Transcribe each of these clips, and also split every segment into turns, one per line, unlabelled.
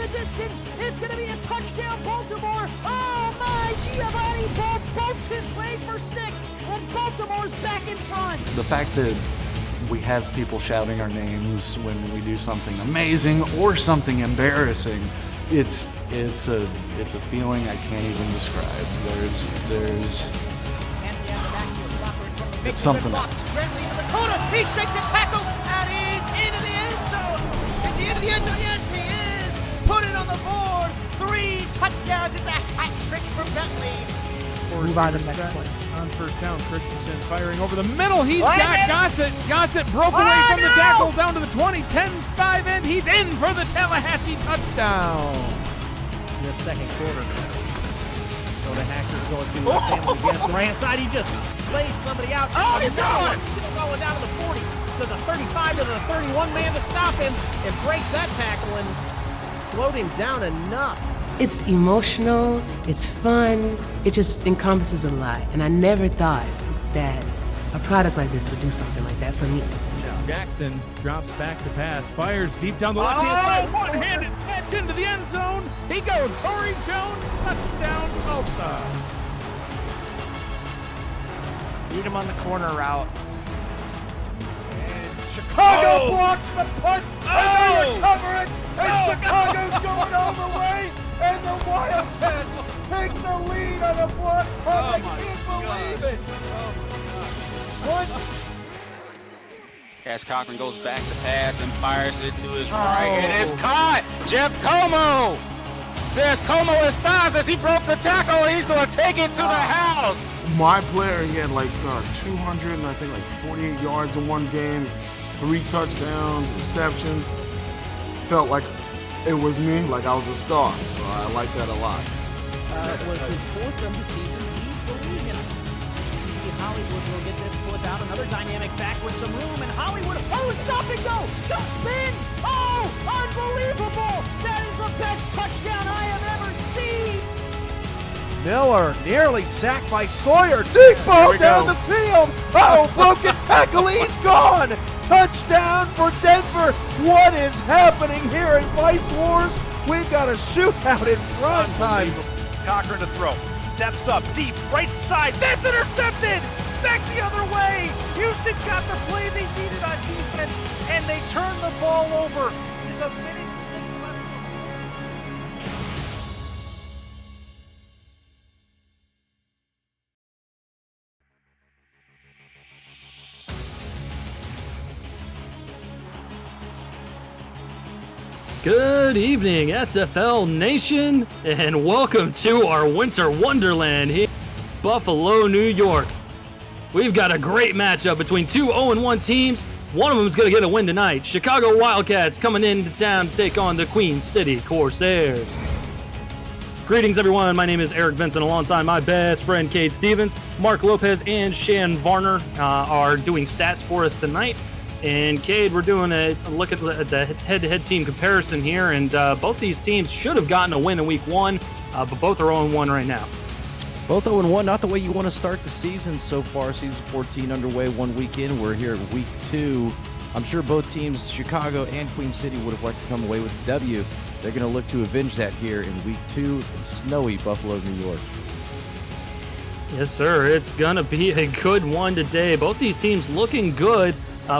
the distance. It's going to be a touchdown, Baltimore. Oh, my. Giovanni bolts his way for 6, and Baltimore's back in front.
The fact that we have people shouting our names when we do something amazing or something embarrassing, it's a feeling I can't even describe. There's it's something else.
He shakes the tackle, and he's into the end zone. At the end of the end zone, yes, he is. Put it on the board. 3 touchdowns. It's a hat trick for Bentley.
Move on to the next play. On first down, Christensen firing over the middle. He's got Gossett. Gossett broke away from the tackle down to the 20, 10-5 end. He's in for the Tallahassee touchdown.
In the second quarter. So the Hackers going through the Sam against the right hand side. He just laid somebody out.
Oh, he's going!
Still going down to the 40, to the 35, to the 31 man to stop him, and breaks that tackle and slowed him down enough.
It's emotional, it's fun, it just encompasses a lot. And I never thought that a product like this would do something like that for me.
Jackson drops back to pass, fires deep down the left hand side, one-handed catch into the end zone. He goes, Corey Jones, touchdown, Tulsa.
Beat him on the corner route.
And Chicago blocks the punt, and they recover it, and Chicago's going all the way, and the Wildcats take the lead on a block punt. I can't believe it. What?
Cash Cochran goes back to pass and fires it to his right. It is caught. Jeff Como says Como estás as he broke the tackle, and he's going to take it to the house.
My player, he had like 200 and I think like 48 yards in one game, 3 touchdowns, receptions. Felt like it was me, like I was a star. So I like that a lot.
It was his 4th of the season. Leads the league, and Hollywood will get this 4th out. Another dynamic back with some room, and Hollywood, stop and go! 2 spins! Oh, unbelievable! That is the best touchdown I have ever seen!
Miller nearly sacked by Sawyer. Deep ball down the field. Oh, broken tackle. He's gone. Touchdown for Denver. What is happening here in Vice Wars? We've got a shootout in prime time.
Cochran to throw. Steps up deep, right side. That's intercepted. Back the other way. Houston got the play they needed on defense, and they turned the ball over in the minute 6 left.
Good evening, SFL Nation, and welcome to our winter wonderland here in Buffalo, New York. We've got a great matchup between 2 0-1 teams. One of them is going to get a win tonight. Chicago Wildcats coming into town to take on the Queen City Corsairs. Greetings, everyone. My name is Eric Vincent, alongside my best friend, Cade Stevens. Mark Lopez and Shan Varner are doing stats for us tonight. And Cade, we're doing a look at the head-to-head team comparison here, and both these teams should have gotten a win in Week 1, but both are 0-1 right now.
Both 0-1, not the way you want to start the season so far. Season 14 underway, 1 week in. We're here at Week 2. I'm sure both teams, Chicago and Queen City, would have liked to come away with the W. They're going to look to avenge that here in Week 2 in snowy Buffalo, New York.
Yes, sir. It's going to be a good one today. Both these teams looking good.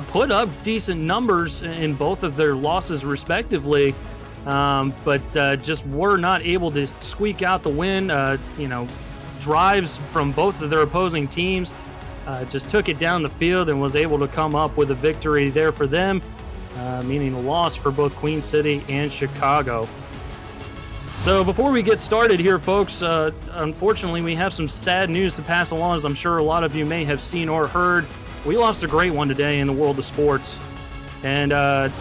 Put up decent numbers in both of their losses respectively, but just were not able to squeak out the win. Drives from both of their opposing teams just took it down the field and was able to come up with a victory there for them, meaning a loss for both Queen City and Chicago. So before we get started here, folks, unfortunately we have some sad news to pass along, as I'm sure a lot of you may have seen or heard. We lost a great one today in the world of sports, and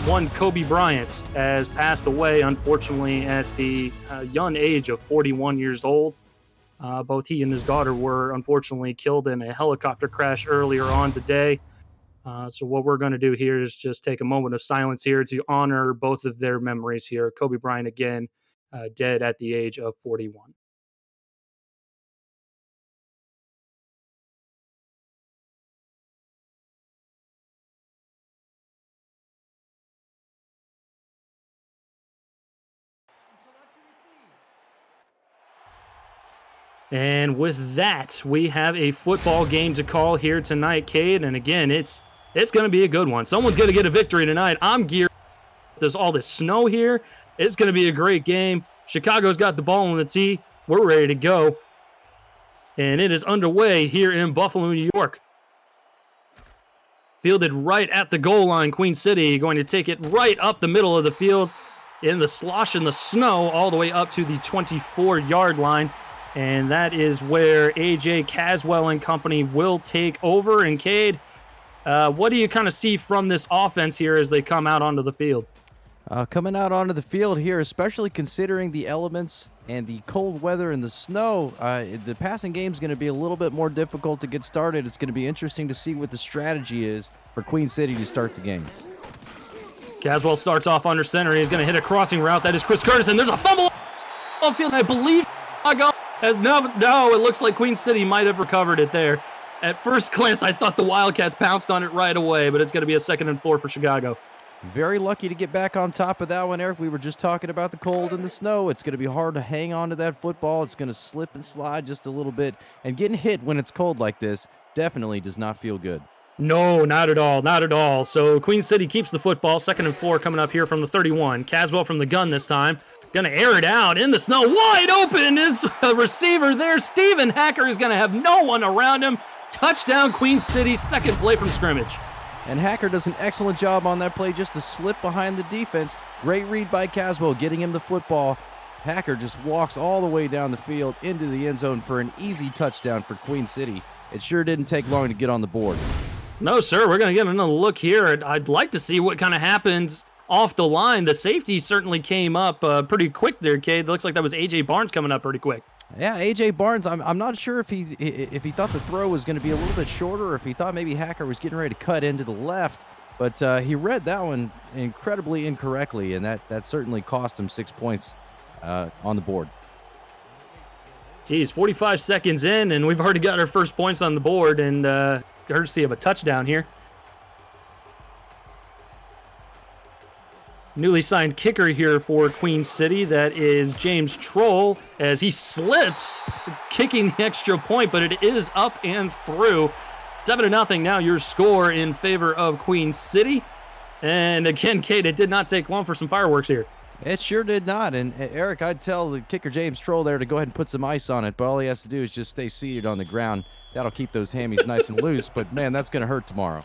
one Kobe Bryant has passed away, unfortunately, at the young age of 41 years old. Both he and his daughter were unfortunately killed in a helicopter crash earlier on today. So what we're going to do here is just take a moment of silence here to honor both of their memories here. Kobe Bryant, again, dead at the age of 41. And with that, we have a football game to call here tonight, Cade. And again, it's going to be a good one. Someone's going to get a victory tonight. I'm geared. There's all this snow here. It's going to be a great game. Chicago's got the ball on the tee. We're ready to go. And it is underway here in Buffalo, New York. Fielded right at the goal line, Queen City going to take it right up the middle of the field in the slosh and the snow all the way up to the 24-yard line. And that is where AJ Caswell and company will take over. And Cade, what do you kind of see from this offense here as they come out onto the field?
Coming out onto the field here, especially considering the elements and the cold weather and the snow, the passing game is going to be a little bit more difficult to get started. It's going to be interesting to see what the strategy is for Queen City to start the game.
Caswell starts off under center. He's going to hit a crossing route. That is Chris Curtis, and there's a fumble on field. I believe Chicago has no, it looks like Queen City might have recovered it there. At first glance, I thought the Wildcats pounced on it right away, but it's going to be a 2nd and 4 for Chicago.
Very lucky to get back on top of that one, Eric. We were just talking about the cold and the snow. It's going to be hard to hang on to that football. It's going to slip and slide just a little bit. And getting hit when it's cold like this definitely does not feel good.
No, not at all. Not at all. So Queen City keeps the football. 2nd and 4 coming up here from the 31. Caswell from the gun this time. Going to air it out in the snow. Wide open is a receiver there. Steven Hacker is going to have no one around him. Touchdown, Queen City. 2nd play from scrimmage.
And Hacker does an excellent job on that play just to slip behind the defense. Great read by Caswell, getting him the football. Hacker just walks all the way down the field into the end zone for an easy touchdown for Queen City. It sure didn't take long to get on the board.
No, sir. We're going to get another look here. I'd like to see what kind of happens off the line. The safety certainly came up pretty quick there, Cade. Looks like that was A.J. Barnes coming up pretty quick.
Yeah, A.J. Barnes, I'm not sure if he thought the throw was going to be a little bit shorter or if he thought maybe Hacker was getting ready to cut into the left, but he read that one incredibly incorrectly, and that certainly cost him 6 points on the board.
Geez, 45 seconds in, and we've already got our first points on the board, and courtesy of a touchdown here. Newly signed kicker here for Queen City. That is James Troll, as he slips, kicking the extra point, but it is up and through. 7-0 now your score in favor of Queen City. And again, Kate, it did not take long for some fireworks here.
It sure did not. And Eric, I'd tell the kicker James Troll there to go ahead and put some ice on it, but all he has to do is just stay seated on the ground. That'll keep those hammies nice and loose, but man, that's going to hurt tomorrow.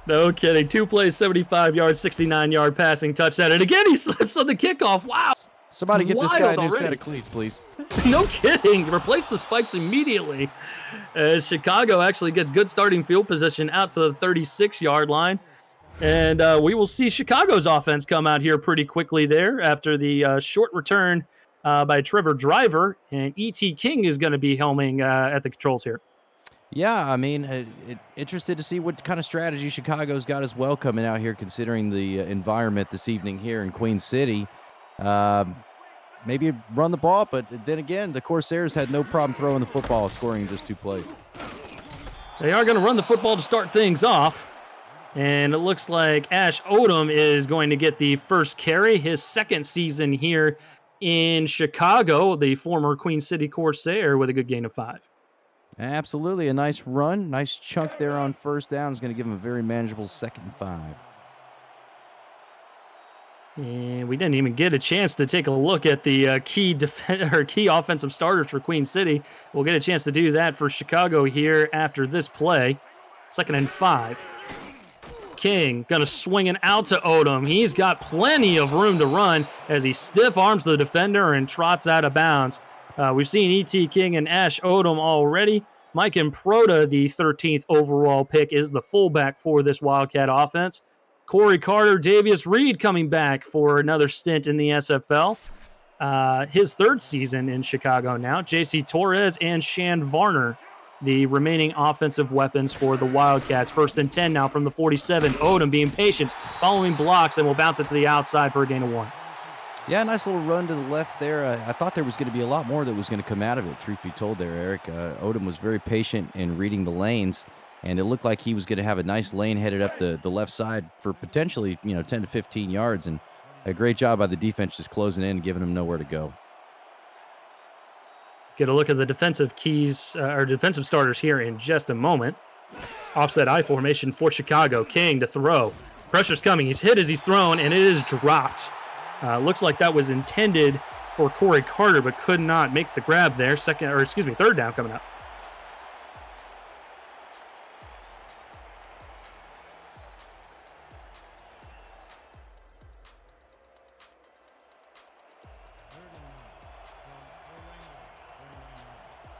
No kidding. 2 plays, 75 yards, 69-yard passing touchdown. And again, he slips on the kickoff. Wow.
Somebody get this guy a new
already.
set of cleats, please.
No kidding. Replace the spikes immediately. Chicago actually gets good starting field position out to the 36-yard line. And we will see Chicago's offense come out here pretty quickly there after the short return by Trevor Driver. And E.T. King is going to be helming at the controls here.
Yeah, I mean, interested to see what kind of strategy Chicago's got as well coming out here, considering the environment this evening here in Queen City. Maybe run the ball, but then again, the Corsairs had no problem throwing the football, scoring in just 2 plays.
They are going to run the football to start things off. And it looks like Ash Odom is going to get the first carry, his 2nd season here in Chicago, the former Queen City Corsair, with a good gain of 5.
Absolutely. A nice run. Nice chunk there on first down. Is going to give him a very manageable 2nd and 5.
And we didn't even get a chance to take a look at the key offensive starters for Queen City. We'll get a chance to do that for Chicago here after this play. 2nd and 5. King going to swing it out to Odom. He's got plenty of room to run as he stiff arms the defender and trots out of bounds. We've seen E.T. King and Ash Odom already. Mike Improta, the 13th overall pick, is the fullback for this Wildcat offense. Corey Carter, Davius Reed coming back for another stint in the SFL. His 3rd season in Chicago now. J.C. Torres and Shan Varner, the remaining offensive weapons for the Wildcats. 1st and 10 now from the 47. Odom being patient, following blocks, and will bounce it to the outside for a gain of 1.
Yeah, nice little run to the left there. I thought there was going to be a lot more that was going to come out of it, truth be told there, Eric. Odom was very patient in reading the lanes, and it looked like he was going to have a nice lane headed up the left side for potentially 10 to 15 yards, and a great job by the defense just closing in and giving him nowhere to go.
Get a look at the defensive keys, or defensive starters here in just a moment. Offset I formation for Chicago. King to throw. Pressure's coming. He's hit as he's thrown, and it is dropped. Looks like that was intended for Corey Carter, but could not make the grab there. Third down coming up.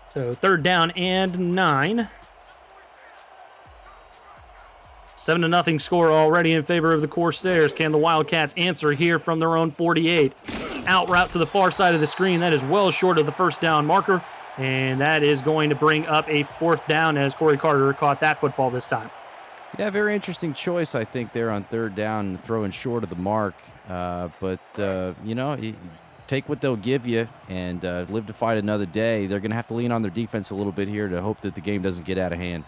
So 3rd down and 9. 7-0 score already in favor of the Corsairs. Can the Wildcats answer here from their own 48? Out route to the far side of the screen. That is well short of the 1st down marker. And that is going to bring up a 4th down as Corey Carter caught that football this time.
Yeah, very interesting choice, I think, there on 3rd down, throwing short of the mark. You take what they'll give you and live to fight another day. They're going to have to lean on their defense a little bit here to hope that the game doesn't get out of hand.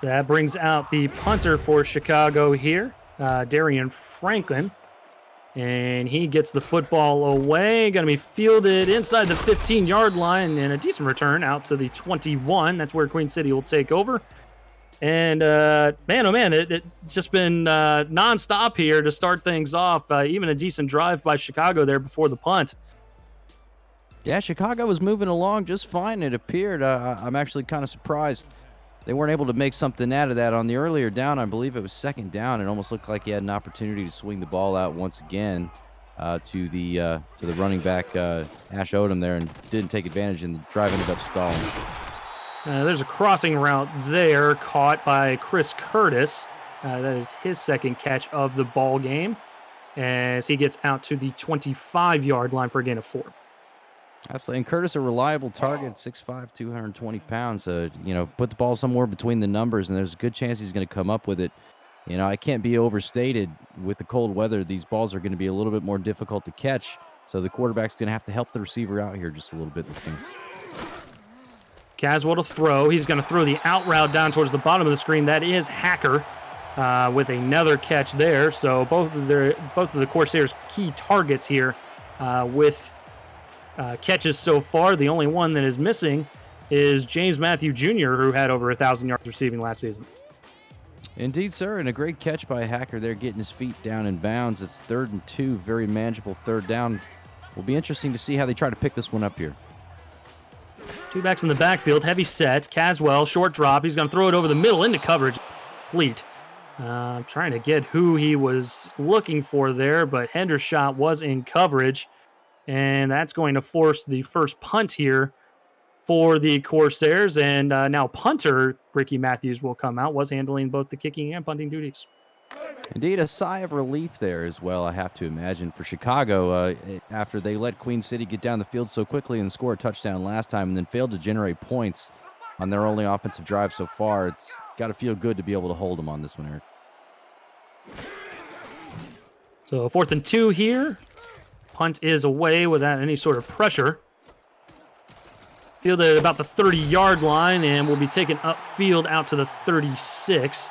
That brings out the punter for Chicago here, Darian Franklin. And he gets the football away. Going to be fielded inside the 15-yard line, and a decent return out to the 21. That's where Queen City will take over. And, man, oh, man, it's just been nonstop here to start things off. Even a decent drive by Chicago there before the punt.
Yeah, Chicago was moving along just fine, it appeared. I'm actually kind of surprised they weren't able to make something out of that on the earlier down. I believe it was 2nd down. It almost looked like he had an opportunity to swing the ball out once again to the running back, Ash Odom there, and didn't take advantage, and the drive ended up stalling.
There's a crossing route there caught by Chris Curtis. That is his 2nd catch of the ball game as he gets out to the 25-yard line for a gain of 4.
Absolutely. And Curtis, a reliable target, 6'5", 220 pounds. Put the ball somewhere between the numbers, and there's a good chance he's going to come up with it. It can't be overstated with the cold weather. These balls are going to be a little bit more difficult to catch, so the quarterback's going to have to help the receiver out here just a little bit this game.
Caswell to throw. He's going to throw the out route down towards the bottom of the screen. That is Hacker with another catch there. So both of the Corsairs' key targets here with catches so far. The only one that is missing is James Matthew Jr., who had over 1,000 yards receiving last season.
Indeed, sir, and a great catch by Hacker there, getting his feet down in bounds. It's 3rd and 2, very manageable 3rd down. Will be interesting to see how they try to pick this one up here.
2 backs in the backfield, heavy set. Caswell, short drop. He's going to throw it over the middle into coverage. Complete. Trying to get who he was looking for there, but Hendershot was in coverage. And that's going to force the first punt here for the Corsairs. And now punter Ricky Matthews will come out, was handling both the kicking and punting duties.
Indeed, a sigh of relief there as well, I have to imagine, for Chicago after they let Queen City get down the field so quickly and score a touchdown last time and then failed to generate points on their only offensive drive so far. It's got to feel good to be able to hold them on this one, Eric.
So 4th and 2 here. Punt is away without any sort of pressure. Fielded at about the 30-yard line and will be taken upfield out to the 36.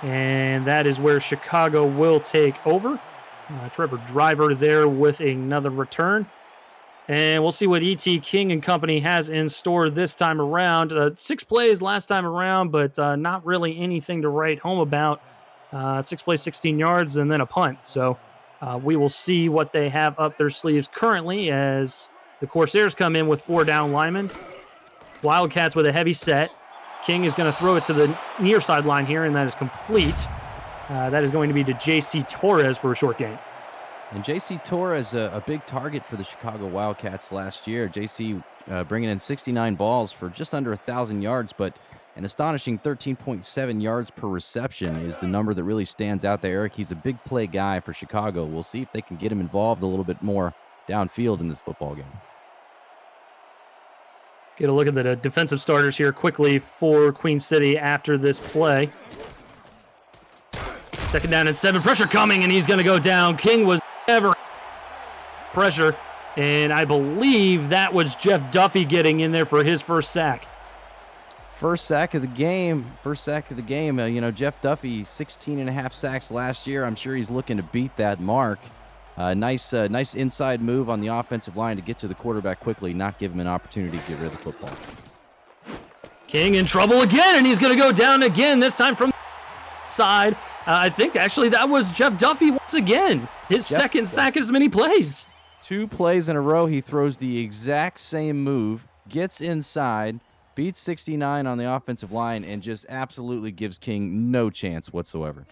And that is where Chicago will take over. Trevor Driver there with another return. And we'll see what E.T. King and company has in store this time around. 6 plays last time around, but not really anything to write home about. 6 plays, 16 yards, and then a punt. So we will see what they have up their sleeves currently as the Corsairs come in with 4 down linemen. Wildcats with a heavy set. King is going to throw it to the near sideline here, and that is complete. That is going to be to J.C. Torres for a short gain.
And J.C. Torres, a big target for the Chicago Wildcats last year. J.C. bringing in 69 balls for just under 1,000 yards, but an astonishing 13.7 yards per reception is the number that really stands out there, Eric. He's a big play guy for Chicago. We'll see if they can get him involved a little bit more downfield in this football game.
Get a look at the defensive starters here quickly for Queen City after this play. 2nd down and 7. Pressure coming, and he's going to go down. King was ever pressure, and I believe that was Jeff Duffy getting in there for his first sack.
First sack of the game. Jeff Duffy, 16 and a half sacks last year. I'm sure he's looking to beat that mark. Nice inside move on the offensive line to get to the quarterback quickly, not give him an opportunity to get rid of the football.
King in trouble again, and he's going to go down again, this time from the side. I think, actually, that was Jeff Duffy once again. His second sack in as many plays.
2 plays in a row, he throws the exact same move, gets inside, beats 69 on the offensive line, and just absolutely gives King no chance whatsoever.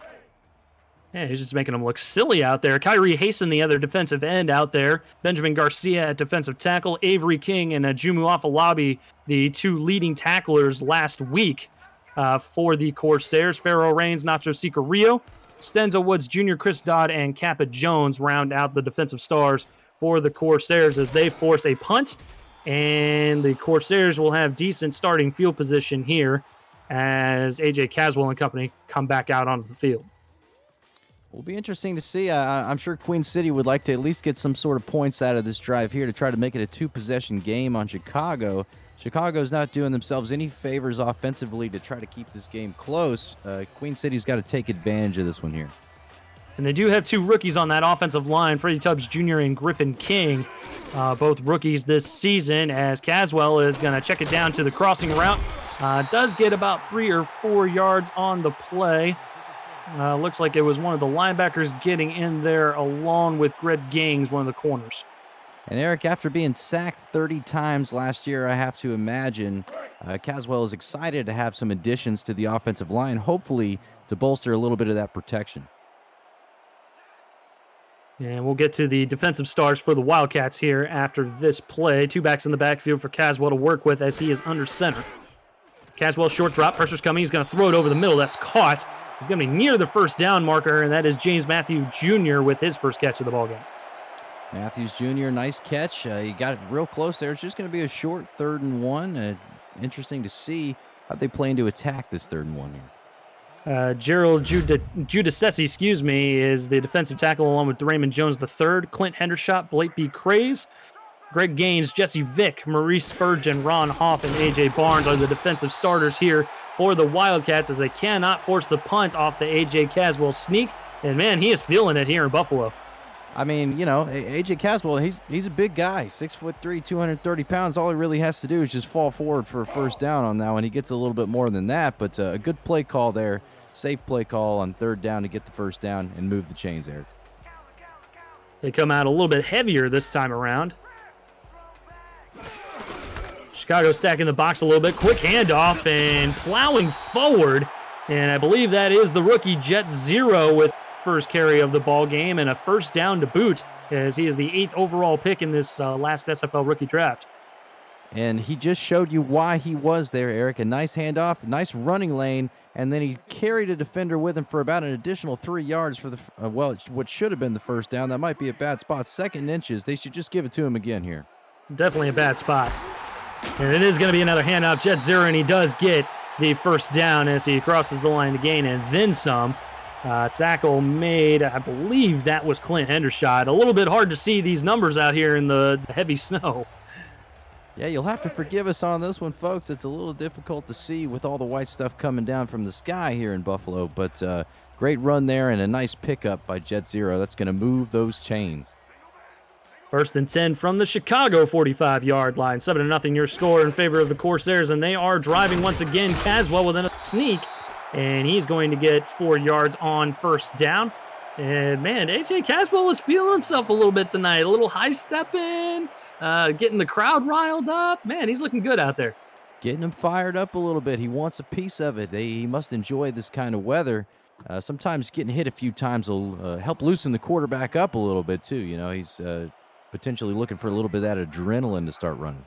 Yeah, he's just making him look silly out there. Kyrie Hasten, the other defensive end out there. Benjamin Garcia at defensive tackle. Avery King and Jumu Afalabi, the 2 leading tacklers last week for the Corsairs. Pharaoh Reigns, Nacho Sicario, Stenzo Woods Jr., Chris Dodd, and Kappa Jones round out the defensive stars for the Corsairs as they force a punt. And the Corsairs will have decent starting field position here as A.J. Caswell and company come back out onto the field.
Will be interesting to see. I'm sure Queen City would like to at least get some sort of points out of this drive here to try to make it a 2-possession game on Chicago. Chicago's not doing themselves any favors offensively to try to keep this game close. Queen City's got to take advantage of this one here.
And they do have 2 rookies on that offensive line, Freddie Tubbs Jr. and Griffin King, both rookies this season, as Caswell is going to check it down to the crossing route. Does get about 3 or 4 yards on the play. Looks like it was one of the linebackers getting in there along with Greg Gangs, one of the corners.
And Eric, after being sacked 30 times last year, I have to imagine Caswell is excited to have some additions to the offensive line, hopefully to bolster a little bit of that protection.
And we'll get to the defensive stars for the Wildcats here after this play. 2 backs in the backfield for Caswell to work with as he is under center. Caswell short drop, pressure's coming. He's going to throw it over the middle. That's caught. He's going to be near the first down marker, and that is James Matthews Jr. with his first catch of the ballgame.
Matthews Jr., nice catch. He got it real close there. It's just going to be a short 3rd and 1. Interesting to see how they plan to attack this 3rd and 1 here.
Gerald Giudicetti, is the defensive tackle along with Raymond Jones III, Clint Hendershot, Blake B. Craze, Greg Gaines, Jesse Vick, Maurice Spurgeon, Ron Hoff, and A.J. Barnes are the defensive starters here for the Wildcats as they cannot force the punt off the A.J. Caswell sneak. And, man, he is feeling it here in Buffalo.
I mean, you know, A.J. Caswell, he's a big guy, 6'3", 230 pounds. All he really has to do is just fall forward for a first down on that one. He gets a little bit more than that, but a good play call there. Safe play call on 3rd down to get the first down and move the chains there.
They come out a little bit heavier this time around. Chicago stacking the box a little bit. Quick handoff and plowing forward. And I believe that is the rookie Jet Zero with first carry of the ball game and a first down to boot as he is the 8th overall pick in this last SFL rookie draft.
And he just showed you why he was there, Eric. A nice handoff, nice running lane, and then he carried a defender with him for about an additional 3 yards for the, what should have been the first down. That might be a bad spot. 2nd inches. They should just give it to him again here.
Definitely a bad spot. And it is going to be another handoff. Jet Zero, and he does get the first down as he crosses the line to gain and then some. Tackle made, I believe that was Clint Hendershot. A little bit hard to see these numbers out here in the heavy snow.
Yeah, you'll have to forgive us on this one, folks. It's a little difficult to see with all the white stuff coming down from the sky here in Buffalo, but great run there and a nice pickup by Jet Zero. That's going to move those chains.
1st and 10 from the Chicago 45-yard line. 7-0 your score in favor of the Corsairs, and they are driving once again. Caswell with a sneak, and he's going to get 4 yards on first down. And, man, A.J. Caswell is feeling himself a little bit tonight. A little high-stepping, getting the crowd riled up. Man, he's looking good out there.
Getting him fired up a little bit. He wants a piece of it. He must enjoy this kind of weather. Sometimes getting hit a few times will help loosen the quarterback up a little bit, too. You know, he's potentially looking for a little bit of that adrenaline to start running.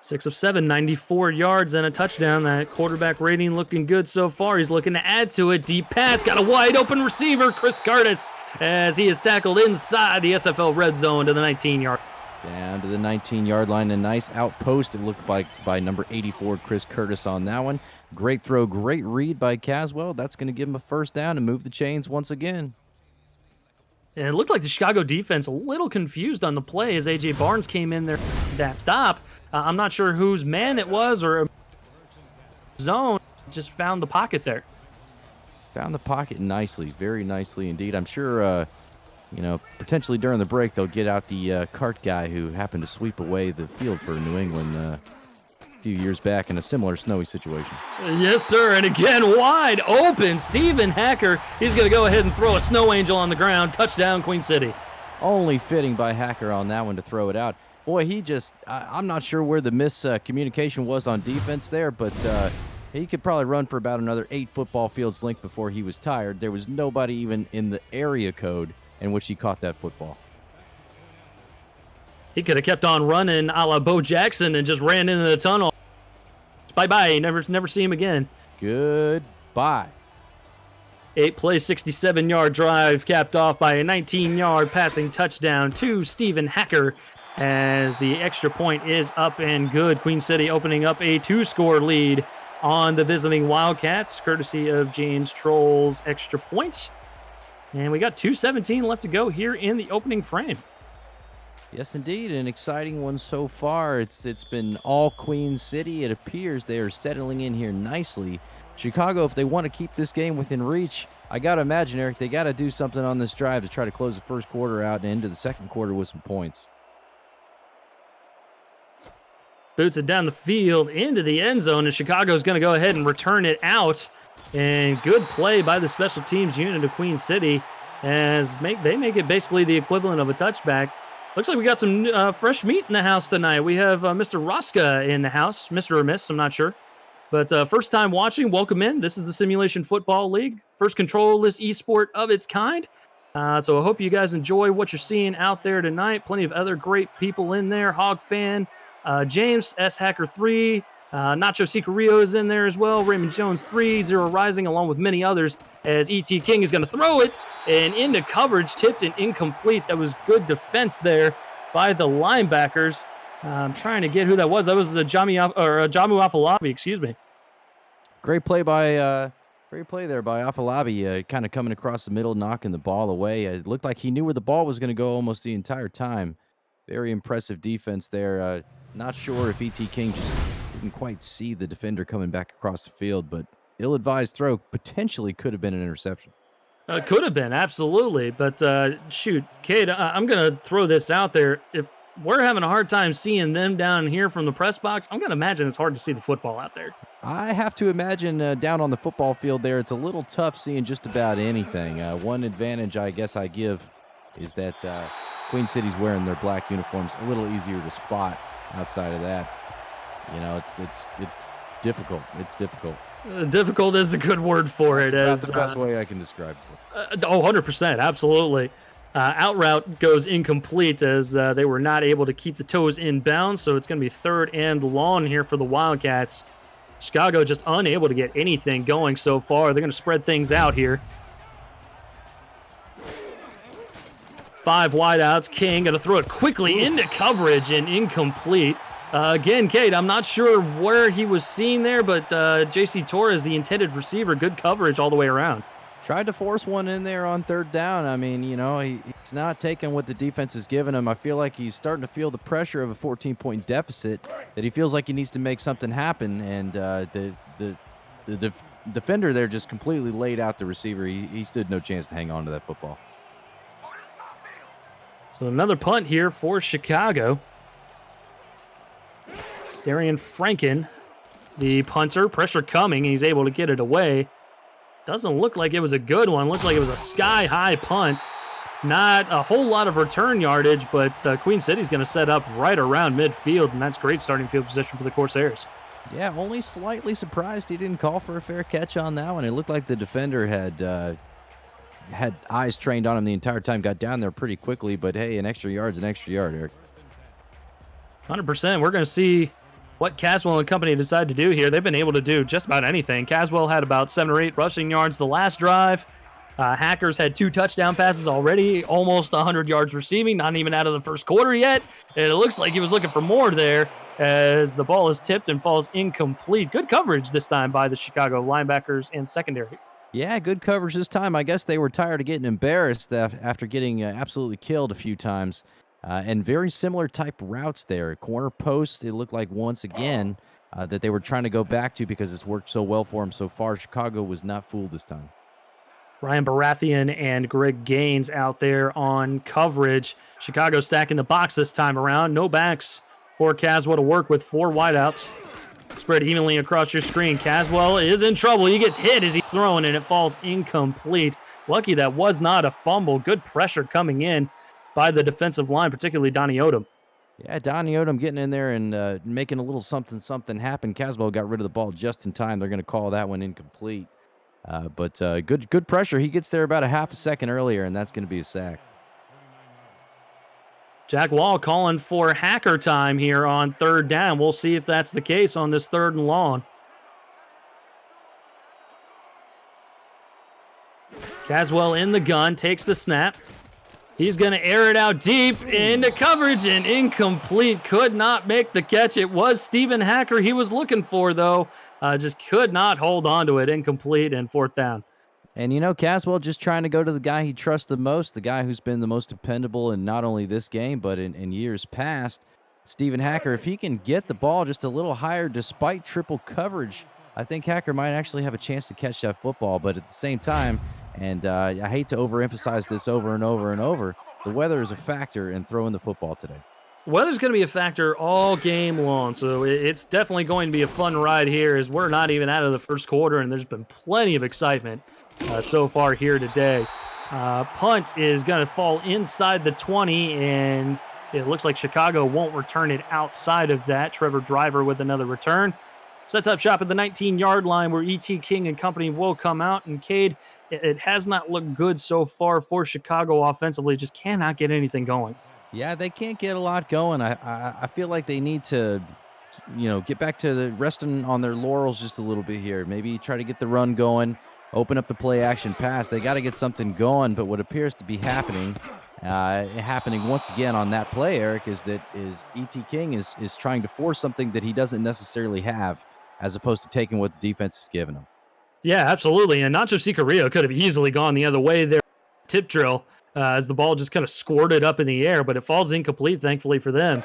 6 of 7, 94 yards and a touchdown. That quarterback rating looking good so far. He's looking to add to it. Deep pass, got a wide open receiver, Chris Curtis, as he is tackled inside the SFL red zone to the 19-yard.
Down to the 19-yard line. A nice outpost, it looked like, by number 84, Chris Curtis on that one. Great throw, great read by Caswell. That's going to give him a first down and move the chains once again.
And it looked like the Chicago defense a little confused on the play as A.J. Barnes came in there that stop. I'm not sure whose man it was or zone. Just found the pocket there.
Found the pocket nicely, very nicely indeed. I'm sure, potentially during the break, they'll get out the cart guy who happened to sweep away the field for New England a few years back in a similar snowy situation.
Yes, sir. And again, wide open. Stephen Hacker, he's going to go ahead and throw a snow angel on the ground. Touchdown, Queen City.
Only fitting by Hacker on that one to throw it out. Boy, I'm not sure where the miscommunication was on defense there, but he could probably run for about another 8 football fields length before he was tired. There was nobody even in the area code in which he caught that football.
He could have kept on running a la Bo Jackson and just ran into the tunnel. Bye-bye. Never see him again.
Goodbye.
8-play, 67-yard drive capped off by a 19-yard passing touchdown to Stephen Hacker as the extra point is up and good. Queen City opening up a 2-score lead on the visiting Wildcats, courtesy of James Troll's extra point. And we got 2:17 left to go here in the opening frame.
Yes, indeed. An exciting one so far. It's been all Queen City. It appears they are settling in here nicely. Chicago, if they want to keep this game within reach, I got to imagine, Eric, they got to do something on this drive to try to close the first quarter out and into the second quarter with some points.
Boots it down the field into the end zone, and Chicago's going to go ahead and return it out. And good play by the special teams unit of Queen City as they make it basically the equivalent of a touchback. Looks like we got some fresh meat in the house tonight. We have Mr. Roska in the house, Mr. or Miss, I'm not sure. But first time watching, welcome in. This is the Simulation Football League, first controllers esport of its kind. So I hope you guys enjoy what you're seeing out there tonight. Plenty of other great people in there. Hog Fan, James, S Hacker 3, Nacho Sicario is in there as well. Raymond Jones 3, Zero Rising, along with many others. As E.T. King is going to throw it and into coverage, tipped and incomplete. That was good defense there by the linebackers. I'm trying to get who that was. That was Jamu Afalabi, excuse me.
Great play there by Afalabi, kind of coming across the middle, knocking the ball away. It looked like he knew where the ball was going to go almost the entire time. Very impressive defense there. Not sure if E.T. King just didn't quite see the defender coming back across the field, but ill-advised throw potentially could have been an interception.
Could have been, absolutely. But shoot, Cade, I'm going to throw this out there. If we're having a hard time seeing them down here from the press box, I'm going to imagine it's hard to see the football out there.
I have to imagine down on the football field there, it's a little tough seeing just about anything. One advantage I guess I give is that Queen City's wearing their black uniforms, a little easier to spot outside of that. It's difficult. It's difficult.
Difficult is a good word for it.
That's the best way I can describe it.
100%, absolutely. Out route goes incomplete as they were not able to keep the toes in bounds, so it's going to be 3rd and long here for the Wildcats. Chicago just unable to get anything going so far. They're going to spread things out here. 5 wideouts. King going to throw it quickly into coverage and incomplete. Again, Kate, I'm not sure where he was seen there, but J.C. Torres, the intended receiver, good coverage all the way around.
Tried to force one in there on 3rd down. I mean, he's not taking what the defense is giving him. I feel like he's starting to feel the pressure of a 14-point deficit, that he feels like he needs to make something happen, and the defender there just completely laid out the receiver. He stood no chance to hang on to that football.
So another punt here for Chicago. Darian Franken, the punter, pressure coming. He's able to get it away. Doesn't look like it was a good one. Looks like it was a sky-high punt. Not a whole lot of return yardage, but Queen City's going to set up right around midfield, and that's great starting field position for the Corsairs.
Yeah, only slightly surprised he didn't call for a fair catch on that one. It looked like the defender had eyes trained on him the entire time, got down there pretty quickly, but hey, an extra yard's an extra yard, Eric.
100%. We're going to see what Caswell and company decide to do here. They've been able to do just about anything. Caswell had about 7 or 8 rushing yards the last drive. Hackers had 2 touchdown passes already, almost 100 yards receiving, not even out of the first quarter yet. And it looks like he was looking for more there as the ball is tipped and falls incomplete. Good coverage this time by the Chicago linebackers and secondary.
Yeah, good coverage this time. I guess they were tired of getting embarrassed after getting absolutely killed a few times. And very similar type routes there. Corner post, it looked like once again that they were trying to go back to because it's worked so well for them so far. Chicago was not fooled this time.
Ryan Baratheon and Greg Gaines out there on coverage. Chicago stacking the box this time around. No backs for Caswell to work with, 4 wideouts. Spread evenly across your screen. Caswell is in trouble. He gets hit as he's thrown, and it falls incomplete. Lucky that was not a fumble. Good pressure coming in by the defensive line, particularly Donnie Odom.
Yeah, Donnie Odom getting in there and making a little something happen. Caswell got rid of the ball just in time. They're going to call that one incomplete. But good pressure. He gets there about a half a second earlier, and that's going to be a sack.
Jack Wall calling for hacker time here on 3rd down. We'll see if that's the case on this 3rd and long. Caswell in the gun, takes the snap. He's going to air it out deep into coverage and incomplete. Could not make the catch. It was Stephen Hacker he was looking for, though. Just could not hold on to it. Incomplete and 4th down.
And, Caswell just trying to go to the guy he trusts the most, the guy who's been the most dependable in not only this game, but in years past. Stephen Hacker, if he can get the ball just a little higher despite triple coverage, I think Hacker might actually have a chance to catch that football. But at the same time, and I hate to overemphasize this over and over and over, the weather is a factor in throwing the football today.
Weather's going to be a factor all game long, so it's definitely going to be a fun ride here as we're not even out of the first quarter, and there's been plenty of excitement so far here today. Punt is going to fall inside the 20, and it looks like Chicago won't return it outside of that. Trevor Driver with another return. Sets up shop at the 19-yard line where E.T. King and company will come out. And Cade, it has not looked good so far for Chicago offensively. Just cannot get anything going.
Yeah, they can't get a lot going. I feel like they need to, get back to the resting on their laurels just a little bit here. Maybe try to get the run going, open up the play action pass. They got to get something going. But what appears to be happening once again on that play, Eric, is E.T. King is trying to force something that he doesn't necessarily have, as opposed to taking what the defense is giving him.
Yeah, absolutely. And Nacho Cicarrillo could have easily gone the other way there. Tip drill as the ball just kind of squirted up in the air, but it falls incomplete, thankfully for them.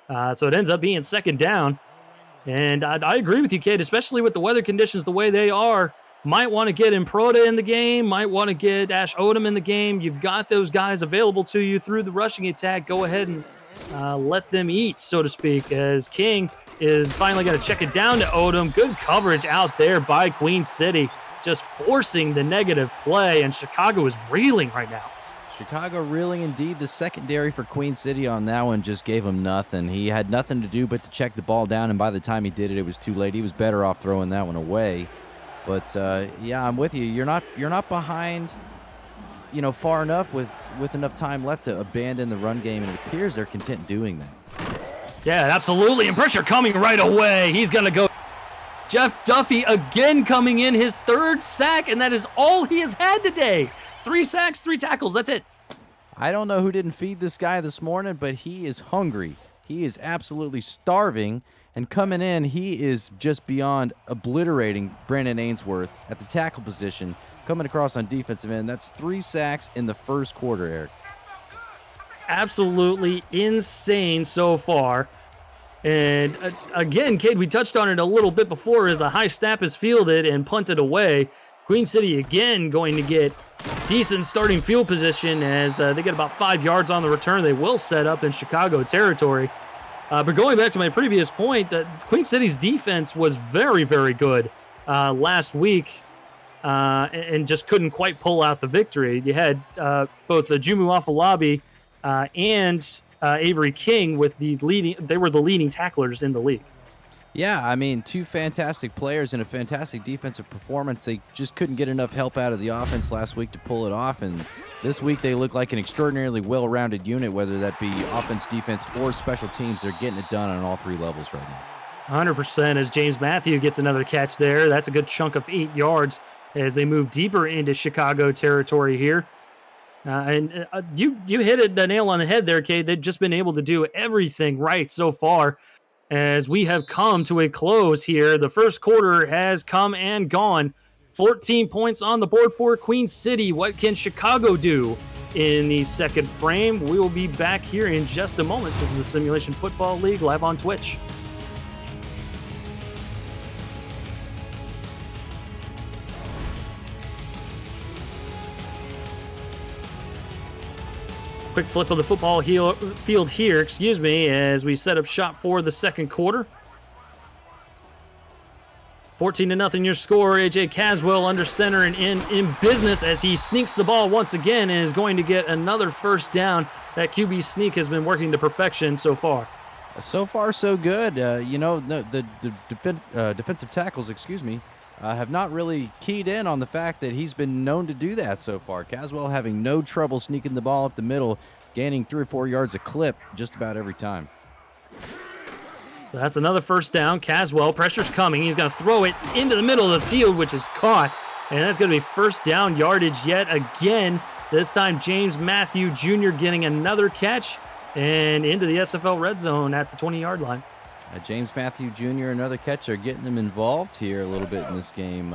So it ends up being 2nd down. And I agree with you, Kate, especially with the weather conditions the way they are. Might want to get Improta in the game, might want to get Ash Odom in the game. You've got those guys available to you through the rushing attack. Go ahead and let them eat, so to speak, as King is finally going to check it down to Odom. Good coverage out there by Queen City, just forcing the negative play, and Chicago is reeling right now.
Chicago reeling indeed. The secondary for Queen City on that one just gave him nothing. He had nothing to do but to check the ball down, and by the time he did it, it was too late. He was better off throwing that one away. But yeah, I'm with you. You're not behind, far enough with enough time left to abandon the run game, and it appears they're content doing that.
Yeah, absolutely. And pressure coming right away. He's going to go. Jeff Duffy again coming in, his 3rd sack, and that is all he has had today. 3 sacks, 3 tackles. That's it.
I don't know who didn't feed this guy this morning, but he is hungry. He is absolutely starving. And coming in, he is just beyond obliterating Brandon Ainsworth at the tackle position. Coming across on defensive end. That's 3 sacks in the first quarter, Eric.
Absolutely insane so far. And again, Cade, we touched on it a little bit before as the high snap is fielded and punted away. Queen City again going to get decent starting field position as they get about 5 yards on the return. They will set up in Chicago territory. But going back to my previous point, Queen City's defense was very, very good last week and just couldn't quite pull out the victory. You had both Jumu Afolabi and Avery King they were the leading tacklers in the league.
Yeah, I mean, 2 fantastic players and a fantastic defensive performance. They just couldn't get enough help out of the offense last week to pull it off, and this week they look like an extraordinarily well-rounded unit, whether that be offense, defense, or special teams. They're getting it done on all 3 levels right now.
100% as James Matthew gets another catch there. That's a good chunk of 8 yards as they move deeper into Chicago territory here. And you hit the nail on the head there, Cade. They've just been able to do everything right so far. As we have come to a close here, the first quarter has come and gone. 14 points on the board for Queen City. What can Chicago do in the second frame? We will be back here in just a moment. This is the Simulation Football League live on Twitch. Quick flip of the football field here, as we set up shop for the second quarter. 14-0 your score. AJ Caswell under center and in business as he sneaks the ball once again and is going to get another first down. That QB sneak has been working to perfection so far.
So far, so good. The defensive tackles, have not really keyed in on the fact that he's been known to do that so far. Caswell having no trouble sneaking the ball up the middle, gaining 3 or 4 yards a clip just about every time.
So that's another first down. Caswell, pressure's coming. He's going to throw it into the middle of the field, which is caught. And that's going to be first down yardage yet again. This time, James Matthew Jr. getting another catch and into the SFL red zone at the 20-yard line.
James Matthew Jr., another catcher, getting them involved here a little bit in this game.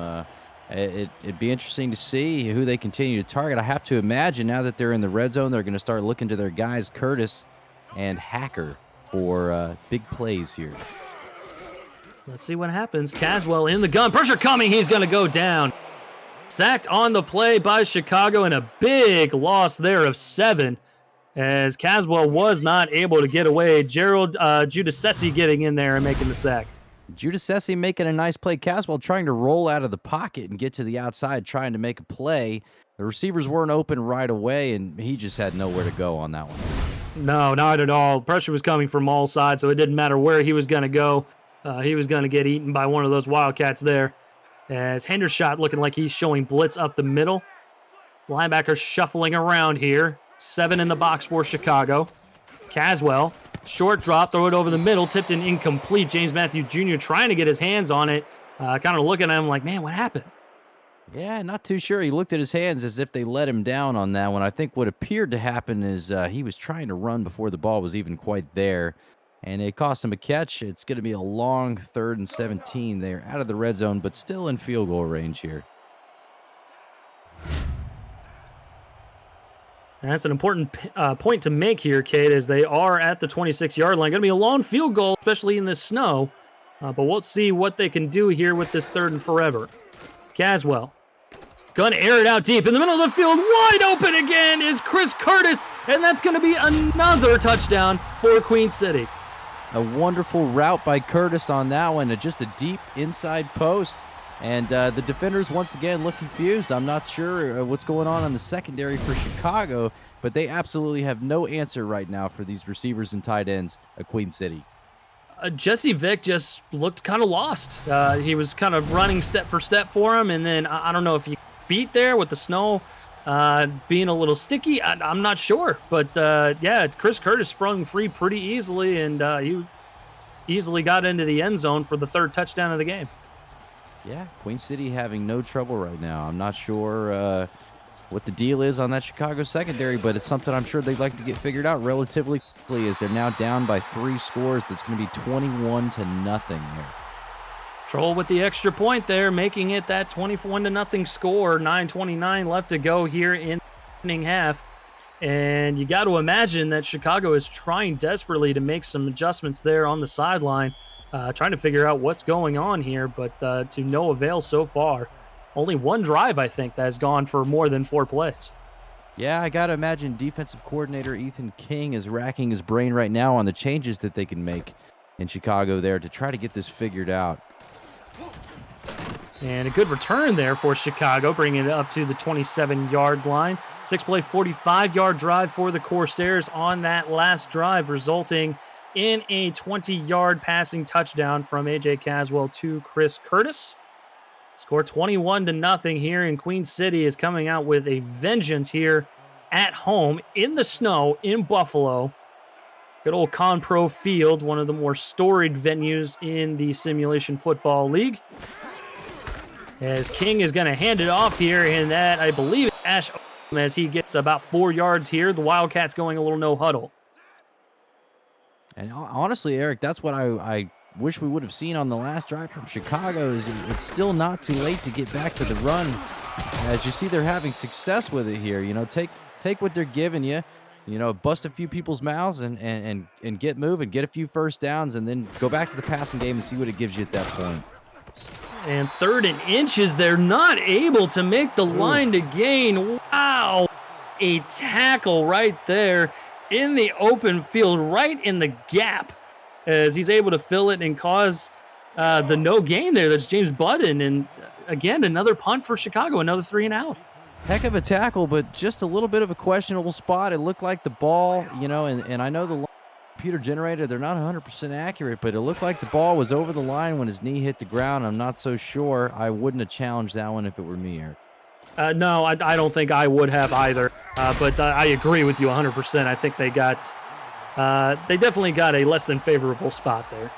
It'd be interesting to see who they continue to target. I have to imagine now that they're in the red zone, they're going to start looking to their guys, Curtis and Hacker, for big plays here.
Let's see what happens. Caswell in the gun. Pressure coming. He's going to go down. Sacked on the play by Chicago, and a big loss there of 7 as Caswell was not able to get away. Gerald Giudice getting in there and making the sack.
Giudice making a nice play. Caswell trying to roll out of the pocket and get to the outside, trying to make a play. The receivers weren't open right away, and he just had nowhere to go on that one.
No, not at all. Pressure was coming from all sides, so it didn't matter where he was going to go. He was going to get eaten by one of those Wildcats there. As Hendershot looking like he's showing blitz up the middle. Linebacker shuffling around here. 7 in the box for Chicago. Caswell, short drop, throw it over the middle, tipped and incomplete. James Matthew Jr. trying to get his hands on it. Kind of looking at him like, man, what happened?
Yeah, not too sure. He looked at his hands as if they let him down on that one. I think what appeared to happen is he was trying to run before the ball was even quite there, and it cost him a catch. It's going to be a long 3rd and 17 there, out of the red zone, but still in field goal range here.
And that's an important point to make here, Kate, as they are at the 26-yard line. Going to be a long field goal, especially in the snow, but we'll see what they can do here with this 3rd and forever. Caswell. Gonna air it out deep in the middle of the field. Wide open again is Chris Curtis, and that's going to be another touchdown for Queen City.
A wonderful route by Curtis on that one. Just a deep inside post. And the defenders, once again, look confused. I'm not sure what's going on in the secondary for Chicago, but they absolutely have no answer right now for these receivers and tight ends at Queen City.
Jesse Vick just looked kind of lost. He was kind of running step for step for him, and then I don't know if he beat there with the snow being a little sticky. I'm not sure, but yeah, Chris Curtis sprung free pretty easily, and he easily got into the end zone for the 3rd touchdown of the game.
Yeah, Queen City having no trouble right now. I'm not sure what the deal is on that Chicago secondary, but it's something I'm sure they'd like to get figured out relatively quickly, as they're now down by 3 scores. That's going to be 21-0 here.
Troll with the extra point there, making it that 21-0 score. 9:29 left to go here in the opening half. And you got to imagine that Chicago is trying desperately to make some adjustments there on the sideline, trying to figure out what's going on here, but to no avail so far. Only one drive, I think, that has gone for more than 4 plays.
Yeah, I got to imagine defensive coordinator Ethan King is racking his brain right now on the changes that they can make in Chicago there to try to get this figured out.
And a good return there for Chicago, bringing it up to the 27-yard line. 6-play, 45-yard drive for the Corsairs on that last drive, resulting in a 20-yard passing touchdown from A.J. Caswell to Chris Curtis. Score 21-0 here, and Queen City is coming out with a vengeance here at home in the snow in Buffalo. Good old Conpro Field, one of the more storied venues in the Simulation Football League. As King is going to hand it off here, and that, I believe, is Ash as he gets about 4 yards here. The Wildcats going a little no huddle.
And honestly, Eric, that's what I wish we would have seen on the last drive from Chicago. Is it's still not too late to get back to the run. As you see, they're having success with it here. You know, take what they're giving you. You know, bust a few people's mouths and get moving, get a few first downs, and then go back to the passing game and see what it gives you at that point.
And 3rd and inches, they're not able to make the line to gain. Wow. a tackle right there in the open field, right in the gap, as he's able to fill it and cause the no gain there. That's James Budden. And again, another punt for Chicago, another 3 and out.
Heck of a tackle, but just a little bit of a questionable spot. It looked like the ball, and I know the computer generated, they're not 100% accurate, but it looked like the ball was over the line when his knee hit the ground. I'm not so sure. I wouldn't have challenged that one if it were me, Eric.
No, I don't think I would have either. But I agree with you 100%. I think they definitely got a less than favorable spot there.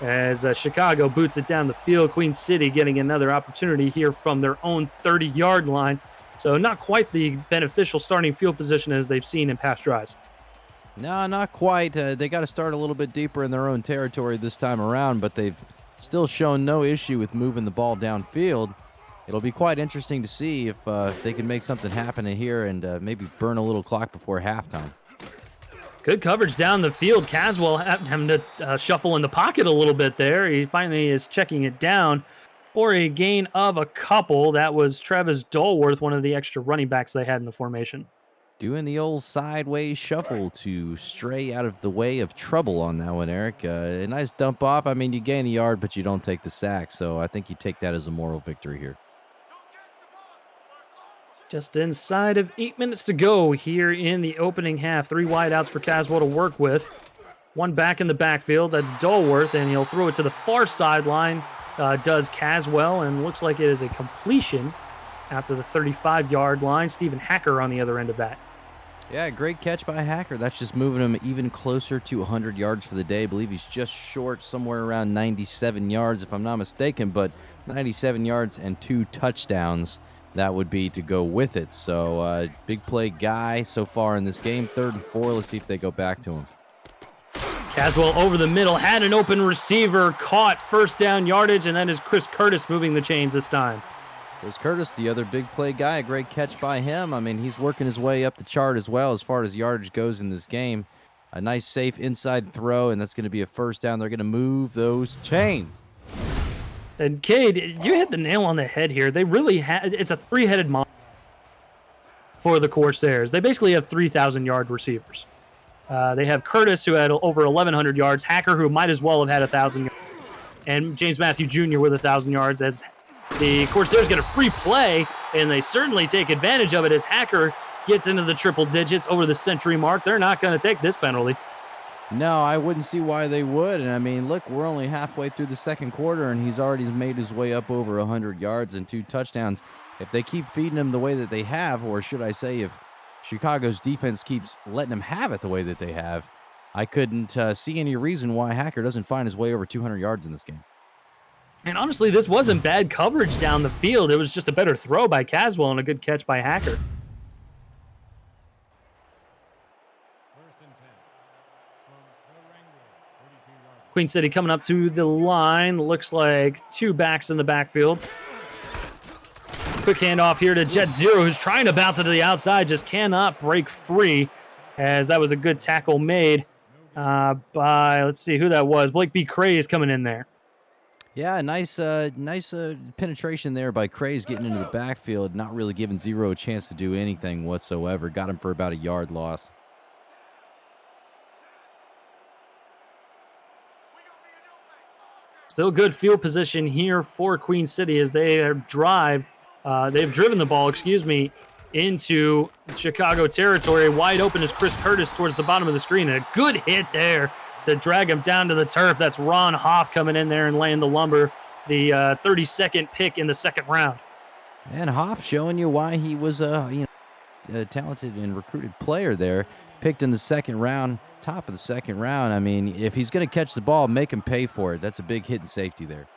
As Chicago boots it down the field, Queen City getting another opportunity here from their own 30-yard line. So not quite the beneficial starting field position as they've seen in past drives.
No, not quite. They got to start a little bit deeper in their own territory this time around, but they've still shown no issue with moving the ball downfield. It'll be quite interesting to see if they can make something happen here and maybe burn a little clock before halftime.
Good coverage down the field. Caswell having to shuffle in the pocket a little bit there. He finally is checking it down for a gain of a couple. That was Travis Dolworth, one of the extra running backs they had in the formation.
Doing the old sideways shuffle to stray out of the way of trouble on that one, Eric. A nice dump off. I mean, you gain a yard, but you don't take the sack, so I think you take that as a moral victory here.
Just inside of 8 minutes to go here in the opening half. 3 wideouts for Caswell to work with. One back in the backfield. That's Dolworth, and he'll throw it to the far sideline. Does Caswell, and looks like it is a completion after the 35-yard line. Stephen Hacker on the other end of that.
Yeah, great catch by Hacker. That's just moving him even closer to 100 yards for the day. I believe he's just short, somewhere around 97 yards, if I'm not mistaken, but 97 yards and 2 touchdowns. That would be to go with it. So, big play guy so far in this game. 3rd and 4. Let's see if they go back to him.
Caswell over the middle, had an open receiver, caught first down yardage, and then is Chris Curtis moving the chains this time.
Chris Curtis, the other big play guy, a great catch by him. I mean, he's working his way up the chart as well as far as yardage goes in this game. A nice, safe inside throw, and that's going to be a first down. They're going to move those chains.
And Cade, you hit the nail on the head here. They really it's a 3-headed monster for the Corsairs. They basically have 3,000-yard receivers. They have Curtis, who had over 1,100 yards, Hacker, who might as well have had 1,000 yards, and James Matthew Jr. with 1,000 yards, as the Corsairs get a free play, and they certainly take advantage of it as Hacker gets into the triple digits over the century mark. They're not going to take this penalty.
No, I wouldn't see why they would. And I mean, look, we're only halfway through the second quarter, and he's already made his way up over 100 yards and 2 touchdowns. If they keep feeding him the way that they have, or should I say if Chicago's defense keeps letting him have it the way that they have, I couldn't see any reason why Hacker doesn't find his way over 200 yards in this game.
And honestly, this wasn't bad coverage down the field. It was just a better throw by Caswell and a good catch by Hacker. Queen City coming up to the line. Looks like 2 backs in the backfield. Quick handoff here to Jet Zero, who's trying to bounce it to the outside, just cannot break free, as that was a good tackle made by, let's see who that was. Blake B. Cray is coming in there.
Yeah, nice penetration there by Craze getting into the backfield, not really giving Zero a chance to do anything whatsoever. Got him for about a yard loss.
Still good field position here for Queen City as they they've driven the ball, into Chicago territory. Wide open is Chris Curtis towards the bottom of the screen. And a good hit there to drag him down to the turf. That's Ron Hoff coming in there and laying the lumber. The 32nd pick in the second round.
And Hoff showing you why he was a talented and recruited player there. Picked in the second round, top of the second round. I mean, if he's going to catch the ball, make him pay for it. That's a big hit and safety there.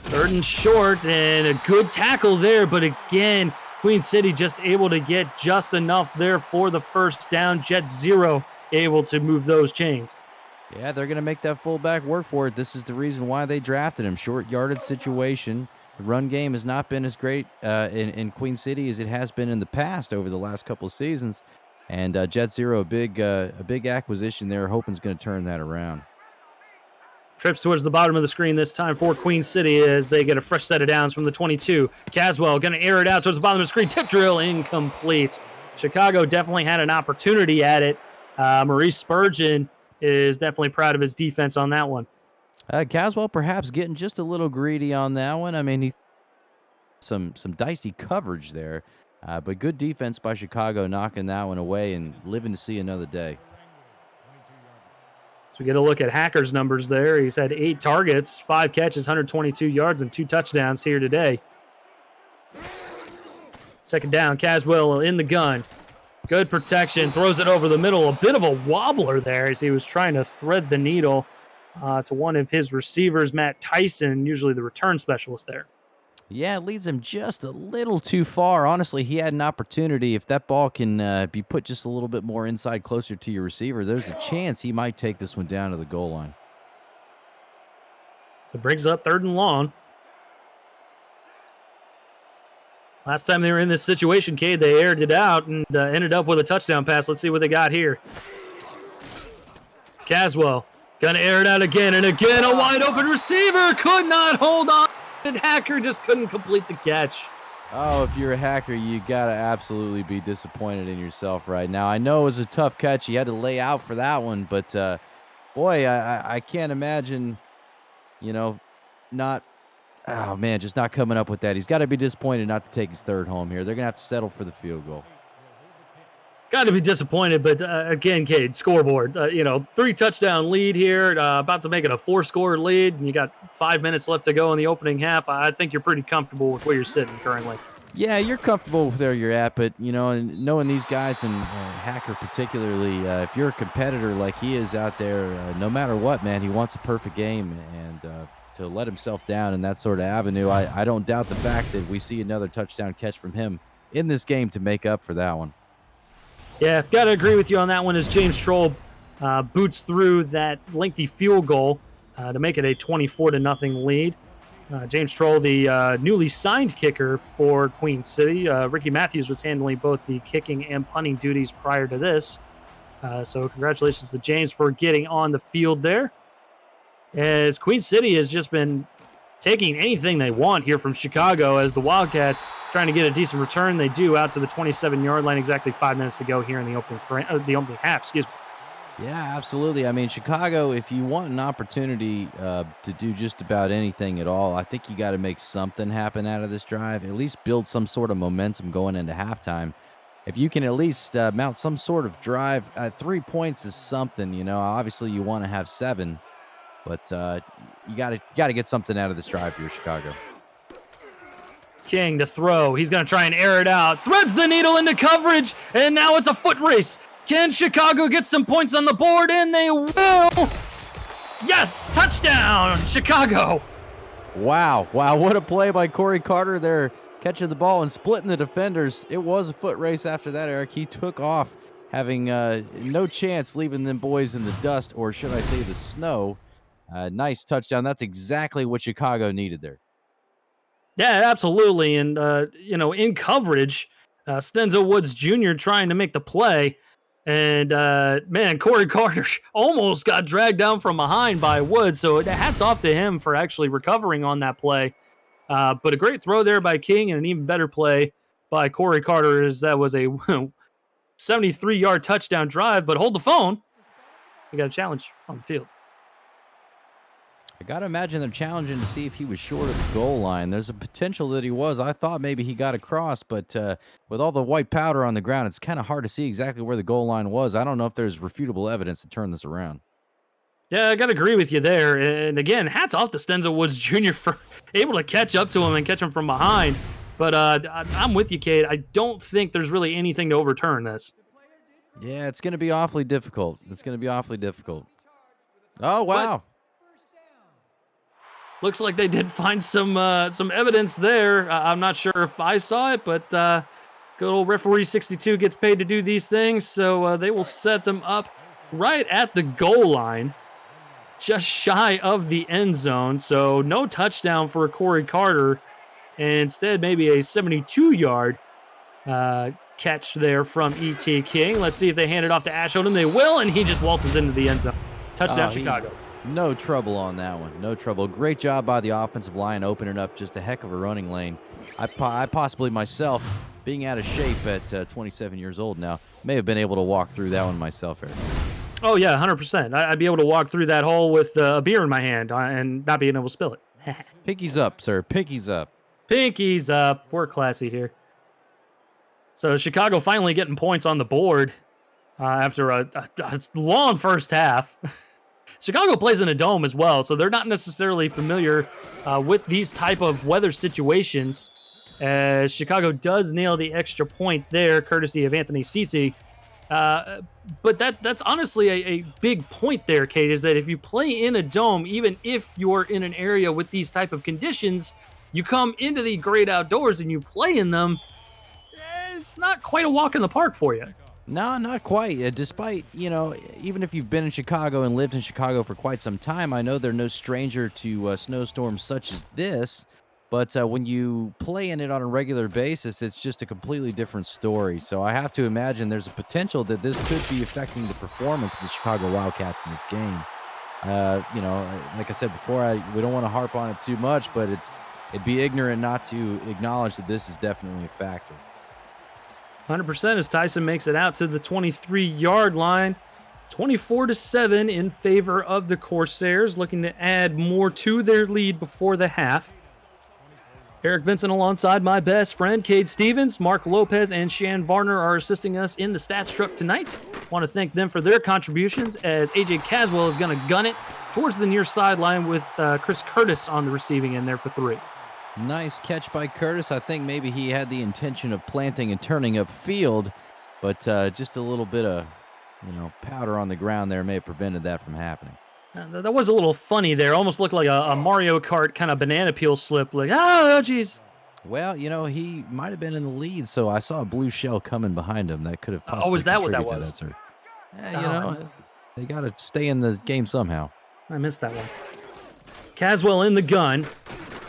3rd and short, and a good tackle there. But again, Queen City just able to get just enough there for the first down. Jet Zero able to move those chains.
Yeah, they're going to make that fullback work for it. This is the reason why they drafted him. Short yardage situation. The run game has not been as great in Queen City as it has been in the past over the last couple of seasons. And Jet Zero, a big acquisition there, hoping is going to turn that around.
Trips towards the bottom of the screen this time for Queen City as they get a fresh set of downs from the 22. Caswell going to air it out towards the bottom of the screen. Tip drill incomplete. Chicago definitely had an opportunity at it. Maurice Spurgeon is definitely proud of his defense on that one.
Caswell perhaps getting just a little greedy on that one. I mean, he some dicey coverage there, but good defense by Chicago knocking that one away and living to see another day.
So we get a look at Hacker's numbers there. He's had 8 targets, 5 catches, 122 yards, and 2 touchdowns here today. Second down, Caswell in the gun. Good protection, throws it over the middle. A bit of a wobbler there as he was trying to thread the needle to one of his receivers, Matt Tyson, usually the return specialist there.
Yeah, it leads him just a little too far. Honestly, he had an opportunity. If that ball can be put just a little bit more inside, closer to your receiver, there's a chance he might take this one down to the goal line.
So it brings up 3rd and long. Last time they were in this situation, Cade, they aired it out and ended up with a touchdown pass. Let's see what they got here. Caswell gonna air it out again and again. A wide open receiver could not hold on. And Hacker just couldn't complete the catch.
Oh, if you're a Hacker, you got to absolutely be disappointed in yourself right now. I know it was a tough catch. You had to lay out for that one, but boy, I can't imagine, not, oh man, just not coming up with that. He's got to be disappointed not to take his 3rd home here. They're going to have to settle for the field goal.
Got to be disappointed, but again, Cade, scoreboard. 3 touchdown lead here, about to make it a 4-score lead, and you got 5 minutes left to go in the opening half. I think you're pretty comfortable with where you're sitting currently.
Yeah, you're comfortable with where you're at, but and knowing these guys and Hacker particularly, if you're a competitor like he is out there, no matter what, man, he wants a perfect game, and to let himself down in that sort of avenue, I don't doubt the fact that we see another touchdown catch from him in this game to make up for that one.
Yeah, got to agree with you on that one as James Stroll boots through that lengthy field goal to make it a 24-0 lead. James Stroll, the newly signed kicker for Queen City. Ricky Matthews was handling both the kicking and punting duties prior to this. So congratulations to James for getting on the field there. As Queen City has just been taking anything they want here from Chicago as the Wildcats trying to get a decent return. They do out to the 27-yard line. Exactly 5 minutes to go here in the opening half. Excuse me.
Yeah, absolutely. I mean, Chicago, if you want an opportunity to do just about anything at all, I think you got to make something happen out of this drive, at least build some sort of momentum going into halftime. If you can at least mount some sort of drive, 3 points is something, Obviously, you want to have 7, but you got to get something out of this drive here, Chicago.
King to throw. He's going to try and air it out. Threads the needle into coverage, and now it's a foot race. Can Chicago get some points on the board? And they will. Yes, touchdown, Chicago.
Wow, what a play by Corey Carter there, catching the ball and splitting the defenders. It was a foot race after that, Eric. He took off, having no chance leaving them boys in the dust, or should I say the snow. Nice touchdown. That's exactly what Chicago needed there.
Yeah, absolutely. And, in coverage, Stenzo Woods Jr. trying to make the play. And, Corey Carter almost got dragged down from behind by Woods. So hats off to him for actually recovering on that play. But a great throw there by King and an even better play by Corey Carter as that was a 73-yard touchdown drive. But hold the phone. We got a challenge on the field.
I got to imagine they're challenging to see if he was short of the goal line. There's a potential that he was. I thought maybe he got across, but with all the white powder on the ground, it's kind of hard to see exactly where the goal line was. I don't know if there's refutable evidence to turn this around.
Yeah, I got to agree with you there. And again, hats off to Stenzo Woods Jr. for able to catch up to him and catch him from behind. But I'm with you, Cade. I don't think there's really anything to overturn this.
Yeah, it's going to be awfully difficult. Oh, wow.
Looks like they did find some evidence there. I'm not sure if I saw it, but good old referee 62 gets paid to do these things, so they will set them up right at the goal line, just shy of the end zone. So no touchdown for Corey Carter, and instead maybe a 72-yard catch there from E.T. King. Let's see if they hand it off to Ash Odom. They will, and he just waltzes into the end zone. Touchdown, Chicago.
No trouble on that one. No trouble. Great job by the offensive line opening up just a heck of a running lane. I possibly myself, being out of shape at 27 years old now, may have been able to walk through that one myself, Eric.
Oh, yeah, 100%. I'd be able to walk through that hole with a beer in my hand and not being able to spill it.
Pinkies up, sir. Pinkies up.
Pinkies up. We're classy here. So Chicago finally getting points on the board after a long first half. Chicago plays in a dome as well, so they're not necessarily familiar with these type of weather situations. Chicago does nail the extra point there, courtesy of Anthony Cece. But that's honestly a big point there, Kate, is that if you play in a dome, even if you're in an area with these type of conditions, you come into the great outdoors and you play in them, it's not quite a walk in the park for you.
No, not quite. Despite, even if you've been in Chicago and lived in Chicago for quite some time, I know they're no stranger to snowstorms such as this. But when you play in it on a regular basis, it's just a completely different story. So I have to imagine there's a potential that this could be affecting the performance of the Chicago Wildcats in this game. Like I said before, we don't want to harp on it too much, but it'd be ignorant not to acknowledge that this is definitely a factor.
100% as Tyson makes it out to the 23-yard line. 24-7 in favor of the Corsairs, looking to add more to their lead before the half. Eric Vincent alongside my best friend, Cade Stevens, Mark Lopez, and Shan Varner are assisting us in the stats truck tonight. Want to thank them for their contributions as AJ Caswell is going to gun it towards the near sideline with Chris Curtis on the receiving end there for 3.
Nice catch by Curtis. I think maybe he had the intention of planting and turning upfield, but just a little bit of, powder on the ground there may have prevented that from happening.
That was a little funny there. Almost looked like a Mario Kart kind of banana peel slip. Like, oh, jeez.
Well, he might have been in the lead, so I saw a blue shell coming behind him. That could have possibly
is that what that was?
Sir. They got to stay in the game somehow.
I missed that one. Caswell in the gun.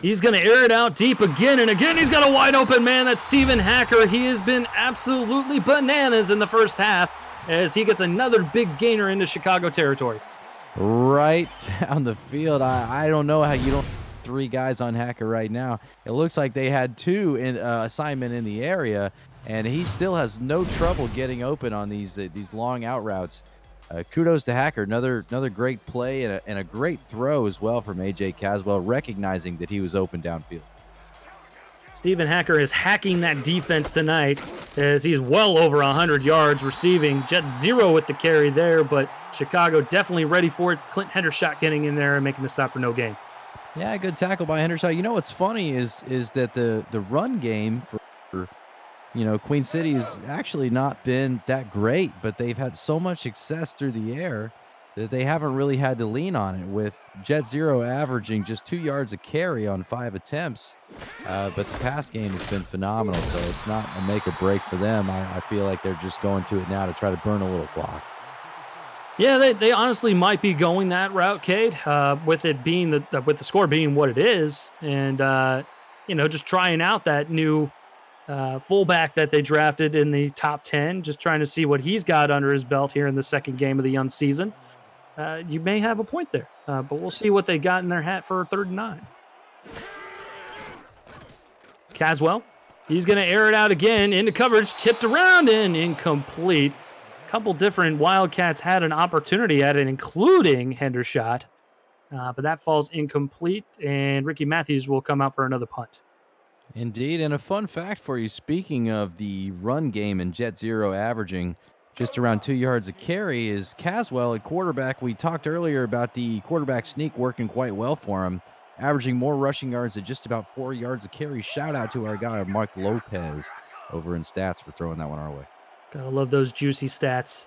He's going to air it out deep again and again. He's got a wide open man. That's Stephen Hacker. He has been absolutely bananas in the first half as he gets another big gainer into Chicago territory.
Right down the field. I don't know how you don't 3 guys on Hacker right now. It looks like they had 2 in assignment in the area, and he still has no trouble getting open on these long out routes. Kudos to Hacker. Another great play and a great throw as well from AJ Caswell, recognizing that he was open downfield.
Stephen Hacker is hacking that defense tonight as he's well over 100 yards receiving. Jet 0 with the carry there, but Chicago definitely ready for it. Clint Hendershot getting in there and making the stop for no gain.
Yeah, good tackle by Hendershot. What's funny is that the run game for Queen City has actually not been that great, but they've had so much success through the air that they haven't really had to lean on it, with Jet 0 averaging just 2 yards a carry on 5 attempts. But the pass game has been phenomenal, so it's not a make or break for them. I feel like they're just going to it now to try to burn a little clock.
Yeah, they honestly might be going that route, Cade, with it being with the score being what it is, and just trying out that new fullback that they drafted in the top 10, just trying to see what he's got under his belt here in the second game of the young season. You may have a point there, but we'll see what they got in their hat for 3rd and 9. Caswell, he's going to air it out again into coverage, tipped around and incomplete. A couple different Wildcats had an opportunity at it, including Hendershot, but that falls incomplete, and Ricky Matthews will come out for another punt.
Indeed, and a fun fact for you, speaking of the run game and Jet 0 averaging just around 2 yards a carry, is Caswell at quarterback. We talked earlier about the quarterback sneak working quite well for him, averaging more rushing yards at just about 4 yards a carry. Shout out to our guy, Mark Lopez, over in stats for throwing that one our way.
Gotta love those juicy stats.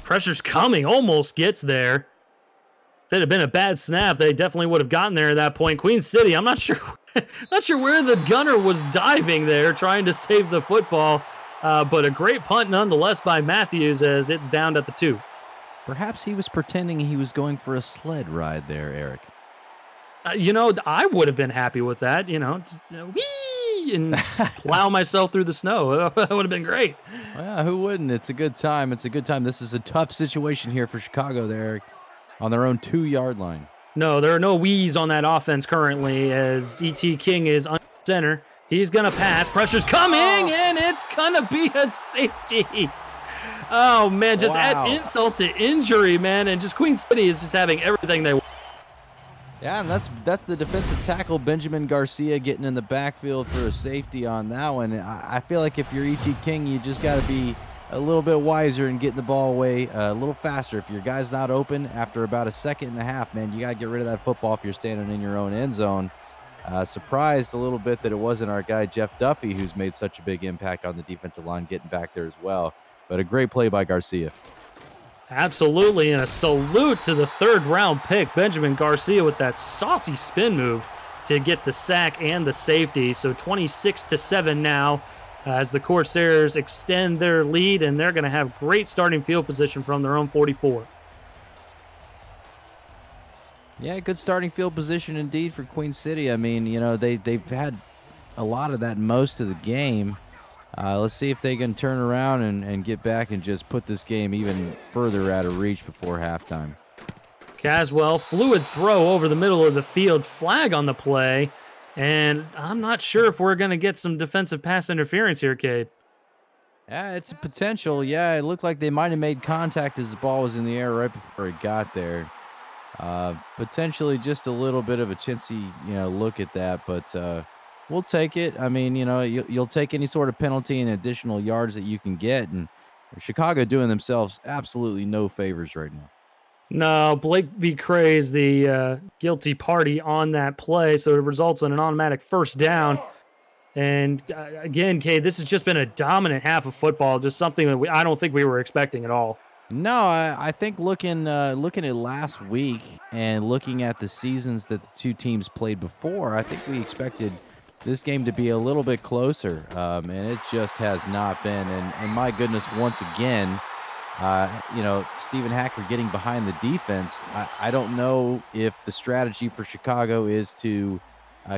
Pressure's coming, almost gets there. If it had been a bad snap, they definitely would have gotten there at that point. Queen City, I'm not sure where the gunner was diving there, trying to save the football. But a great punt nonetheless by Matthews as it's down at the 2.
Perhaps he was pretending he was going for a sled ride there, Eric.
I would have been happy with that. Whee! and plow myself through the snow. That would have been great.
Well, who wouldn't? It's a good time. It's a good time. This is a tough situation here for Chicago there on their own 2-yard line.
No, there are no wees on that offense currently as E.T. King is under center. He's going to pass. Pressure's coming, and it's going to be a safety. Oh, man, just add insult to injury, man, and just Queen City is just having everything they want.
Yeah, and that's the defensive tackle, Benjamin Garcia, getting in the backfield for a safety on that one. I feel like if you're E.T. King, you just got to be a little bit wiser and getting the ball away a little faster. If your guy's not open after about a second and a half, man, you got to get rid of that football if you're standing in your own end zone. Surprised a little bit that it wasn't our guy Jeff Duffy who's made such a big impact on the defensive line getting back there as well. But a great play by Garcia.
Absolutely, and a salute to the third-round pick, Benjamin Garcia, with that saucy spin move to get the sack and the safety. So 26-7 now as the Corsairs extend their lead, and they're going to have great starting field position from their own 44.
Yeah, good starting field position indeed for Queen City. I mean, you know, they've had a lot of that most of the game. Let's see if they can turn around and get back and just put this game even further out of reach before halftime.
Caswell, fluid throw over the middle of the field, flag on the play, and I'm not sure if we're going to get some defensive pass interference here, Cade.
Yeah, it's a potential. Yeah, it looked like they might have made contact as the ball was in the air right before it got there. Potentially just a little bit of a chintzy, look at that, but we'll take it. I mean, you'll take any sort of penalty and additional yards that you can get, and Chicago doing themselves absolutely no favors right now.
No, Blake V. Cray's the guilty party on that play, so it results in an automatic first down. And again, Cade, this has just been a dominant half of football, just something that I don't think we were expecting at all.
No, I think looking at last week and looking at the seasons that the two teams played before, I think we expected this game to be a little bit closer, and it just has not been. And my goodness, once again, Stephen Hacker getting behind the defense. I don't know if the strategy for Chicago is to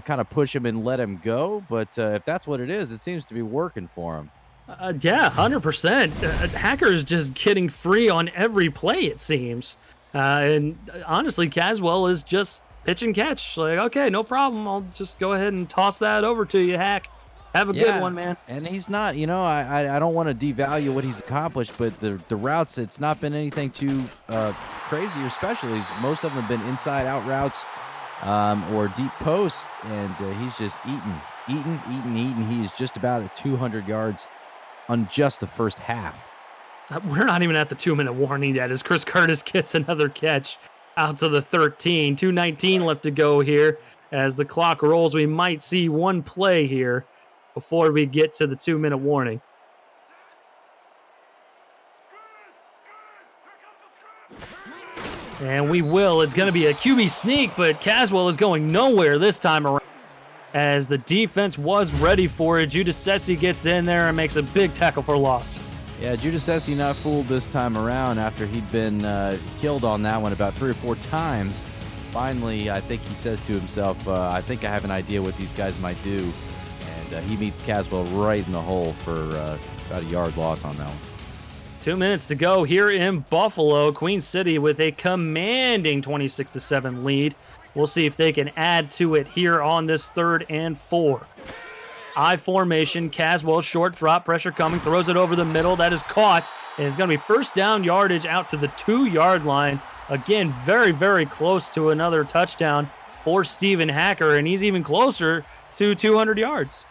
kind of push him and let him go, but if that's what it is, it seems to be working for him.
Yeah, 100%. Hacker is just getting free on every play, it seems. And honestly, Caswell is just pitch and catch. Like, okay, no problem. I'll just go ahead and toss that over to you, Hack. Have a good one, man.
And he's not, I don't want to devalue what he's accomplished, but the routes, it's not been anything too crazy or special. Most of them have been inside-out routes or deep posts, and he's just eating. He is just about at 200 yards on just the first half.
We're not even at the 2-minute warning yet as Chris Curtis gets another catch out to the 13. 2:19 left to go here. As the clock rolls, we might see one play here before we get to the 2-minute warning. And we will. It's going to be a QB sneak, but Caswell is going nowhere this time around, as the defense was ready for it. Giudice gets in there and makes a big tackle for loss.
Yeah, Giudice not fooled this time around after he'd been killed on that one about 3 or 4 times. Finally, I think he says to himself, I think I have an idea what these guys might do. And he meets Caswell right in the hole for about a yard loss on that one.
2 minutes to go here in Buffalo. Queen City with a commanding 26-7 lead. We'll see if they can add to it here on this 3rd and 4. I formation, Caswell, short drop, pressure coming, throws it over the middle. That is caught, and it's going to be first down yardage out to the 2-yard line. Again, very, very close to another touchdown for Stephen Hacker, and he's even closer to 200 yards.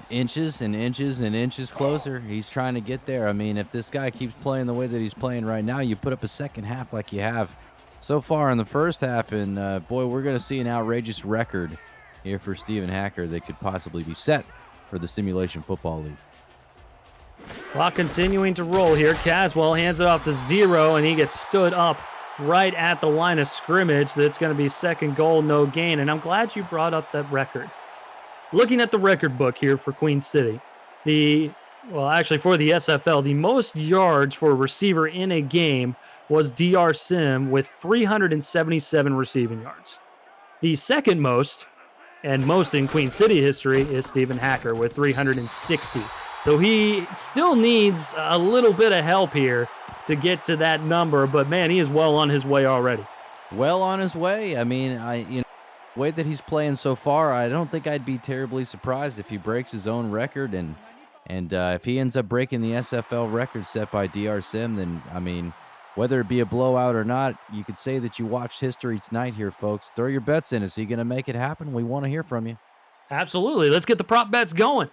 Inches and inches and inches closer. He's trying to get there. I mean, if this guy keeps playing the way that he's playing right now, you put up a second half like you have so far in the first half, and boy, we're going to see an outrageous record here for Stephen Hacker that could possibly be set for the Simulation Football League.
Clock continuing to roll here. Caswell hands it off to 0, and he gets stood up right at the line of scrimmage. That's going to be second goal, no gain, and I'm glad you brought up that record. Looking at the record book here for Queen City, for the SFL, the most yards for a receiver in a game was DR Sim with 377 receiving yards. The second most and most in Queen City history is Stephen Hacker with 360. So he still needs a little bit of help here to get to that number, but man, he is well on his way already.
Well on his way. I mean, the way that he's playing so far, I don't think I'd be terribly surprised if he breaks his own record, and if he ends up breaking the SFL record set by DR Sim, then I mean, whether it be a blowout or not, you could say that you watched history tonight here, folks. Throw your bets in. Is he going to make it happen? We want to hear from you.
Absolutely. Let's get the prop bets going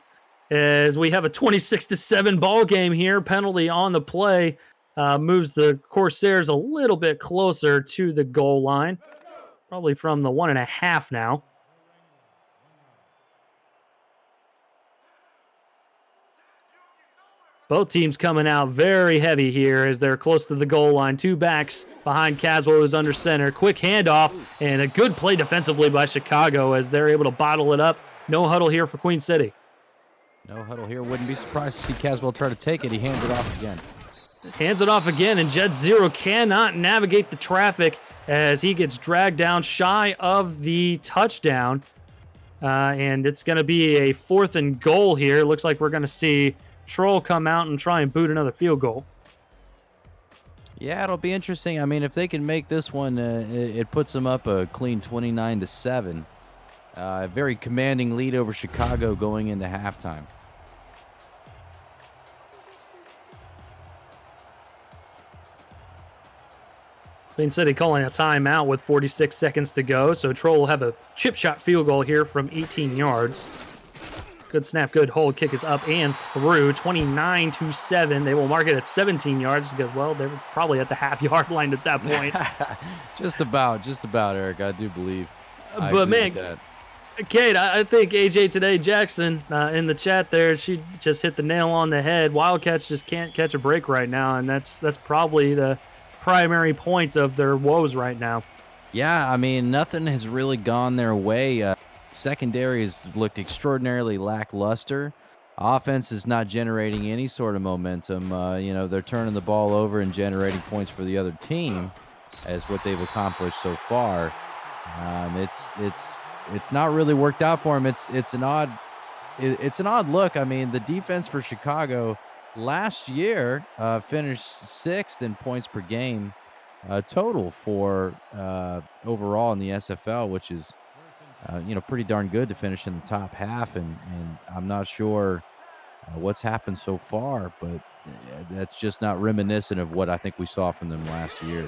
as we have a 26-7 ball game here. Penalty on the play moves the Corsairs a little bit closer to the goal line, probably from the 1.5 now. Both teams coming out very heavy here as they're close to the goal line. Two backs behind Caswell, who's under center. Quick handoff and a good play defensively by Chicago as they're able to bottle it up. No huddle here for Queen City.
No huddle here. Wouldn't be surprised to see Caswell try to take it. He hands it off again.
Hands it off again, and Jet Zero cannot navigate the traffic as he gets dragged down shy of the touchdown. And it's going to be a 4th and goal here. Looks like we're going to see Troll come out and try and boot another field goal.
Yeah, it'll be interesting. I mean, if they can make this one, it puts them up a clean 29-7. A very commanding lead over Chicago going into halftime.
Queen City calling a timeout with 46 seconds to go, so Troll will have a chip shot field goal here from 18 yards. Good snap, good hold. Kick is up and through. 29-7. They will mark it at 17 yards because, well, they were probably at the half-yard line at that point.
Just about, Eric. I do believe.
But, man, Kate, I think AJ Today Jackson in the chat there, she just hit the nail on the head. Wildcats just can't catch a break right now, and that's probably the primary point of their woes right now.
Yeah, I mean, nothing has really gone their way. Secondary has looked extraordinarily lackluster. Offense is not generating any sort of momentum. They're turning the ball over and generating points for the other team, as what they've accomplished so far. It's not really worked out for them. It's an odd look. I mean, the defense for Chicago last year finished 6th in points per game total for overall in the SFL, which is pretty darn good to finish in the top half, and I'm not sure what's happened so far, but that's just not reminiscent of what I think we saw from them last year.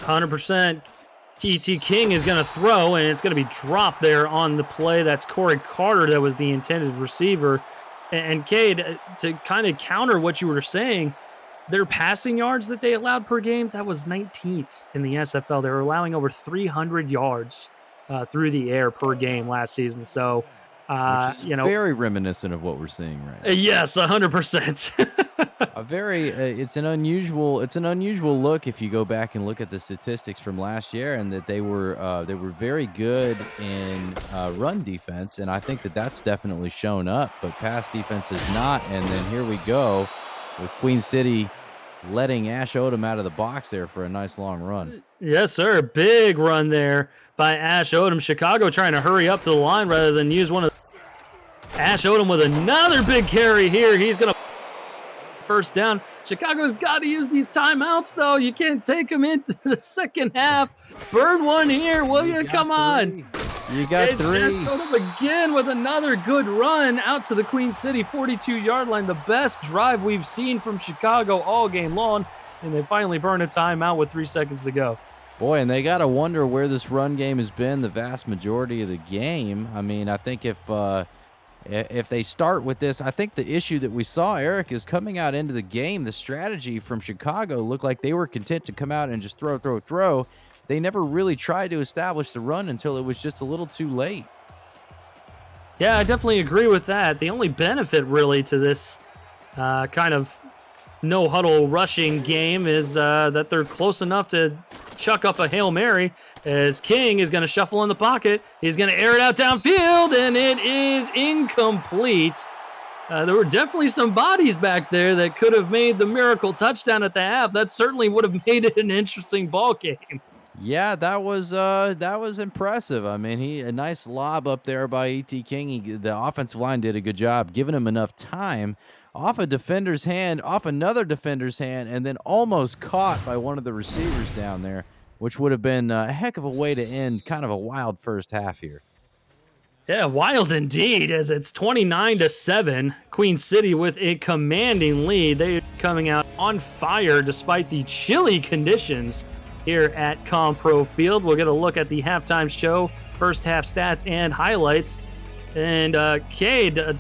100%. T.T. King is going to throw, and it's going to be dropped there on the play. That's Corey Carter that was the intended receiver. And Cade, to kind of counter what you were saying, their passing yards that they allowed per game, that was 19th in the SFL. They were allowing over 300 yards through the air per game last season. So,
very reminiscent of what we're seeing right now.
Yes, 100%.
It's an unusual look if you go back and look at the statistics from last year, and that they were very good in run defense, and I think that's definitely shown up, but pass defense is not. And then here we go with Queen City letting Ash Odom out of the box there for a nice long run.
Yes, sir. Big run there by Ash Odom. Chicago trying to hurry up to the line rather than use one of Ash Odom with another big carry here. He's going to first down. Chicago's got to use these timeouts, though. You can't take them into the second half. Bird one here. Will you? Come on.
You got three.
Ash Odom again with another good run out to the Queen City 42-yard line. The best drive we've seen from Chicago all game long. And they finally burn a timeout with 3 seconds to go.
Boy, and they got to wonder where this run game has been the vast majority of the game. I mean, I think if they start with this, I think the issue that we saw, Eric, is coming out into the game, the strategy from Chicago looked like they were content to come out and just throw. They never really tried to establish the run until it was just a little too late.
Yeah, I definitely agree with that. The only benefit really to this kind of no-huddle rushing game is that they're close enough to chuck up a Hail Mary as King is going to shuffle in the pocket. He's going to air it out downfield, and it is incomplete. There were definitely some bodies back there that could have made the miracle touchdown at the half. That certainly would have made it an interesting ball game.
Yeah, that was impressive. I mean, a nice lob up there by E.T. King. The offensive line did a good job giving him enough time off a defender's hand, off another defender's hand, and then almost caught by one of the receivers down there, which would have been a heck of a way to end kind of a wild first half here.
Yeah, wild indeed, as it's 29-7. Queen City with a commanding lead. They're coming out on fire despite the chilly conditions here at Compro Field. We'll get a look at the halftime show, first half stats and highlights. And Cade, a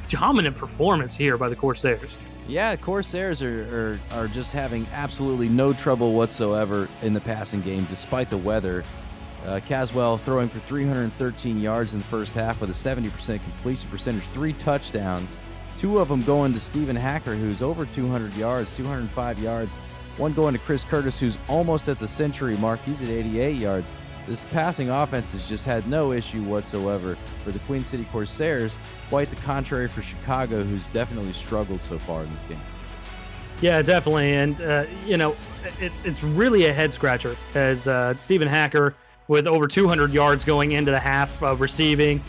dominant performance here by the Corsairs.
Yeah, Corsairs are just having absolutely no trouble whatsoever in the passing game despite the weather. Caswell throwing for 313 yards in the first half with a 70% completion percentage, 3 touchdowns. 2 of them going to Stephen Hacker, who's over 200 yards, 205 yards. 1 going to Chris Curtis, who's almost at the century mark. He's at 88 yards. This passing offense has just had no issue whatsoever for the Queen City Corsairs. Quite the contrary for Chicago, who's definitely struggled so far in this game.
Yeah, definitely. And, it's really a head scratcher as Stephen Hacker with over 200 yards going into the half receiving.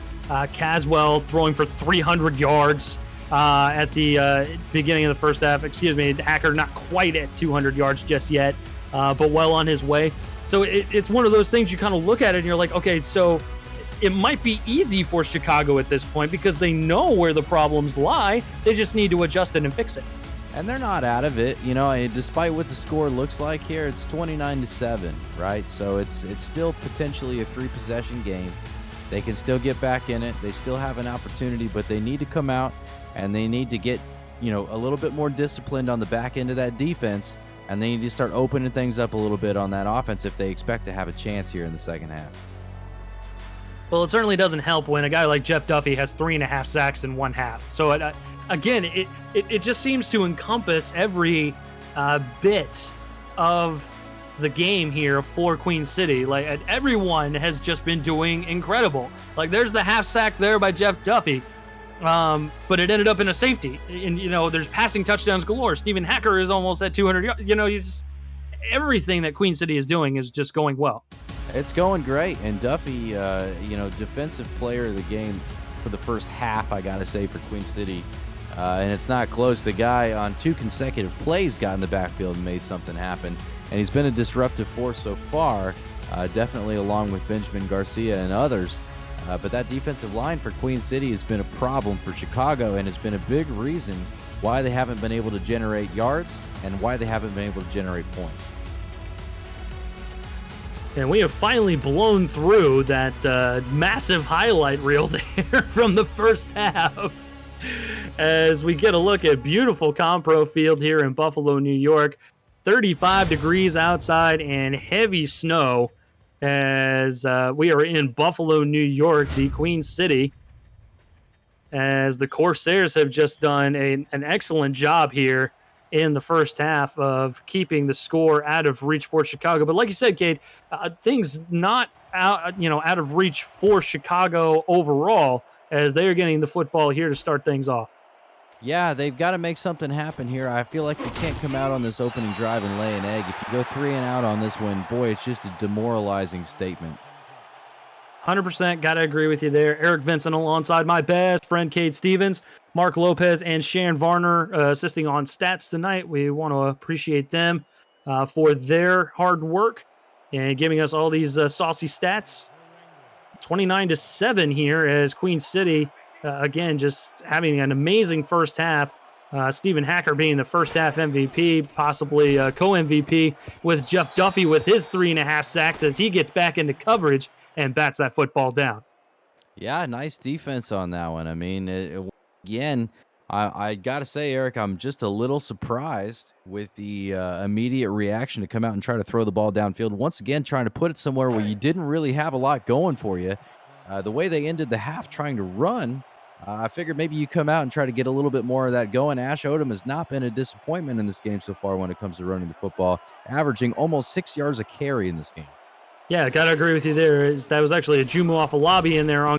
Caswell throwing for 300 yards at the beginning of the first half. Excuse me, Hacker not quite at 200 yards just yet, but well on his way. So it's one of those things you kind of look at it and you're like, okay, so it might be easy for Chicago at this point because they know where the problems lie. They just need to adjust it and fix it.
And they're not out of it, despite what the score looks like here, it's 29-7, right? So it's still potentially a 3-possession game. They can still get back in it. They still have an opportunity, but they need to come out and they need to get, a little bit more disciplined on the back end of that defense, and they need to start opening things up a little bit on that offense if they expect to have a chance here in the second half.
Well, it certainly doesn't help when a guy like Jeff Duffy has 3.5 sacks in one half. So again, it just seems to encompass every bit of the game here for Queen City. Like, everyone has just been doing incredible. Like, there's the half sack there by Jeff Duffy, but it ended up in a safety. And there's passing touchdowns galore. Stephen Hacker is almost at 200 yards. Everything that Queen City is doing is just going well.
It's going great, and Duffy, defensive player of the game for the first half, I gotta say, for Queen City. And it's not close. The guy on 2 consecutive plays got in the backfield and made something happen. And he's been a disruptive force so far, definitely along with Benjamin Garcia and others. But that defensive line for Queen City has been a problem for Chicago and has been a big reason why they haven't been able to generate yards and why they haven't been able to generate points.
And we have finally blown through that massive highlight reel there from the first half as we get a look at beautiful Compro Field here in Buffalo, New York. 35 degrees outside and heavy snow as we are in Buffalo, New York, the Queen City, as the Corsairs have just done an excellent job here in the first half of keeping the score out of reach for Chicago. But like you said, Cade, things not out of reach for Chicago overall, as they are getting the football here to start things off.
Yeah, they've got to make something happen here. I feel like you can't come out on this opening drive and lay an egg. If you go 3 and out on this one, boy, it's just a demoralizing statement.
100% got to agree with you there. Eric Vincent alongside my best friend Cade Stevens, Mark Lopez, and Sharon Varner assisting on stats tonight. We want to appreciate them for their hard work and giving us all these saucy stats. 29-7 here as Queen City, again, just having an amazing first half. Stephen Hacker being the first half MVP, possibly co-MVP, with Jeff Duffy with his 3.5 sacks as he gets back into coverage and bats that football down.
Yeah, nice defense on that one. I mean, again, I got to say, Eric, I'm just a little surprised with the immediate reaction to come out and try to throw the ball downfield. Once again, trying to put it somewhere where you didn't really have a lot going for you. The way they ended the half trying to run, I figured maybe you come out and try to get a little bit more of that going. Ash Odom has not been a disappointment in this game so far when it comes to running the football, averaging almost 6 yards a carry in this game.
Yeah, got to agree with you there. That was actually a Jumu off a lobby in there on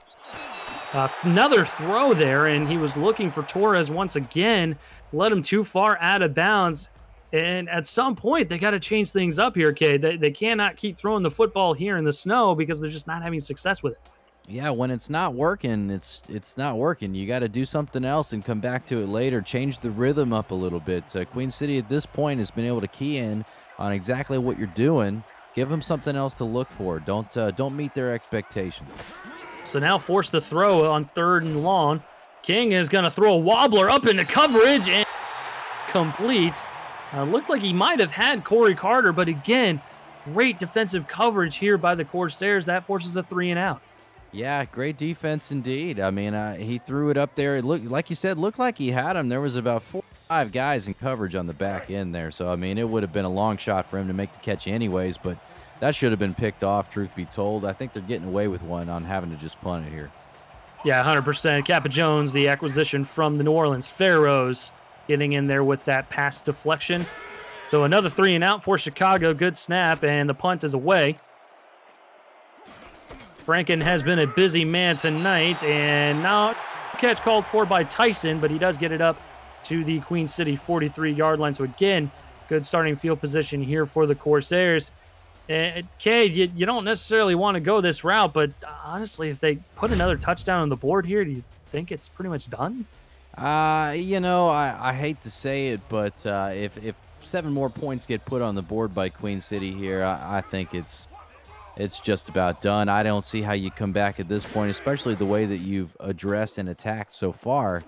another throw there, and he was looking for Torres once again. Led him too far out of bounds. And at some point, they got to change things up here, kid. They cannot keep throwing the football here in the snow because they're just not having success with it.
Yeah, when it's not working, it's not working. You got to do something else and come back to it later. Change the rhythm up a little bit. Queen City at this point has been able to key in on exactly what you're doing. Give them something else to look for. Don't meet their expectations.
So now forced to throw on 3rd and long. King is going to throw a wobbler up into coverage and complete. Looked like he might have had Corey Carter, but again, great defensive coverage here by the Corsairs. That forces a 3 and out.
Yeah, great defense indeed. I mean, he threw it up there. It looked, like you said, looked like he had him. There was about 4 or 5 guys in coverage on the back end there. So, I mean, it would have been a long shot for him to make the catch anyways, but that should have been picked off, truth be told. I think they're getting away with one on having to just punt it here.
Yeah, 100%. Kappa Jones, the acquisition from the New Orleans Pharaohs, getting in there with that pass deflection. So another 3 and out for Chicago. Good snap, and the punt is away. Franken has been a busy man tonight, and now catch called for by Tyson, but he does get it up to the Queen City 43-yard line. So again, good starting field position here for the Corsairs. And Cade, you don't necessarily want to go this route, but honestly, if they put another touchdown on the board here, do you think it's pretty much done?
I hate to say it, but if 7 more points get put on the board by Queen City here, I think it's just about done. I don't see how you come back at this point, especially the way that you've addressed and attacked so far.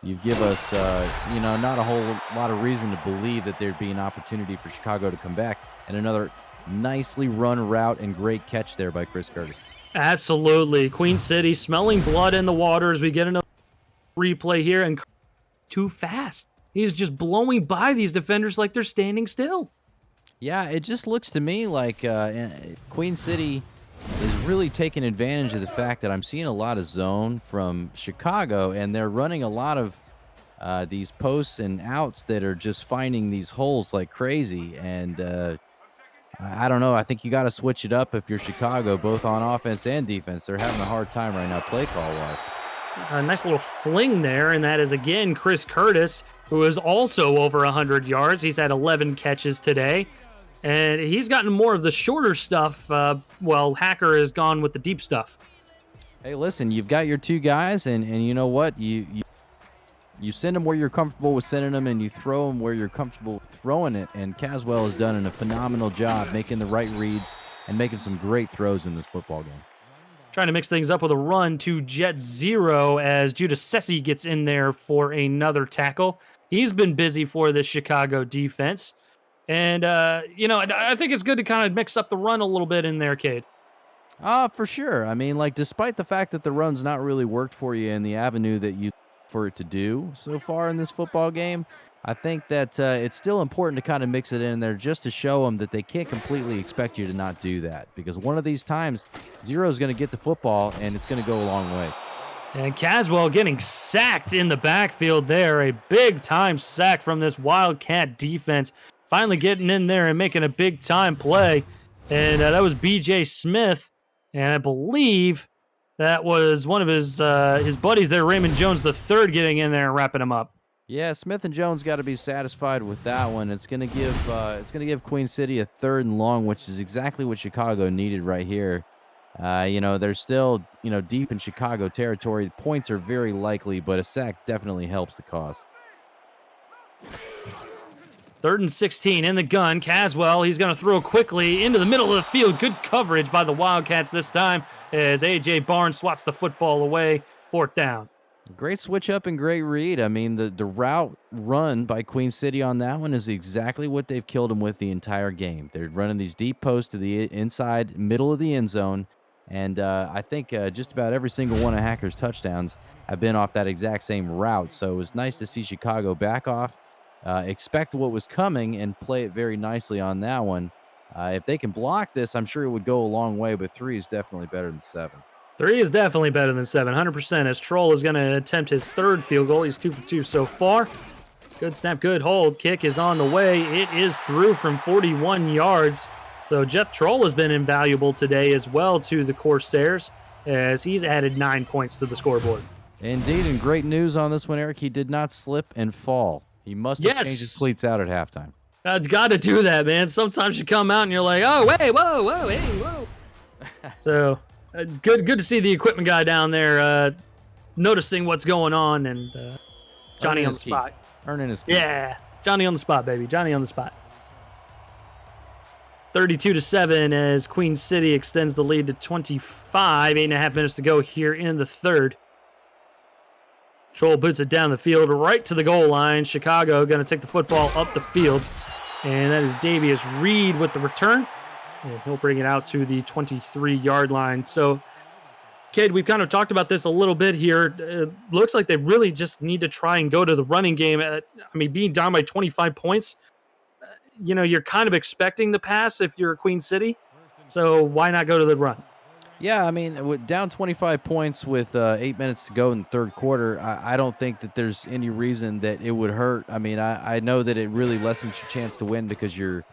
You give us, not a whole lot of reason to believe that there'd be an opportunity for Chicago to come back. And another nicely run route and great catch there by Chris Curtis.
Absolutely. Queen City smelling blood in the water as we get another replay here, and too fast. He's just blowing by these defenders like they're standing still.
Yeah, it just looks to me like Queen City is really taking advantage of the fact that I'm seeing a lot of zone from Chicago, and they're running a lot of these posts and outs that are just finding these holes like crazy. And I don't know. I think you got to switch it up if you're Chicago, both on offense and defense. They're having a hard time right now, play call-wise.
A nice little fling there, and that is, again, Chris Curtis, who is also over 100 yards. He's had 11 catches today, and he's gotten more of the shorter stuff, while Hacker has gone with the deep stuff.
Hey, listen, you've got your 2 guys, and you know what? You send them where you're comfortable with sending them, and you throw them where you're comfortable throwing it. And Caswell has done a phenomenal job making the right reads and making some great throws in this football game.
Trying to mix things up with a run to Jet Zero as Judas Sessi gets in there for another tackle. He's been busy for the Chicago defense. And, I think it's good to kind of mix up the run a little bit in there, Cade.
For sure. I mean, despite the fact that the run's not really worked for you in the avenue that you for it to do so far in this football game, I think that it's still important to kind of mix it in there just to show them that they can't completely expect you to not do that, because one of these times Zero's going to get the football and it's going to go a long ways.
And Caswell getting sacked in the backfield there, a big time sack from this Wildcat defense, finally getting in there and making a big time play. And that was BJ Smith, and I believe that was one of his buddies there, Raymond Jones III, getting in there and wrapping him up.
Yeah, Smith and Jones got to be satisfied with that one. It's going to give Queen City a 3rd and long, which is exactly what Chicago needed right here. They're still deep in Chicago territory. Points are very likely, but a sack definitely helps the cause.
3rd and 16 in the gun. Caswell, he's going to throw quickly into the middle of the field. Good coverage by the Wildcats this time as A.J. Barnes swats the football away. 4th down.
Great switch up and great read. I mean, the route run by Queen City on that one is exactly what they've killed them with the entire game. They're running these deep posts to the inside middle of the end zone, and I think just about every single one of Hacker's touchdowns have been off that exact same route. So it was nice to see Chicago back off, expect what was coming, and play it very nicely on that one. If they can block this, I'm sure it would go a long way, but 3 is definitely better than 7.
3 is definitely better than 7, 100%, as Troll is going to attempt his 3rd field goal. He's 2 for 2 so far. Good snap, good hold. Kick is on the way. It is through from 41 yards. So Jeff Troll has been invaluable today as well to the Corsairs, as he's added 9 points to the scoreboard.
Indeed, and great news on this one, Eric. He did not slip and fall. He must have changed his cleats out at halftime.
I've got to do that, man. Sometimes you come out and you're like, oh, wait, whoa, hey, whoa. So good to see the equipment guy down there noticing what's going on, and Johnny on the spot.
Earning his key.
Yeah, Johnny on the spot, baby. Johnny on the spot. 32-7 as Queen City extends the lead to 25. 8.5 minutes to go here in the third. Troll boots it down the field right to the goal line. Chicago going to take the football up the field. And that is Davius Reed with the return. And he'll bring it out to the 23-yard line. So, Cade, we've kind of talked about this a little bit here. It looks like they really just need to try and go to the running game. Being down by 25 points, you're kind of expecting the pass if you're Queen City. So why not go to the run?
Yeah, with down 25 points with 8 minutes to go in the third quarter, I don't think that there's any reason that it would hurt. I know that it really lessens your chance to win because you're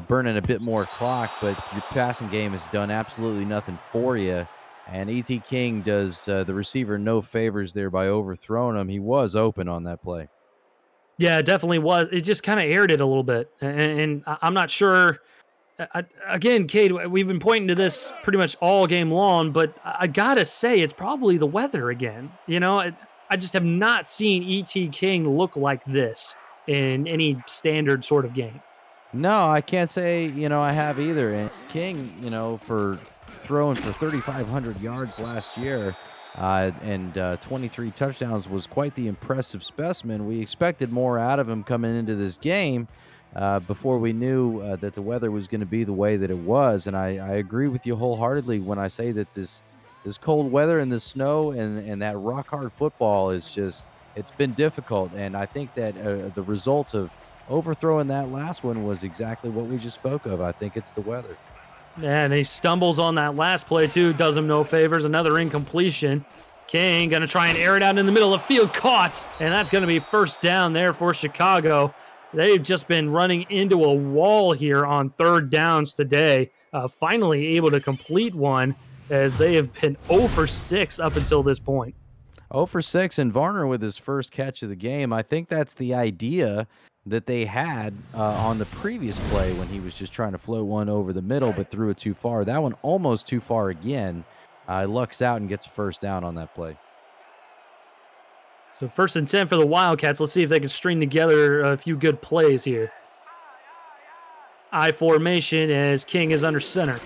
burning a bit more clock, but your passing game has done absolutely nothing for you. And E.T. King does the receiver no favors there by overthrowing him. He was open on that play.
Yeah, it definitely was. It just kind of aired it a little bit. And I'm not sure. Again, Cade, we've been pointing to this pretty much all game long, but I got to say it's probably the weather again. I just have not seen E.T. King look like this in any standard sort of game.
No, I can't say, I have either. And King, for throwing for 3,500 yards last year and 23 touchdowns was quite the impressive specimen. We expected more out of him coming into this game before we knew that the weather was going to be the way that it was. And I agree with you wholeheartedly when I say that this cold weather and the snow and that rock-hard football is just, it's been difficult. And I think that the result of overthrowing that last one was exactly what we just spoke of. I think it's the weather.
And he stumbles on that last play, too. Does him no favors. Another incompletion. King going to try and air it out in the middle of the field. Caught. And that's going to be first down there for Chicago. They've just been running into a wall here on third downs today. Finally able to complete one as they have been 0 for 6 up until this point.
0 for 6, and Varner with his first catch of the game. I think that's the idea that they had on the previous play when he was just trying to float one over the middle but threw it too far. That one almost too far again. Lucks out and gets a first down on that play.
So 1st and 10 for the Wildcats. Let's see if they can string together a few good plays here. I formation as King is under center.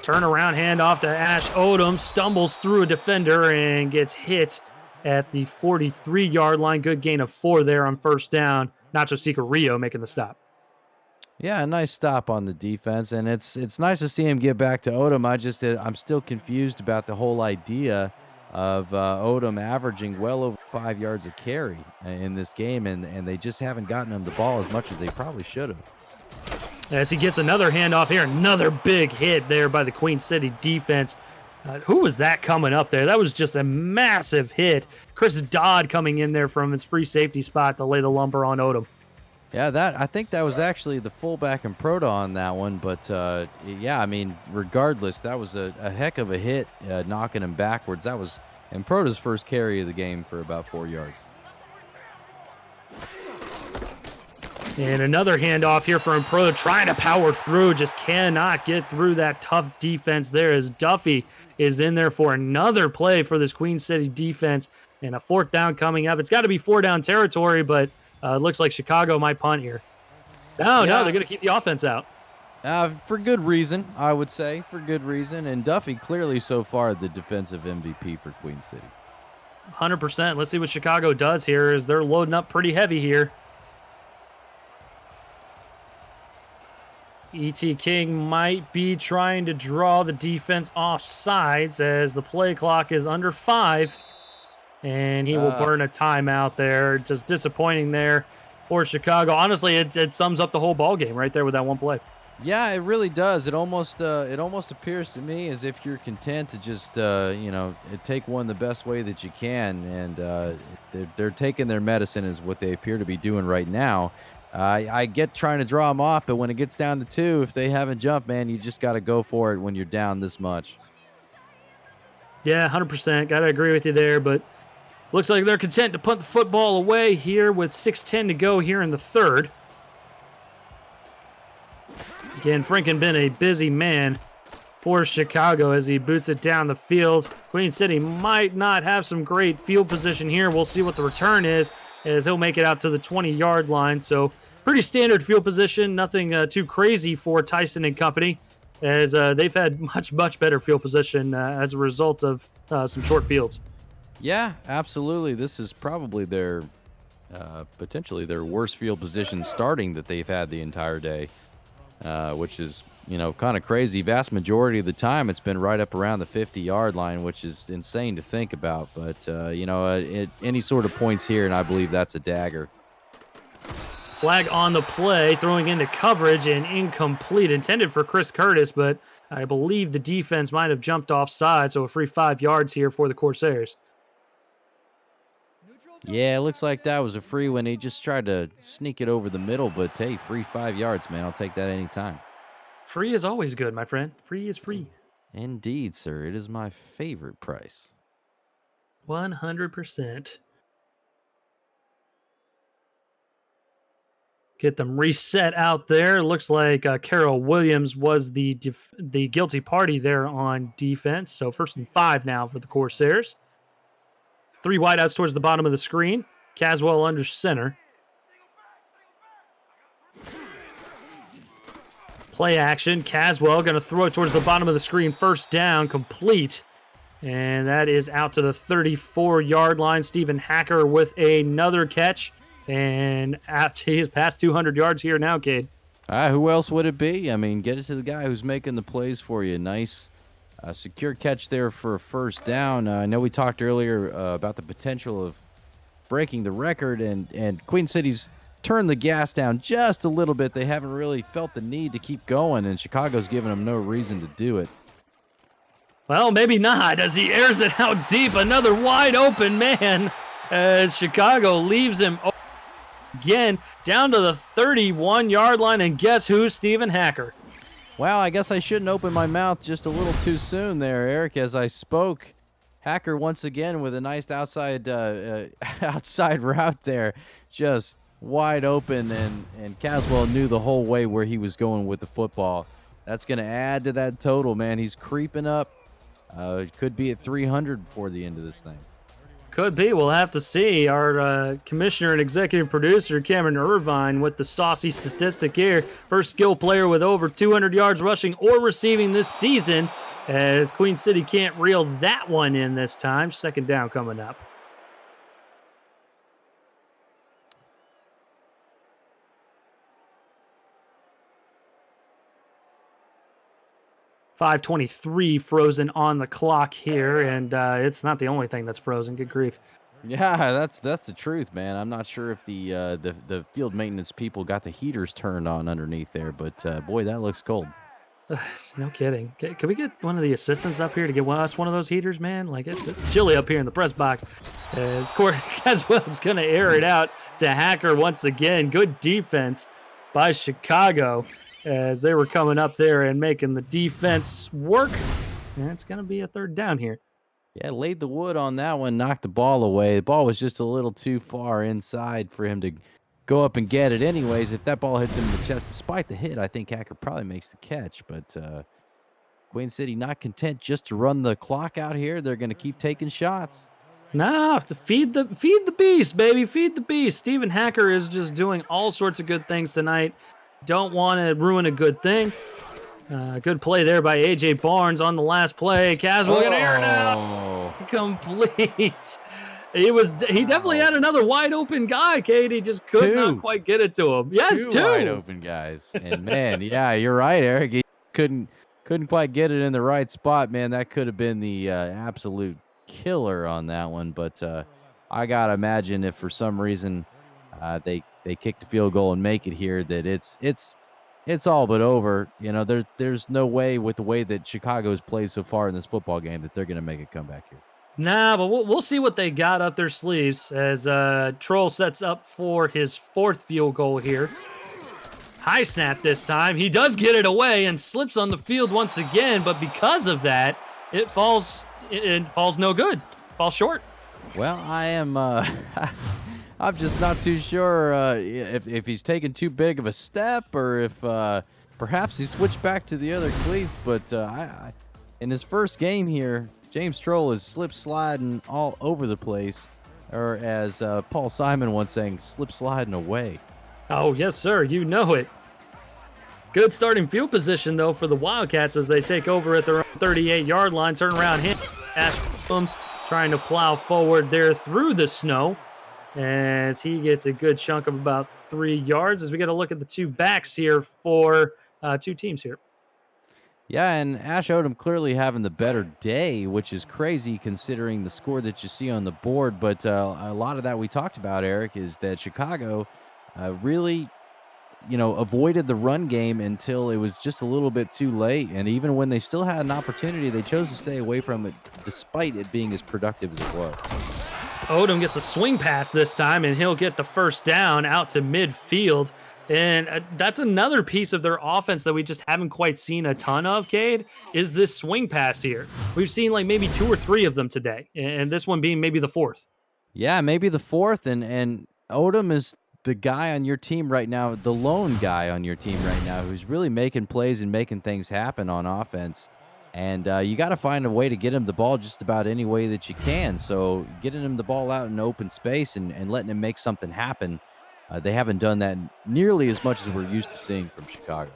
Turnaround handoff to Ash Odom. Stumbles through a defender and gets hit at the 43-yard line. Good gain of 4 there on first down. Nacho Rio making the stop.
Yeah, a nice stop on the defense, and it's nice to see him get back to Odom. I'm still confused about the whole idea of Odom averaging well over 5 yards a carry in this game, and they just haven't gotten him the ball as much as they probably should have.
As he gets another handoff here, another big hit there by the Queen City defense. Who was that coming up there? That was just a massive hit. Chris Dodd coming in there from his free safety spot to lay the lumber on Odom.
Yeah, I think that was actually the fullback and Proto on that one. But, regardless, that was a heck of a hit, knocking him backwards. That was in Proto's first carry of the game for about 4 yards.
And another handoff here from Proto, trying to power through, just cannot get through that tough defense there as Duffy is in there for another play for this Queen City defense. And a 4th down coming up. It's got to be 4-down territory, but it looks like Chicago might punt here. No, they're going to keep the offense out.
For good reason, I would say. For good reason. And Duffy clearly so far the defensive MVP for Queen City.
100%. Let's see what Chicago does here as they're loading up pretty heavy here. E.T. King might be trying to draw the defense off sides as the play clock is under 5. And he will burn a timeout there. Just disappointing there for Chicago. Honestly, it sums up the whole ball game right there with that one play.
Yeah, it really does. It almost appears to me as if you're content to just take one the best way that you can, and they're taking their medicine is what they appear to be doing right now. I get trying to draw them off, but when it gets down to 2, if they haven't jumped, man, you just got to go for it when you're down this much.
Yeah, 100%. Got to agree with you there, but looks like they're content to punt the football away here with 6:10 to go here in the third. Again, Franken been a busy man for Chicago as he boots it down the field. Queen City might not have some great field position here. We'll see what the return is as he'll make it out to the 20-yard line. So pretty standard field position, nothing too crazy for Tyson and company, as they've had much better field position as a result of some short fields.
Yeah, absolutely. This is probably their potentially their worst field position starting that they've had the entire day, which is, kind of crazy. Vast majority of the time it's been right up around the 50-yard line, which is insane to think about. But, any sort of points here, and I believe that's a dagger.
Flag on the play, throwing into coverage and incomplete. Intended for Chris Curtis, but I believe the defense might have jumped offside, so a free 5 yards here for the Corsairs.
Yeah, it looks like that was a free when he just tried to sneak it over the middle, but hey, free 5 yards, man. I'll take that anytime.
Free is always good, my friend. Free is free.
Indeed, sir. It is my favorite price.
100%. Get them reset out there. Looks like Carol Williams was the guilty party there on defense. So 1st and 5 now for the Corsairs. 3 wideouts towards the bottom of the screen. Caswell under center. Play action. Caswell going to throw it towards the bottom of the screen. 1st down, complete. And that is out to the 34-yard line. Stephen Hacker with another catch. And he is past 200 yards here now, Cade.
Who else would it be? I mean, get it to the guy who's making the plays for you. Nice secure catch there for a 1st down. I know we talked earlier about the potential of breaking the record, and Queen City's turned the gas down just a little bit. They haven't really felt the need to keep going, and Chicago's given them no reason to do it.
Well, maybe not, as he airs it out deep. Another wide open man as Chicago leaves him again down to the 31-yard line, and guess who? Stephen Hacker.
Well, I guess I shouldn't open my mouth just a little too soon there, Eric, as I spoke. Hacker once again with a nice outside route there, just wide open, and Caswell knew the whole way where he was going with the football. That's going to add to that total, man. He's creeping up. Could be at 300 before the end of this thing.
Could be. We'll have to see. Our commissioner and executive producer, Cameron Irvine, with the saucy statistic here. First skill player with over 200 yards rushing or receiving this season, as Queen City can't reel that one in this time. 2nd down coming up. .523 frozen on the clock here, and it's not the only thing that's frozen. Good grief.
Yeah, that's the truth, man. I'm not sure if the field maintenance people got the heaters turned on underneath there, but boy, that looks cold.
No kidding. Can we get one of the assistants up here to get us one of those heaters, man? Like, it's chilly up here in the press box. As Caswell's going to air it out to Hacker once again. Good defense by Chicago, as they were coming up there and making the defense work. And it's going to be a 3rd down here.
Yeah, laid the wood on that one, knocked the ball away. The ball was just a little too far inside for him to go up and get it. Anyways, if that ball hits him in the chest, despite the hit, I think Hacker probably makes the catch. But Queen City not content just to run the clock out here. They're going to keep taking shots.
Nah, feed the beast, baby. Feed the beast. Stephen Hacker is just doing all sorts of good things tonight. Don't want to ruin a good thing. Good play there by A.J. Barnes on the last play. Caswell going to air it out. Complete. He definitely had another wide open guy, Kate. He just could not quite get it to him. Yes, two
wide open guys. And man, yeah, you're right, Eric. He couldn't quite get it in the right spot, man. That could have been the absolute killer on that one. But I gotta imagine if for some reason they kick the field goal and make it here, that it's all but over. There's no way with the way that Chicago's played so far in this football game that they're gonna make a comeback here.
Nah, but we'll see what they got up their sleeves as Troll sets up for his 4th field goal here. High snap this time. He does get it away and slips on the field once again, but because of that, it falls no good. Falls short.
Well, I am I'm just not too sure if he's taking too big of a step, or if Perhaps he switched back to the other cleats, but in his first game here, James Troll is slip sliding all over the place, or as Paul Simon once saying, slip sliding away.
Oh, yes, sir. You know it. Good starting field position, though, for the Wildcats as they take over at their own 38-yard line. Turn around, hit Ash Odom, trying to plow forward there through the snow as he gets a good chunk of about 3 yards. As we get a look at the two backs here for two teams here.
Yeah, and Ash Odom clearly having the better day, which is crazy considering the score that you see on the board. But a lot of that we talked about, Eric, is that Chicago really, avoided the run game until it was just a little bit too late. And even when they still had an opportunity, they chose to stay away from it, despite it being as productive as it was.
Odom gets a swing pass this time, and he'll get the first down out to midfield. And that's another piece of their offense that we just haven't quite seen a ton of, Cade, is this swing pass here. We've seen like maybe 2 or 3 of them today, and this one being maybe the 4th.
Yeah, maybe the 4th, and Odom is the guy on your team right now, the lone guy on your team right now who's really making plays and making things happen on offense. And you got to find a way to get him the ball just about any way that you can. So getting him the ball out in open space and letting him make something happen, they haven't done that nearly as much as we're used to seeing from Chicago.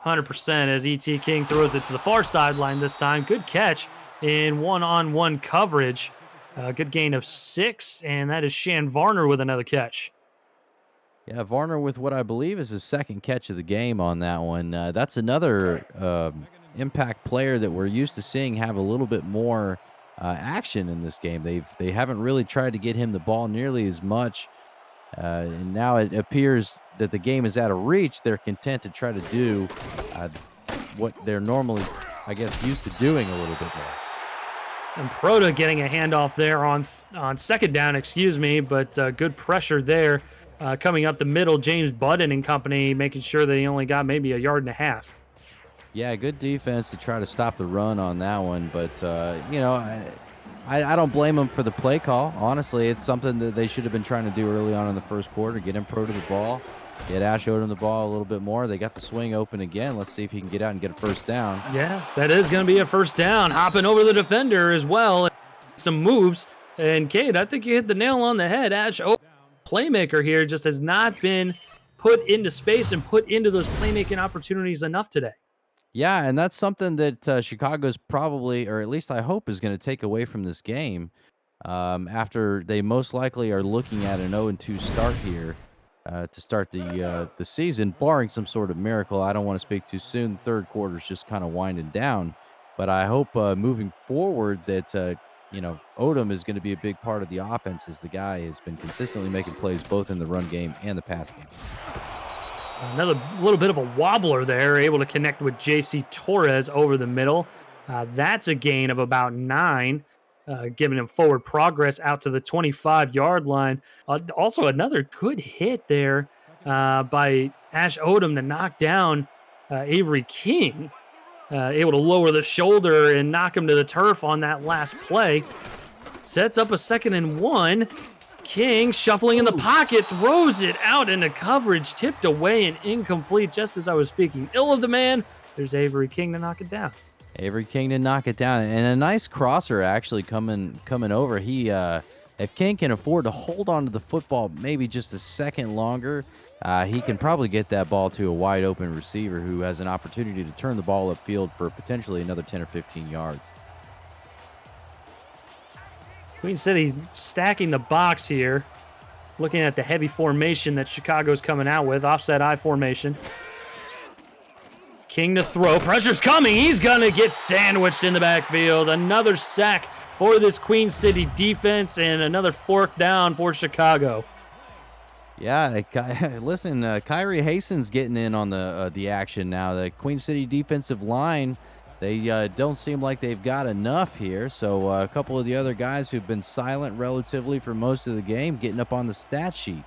100% as E.T. King throws it to the far sideline this time. Good catch in one-on-one coverage. Good gain of 6, and that is Shan Varner with another catch.
Yeah, Varner with what I believe is his second catch of the game on that one. That's another impact player that we're used to seeing have a little bit more action in this game. They haven't really tried to get him the ball nearly as much. And now it appears that the game is out of reach. They're content to try to do what they're normally, I guess, used to doing a little bit more.
And Proda getting a handoff there on second down, but good pressure there. Coming up the middle, James Budden and company making sure they only got maybe 1.5 yards.
Yeah, good defense to try to stop the run on that one. But, I don't blame them for the play call. Honestly, it's something that they should have been trying to do early on in the first quarter, get him Proda the ball, get Ash Odom the ball a little bit more. They got the swing open again. Let's see if he can get out and get a first down.
Yeah, that is going to be a first down. Hopping over the defender as well. Some moves. And, Cade, I think you hit the nail on the head. Ash Odom, playmaker here, just has not been put into space and put into those playmaking opportunities enough today.
Yeah, and that's something that Chicago's probably, or at least I hope, is going to take away from this game after they most likely are looking at an 0-2 start here to start the season, barring some sort of miracle. I don't want to speak too soon. The third quarter's just kind of winding down. But I hope moving forward that, Odom is going to be a big part of the offense as the guy has been consistently making plays both in the run game and the pass game.
Another little bit of a wobbler there, able to connect with J.C. Torres over the middle. That's a gain of about 9, giving him forward progress out to the 25-yard line. Also, another good hit there by Ash Odom to knock down Avery King. Able to lower the shoulder and knock him to the turf on that last play. Sets up a 2nd and 1. King shuffling in the pocket, throws it out into coverage, tipped away and incomplete just as I was speaking ill of the man. There's Avery King to knock it down.
Avery King to knock it down. And a nice crosser actually coming over. He, if King can afford to hold on to the football maybe just a second longer, he can probably get that ball to a wide open receiver who has an opportunity to turn the ball upfield for potentially another 10 or 15 yards.
Queen City stacking the box here. Looking at the heavy formation that Chicago's coming out with. Offset I formation. King to throw. Pressure's coming. He's going to get sandwiched in the backfield. Another sack for this Queen City defense and another fourth down for Chicago.
Yeah, listen, Kyrie Hastings getting in on the action now. The Queen City defensive line, they don't seem like they've got enough here. So a couple of the other guys who've been silent relatively for most of the game getting up on the stat sheet.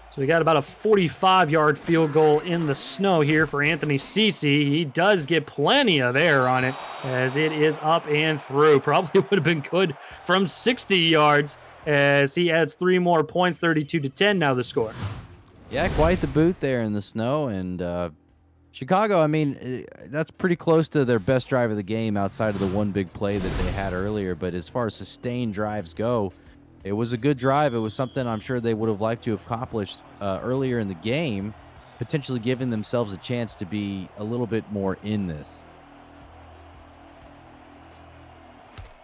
So we got about a 45-yard field goal in the snow here for Anthony Cece. He does get plenty of air on it as it is up and through. Probably would have been good from 60 yards as he adds 3 more points, 32-10 now the score.
Yeah, quite the boot there in the snow. And Chicago, I mean, that's pretty close to their best drive of the game outside of the one big play that they had earlier. But as far as sustained drives go, it was a good drive. It was something I'm sure they would have liked to have accomplished earlier in the game, potentially giving themselves a chance to be a little bit more in this.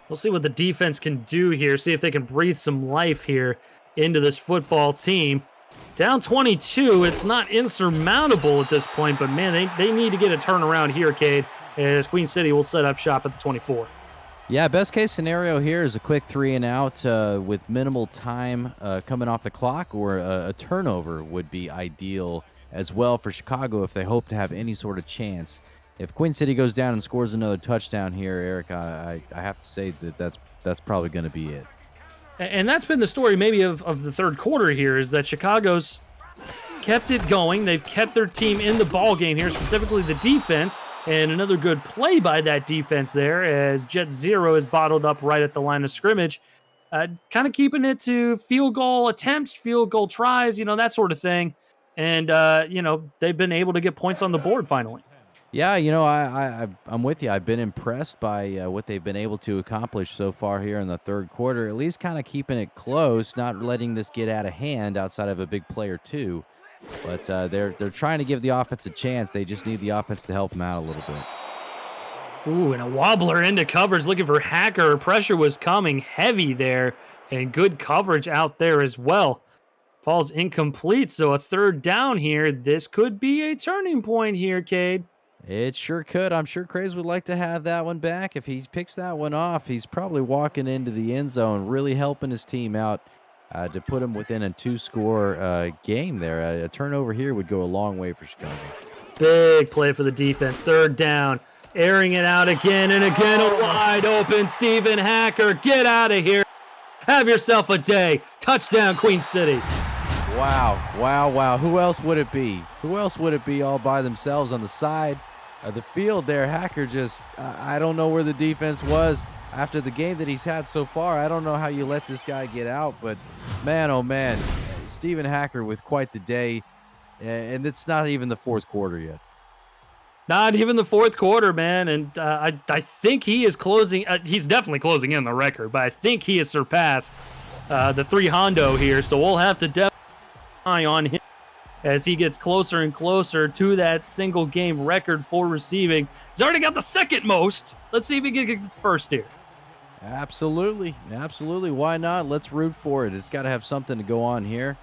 We'll see what the defense can do here, see if they can breathe some life here into this football team. Down 22, it's not insurmountable at this point, but man, they need to get a turnaround here, Cade, as Queen City will set up shop at the 24.
Yeah, best case scenario here is a quick 3 and out with minimal time coming off the clock, or a turnover would be ideal as well for Chicago if they hope to have any sort of chance. If Queen City goes down and scores another touchdown here, Eric, I have to say that's probably going to be it.
And that's been the story maybe of the third quarter here, is that Chicago's kept it going. They've kept their team in the ball game here, specifically the defense. And another good play by that defense there, as Jet Zero is bottled up right at the line of scrimmage. Kind of keeping it to field goal attempts, field goal tries, that sort of thing. And, they've been able to get points on the board finally.
Yeah, I'm with you. I've been impressed by what they've been able to accomplish so far here in the third quarter, at least kind of keeping it close, not letting this get out of hand outside of a big play or two. But they're trying to give the offense a chance. They just need the offense to help them out a little bit.
Ooh, and a wobbler into coverage, looking for Hacker. Pressure was coming heavy there, and good coverage out there as well. Falls incomplete, so a third down here. This could be a turning point here, Cade.
It sure could. I'm sure Craze would like to have that one back. If he picks that one off, he's probably walking into the end zone, really helping his team out to put him within a 2-score game there. A turnover here would go a long way for Chicago.
Big play for the defense. Third down. Airing it out again and again. A wide open Stephen Hacker. Get out of here. Have yourself a day. Touchdown, Queen City.
Wow. Who else would it be? Who else would it be all by themselves on the side of the field there? Hacker just, I don't know where the defense was after the game that he's had so far. I don't know how you let this guy get out, but man, oh man, Stephen Hacker with quite the day, and it's not even the fourth quarter yet.
Not even the fourth quarter, man, and I think he is closing, he's definitely closing in the record, but I think he has surpassed the 3 Hondo here, so we'll have to definitely eye on him as he gets closer and closer to that single game record for receiving. He's already got the second most. Let's see if he can get the first here.
Absolutely. Why not? Let's root for it. It's got to have something to go on here.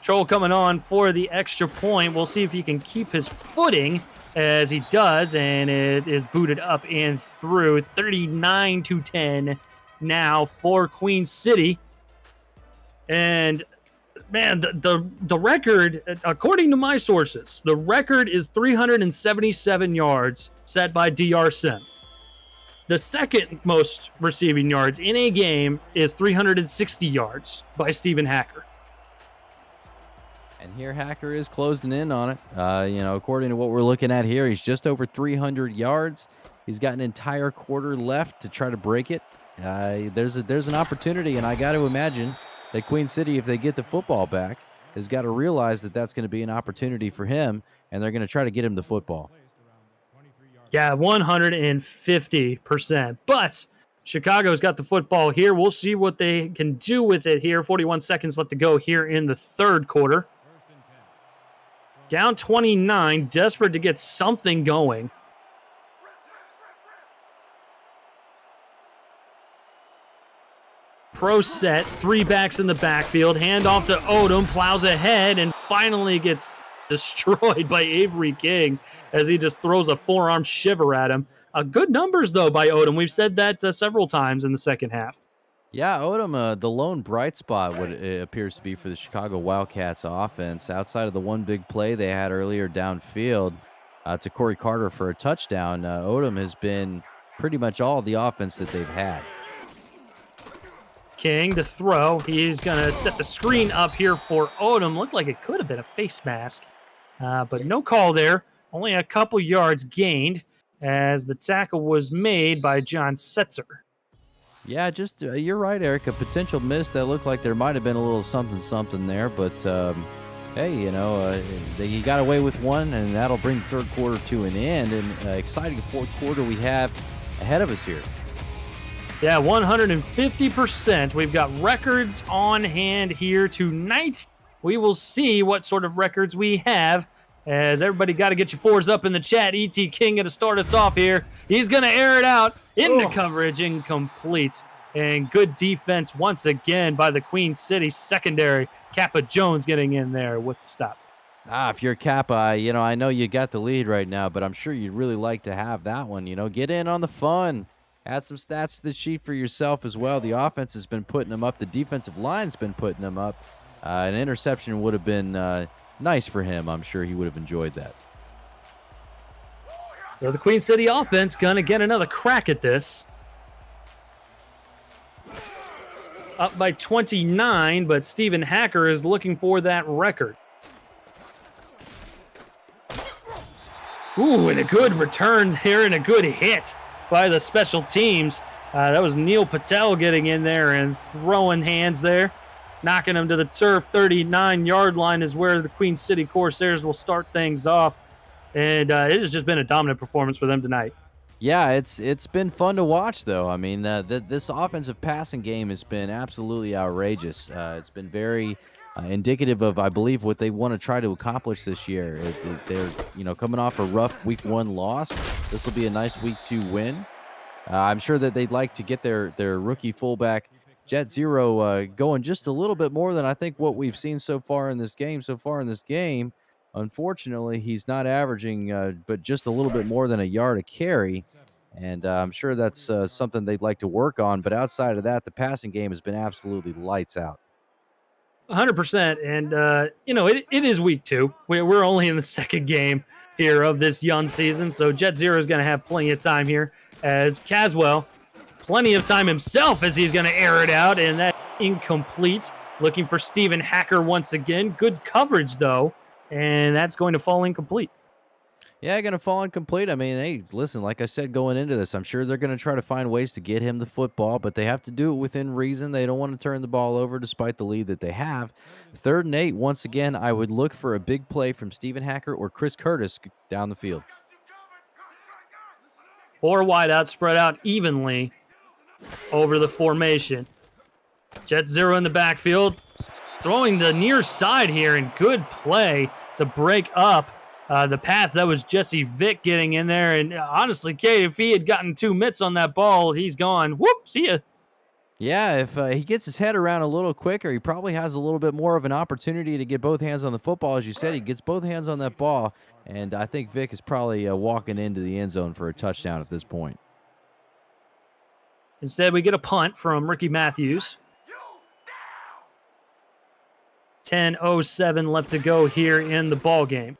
Troll coming on for the extra point. We'll see if he can keep his footing as he does, and it is booted up and through. 39-10 now for Queen City. And man, the record, according to my sources, the record is 377 yards set by DR Sim. The second most receiving yards in a game is 360 yards by Stephen Hacker.
And here Hacker is closing in on it. According to what we're looking at here, he's just over 300 yards. He's got an entire quarter left to try to break it. There's an opportunity, and I got to imagine that Queen City, if they get the football back, has got to realize that that's going to be an opportunity for him, and they're going to try to get him the football.
Yeah, 150%. But Chicago's got the football here. We'll see what they can do with it here. 41 seconds left to go here in the third quarter. Down 29, desperate to get something going. Pro set, 3 backs in the backfield, hand off to Odom, plows ahead, and finally gets destroyed by Avery King as he just throws a forearm shiver at him. Good numbers, though, by Odom. We've said that several times in the second half.
Yeah, Odom, the lone bright spot, what it appears to be for the Chicago Wildcats offense, outside of the one big play they had earlier downfield to Corey Carter for a touchdown. Odom has been pretty much all the offense that they've had.
King to throw. He's going to set the screen up here for Odom. Looked like it could have been a face mask, but no call there. Only a couple yards gained as the tackle was made by John Setzer.
Yeah, just you're right, Eric. A potential miss that looked like there might have been a little something there, but hey, he got away with one, and that'll bring the third quarter to an end. And exciting fourth quarter we have ahead of us here.
Yeah, 150%. We've got records on hand here tonight. We will see what sort of records we have. As everybody got to get your fours up in the chat. E.T. King going to start us off here. He's going to air it out into coverage, incomplete. And good defense once again by the Queen City secondary. Kappa Jones getting in there with the stop.
If you're Kappa, I know you got the lead right now, but I'm sure you'd really like to have that one. Get in on the fun. Add some stats to the sheet for yourself as well. The offense has been putting them up. The defensive line's been putting them up. An interception would have been nice for him. I'm sure he would have enjoyed that.
So the Queen City offense going to get another crack at this. Up by 29, but Stephen Hacker is looking for that record. Ooh, and a good return here and a good hit by the special teams. That was Neil Patel getting in there and throwing hands there. Knocking him to the turf. 39-yard line is where the Queen City Corsairs will start things off. And it has just been a dominant performance for them tonight.
Yeah, it's been fun to watch, though. I mean, this offensive passing game has been absolutely outrageous. It's been very indicative of, I believe, what they want to try to accomplish this year. They're coming off a rough Week 1 loss. This will be a nice Week 2 win. I'm sure that they'd like to get their rookie fullback Jet Zero going just a little bit more than I think what we've seen so far in this game. Unfortunately, he's not averaging but just a little bit more than a yard a carry, and I'm sure that's something they'd like to work on. But outside of that, the passing game has been absolutely lights out.
100%. And, it is Week 2. We're only in the second game here of this young season, so Jet Zero is going to have plenty of time here, as Caswell plenty of time himself as he's going to air it out, and that incomplete. Looking for Stephen Hacker once again. Good coverage, though, and that's going to fall incomplete.
Yeah, going to fall incomplete. I mean, hey, listen, like I said going into this, I'm sure they're going to try to find ways to get him the football, but they have to do it within reason. They don't want to turn the ball over despite the lead that they have. 3rd and 8, once again, I would look for a big play from Stephen Hacker or Chris Curtis down the field.
4 wideouts spread out evenly over the formation. Jet Zero in the backfield, throwing the near side here, and good play to break up the pass. That was Jesse Vick getting in there, and honestly, Kay, if he had gotten 2 mitts on that ball, he's gone. Whoop, see ya.
Yeah, if he gets his head around a little quicker, he probably has a little bit more of an opportunity to get both hands on the football. As you said, he gets both hands on that ball, and I think Vick is probably walking into the end zone for a touchdown at this point.
Instead, we get a punt from Ricky Matthews. 10:07 left to go here in the ball game.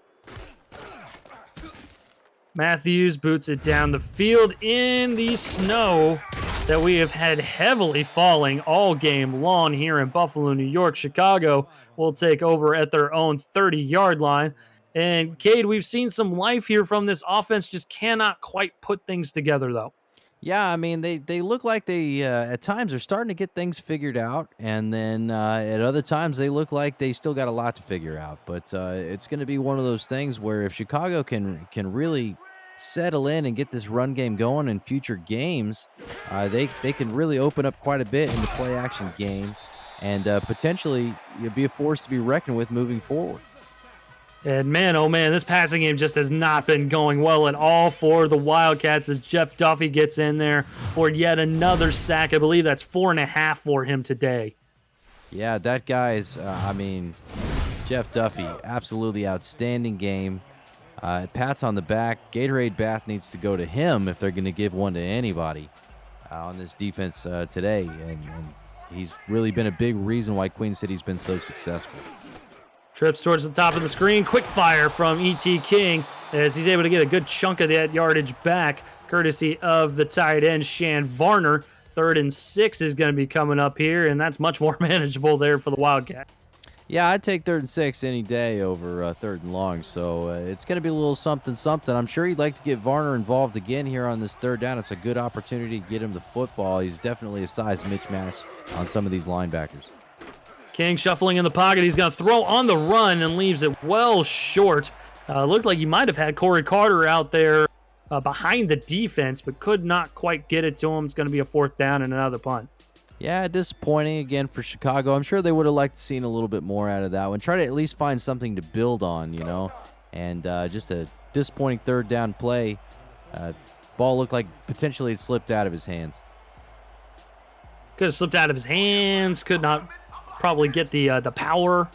Matthews boots it down the field in the snow that we have had heavily falling all game long here in Buffalo, New York. Chicago will take over at their own 30-yard line. And, Cade, we've seen some life here from this offense, just cannot quite put things together, though.
Yeah, I mean, they look like they, at times, are starting to get things figured out, and then at other times they look like they still got a lot to figure out. But it's going to be one of those things where if Chicago can really settle in and get this run game going in future games, they can really open up quite a bit in the play-action game and potentially be a force to be reckoned with moving forward.
And man, oh man, this passing game just has not been going well at all for the Wildcats as Jeff Duffy gets in there for yet another sack. I believe that's 4.5 for him today.
Yeah, that guy's, Jeff Duffy, absolutely outstanding game. Pats on the back. Gatorade Bath needs to go to him if they're going to give one to anybody on this defense today. And he's really been a big reason why Queen City's been so successful.
Trips towards the top of the screen. Quick fire from E.T. King as he's able to get a good chunk of that yardage back, courtesy of the tight end, Shan Varner. 3rd and 6 is going to be coming up here, and that's much more manageable there for the Wildcats.
Yeah, I'd take 3rd and 6 any day over 3rd and long. So it's going to be a little something, something. I'm sure he'd like to get Varner involved again here on this 3rd down. It's a good opportunity to get him the football. He's definitely a size mismatch on some of these linebackers.
King shuffling in the pocket. He's going to throw on the run and leaves it well short. Looked like he might have had Corey Carter out there behind the defense, but could not quite get it to him. It's going to be a 4th down and another punt.
Yeah, disappointing again for Chicago. I'm sure they would have liked to seen a little bit more out of that one. Try to at least find something to build on, and just a disappointing 3rd down play. Ball looked like potentially it slipped out of his hands.
Could have slipped out of his hands. Could not probably get the power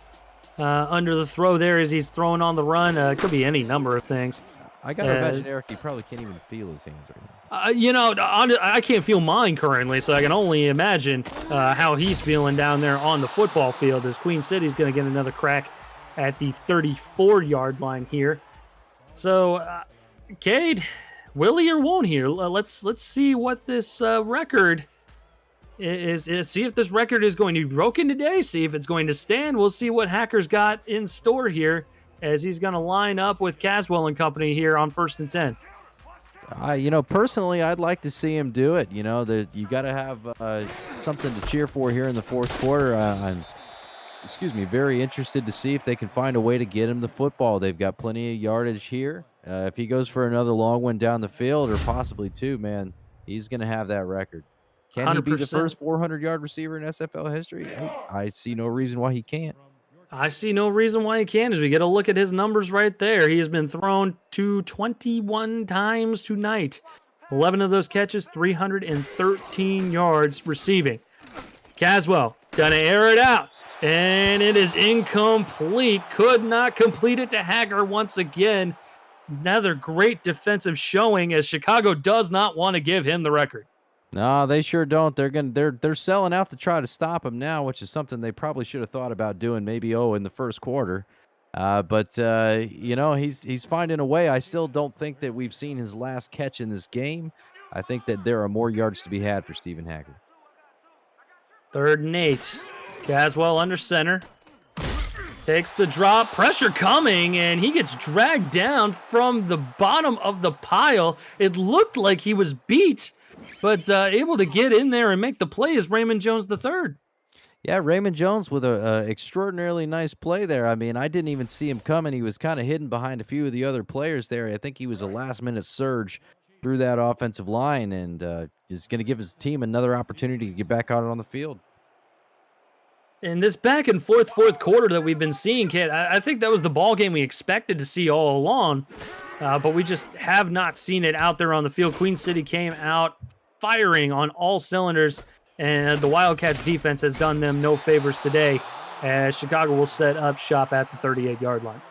under the throw there as he's throwing on the run. It could be any number of things.
I got to imagine, Eric, he probably can't even feel his hands right now.
I can't feel mine currently, so I can only imagine how he's feeling down there on the football field as Queen City's going to get another crack at the 34-yard line here. So, Cade, will he or won't he? Let's see what this record is. See if this record is going to be broken today. See if it's going to stand. We'll see what Hacker's got in store here as he's going to line up with Caswell and company here on 1st and 10.
Personally, I'd like to see him do it. You got to have something to cheer for here in the 4th quarter. I'm very interested to see if they can find a way to get him the football. They've got plenty of yardage here. If he goes for another long one down the field, or possibly 2, man, he's going to have that record. Can 100%. He be the first 400-yard receiver in SFL history? I see no reason why he can't.
I see no reason why he can't as we get a look at his numbers right there. He has been thrown to 21 times tonight. 11 of those catches, 313 yards receiving. Caswell gonna air it out, and it is incomplete. Could not complete it to Hacker once again. Another great defensive showing as Chicago does not want to give him the record.
No, they sure don't. They're selling out to try to stop him now, which is something they probably should have thought about doing maybe in the 1st quarter. But he's finding a way. I still don't think that we've seen his last catch in this game. I think that there are more yards to be had for Stephen Hacker.
3rd and 8. Caswell under center. Takes the drop. Pressure coming, and he gets dragged down from the bottom of the pile. It looked like he was beat, but able to get in there and make the play is Raymond Jones III.
Yeah, Raymond Jones with a extraordinarily nice play there. I mean, I didn't even see him coming. He was kind of hidden behind a few of the other players there. I think he was a last-minute surge through that offensive line, and is going to give his team another opportunity to get back out on the field.
In this back and forth 4th quarter that we've been seeing, Kid, I think that was the ball game we expected to see all along, but we just have not seen it out there on the field. Queen City came out firing on all cylinders, and the Wildcats defense has done them no favors today as Chicago will set up shop at the 38-yard line.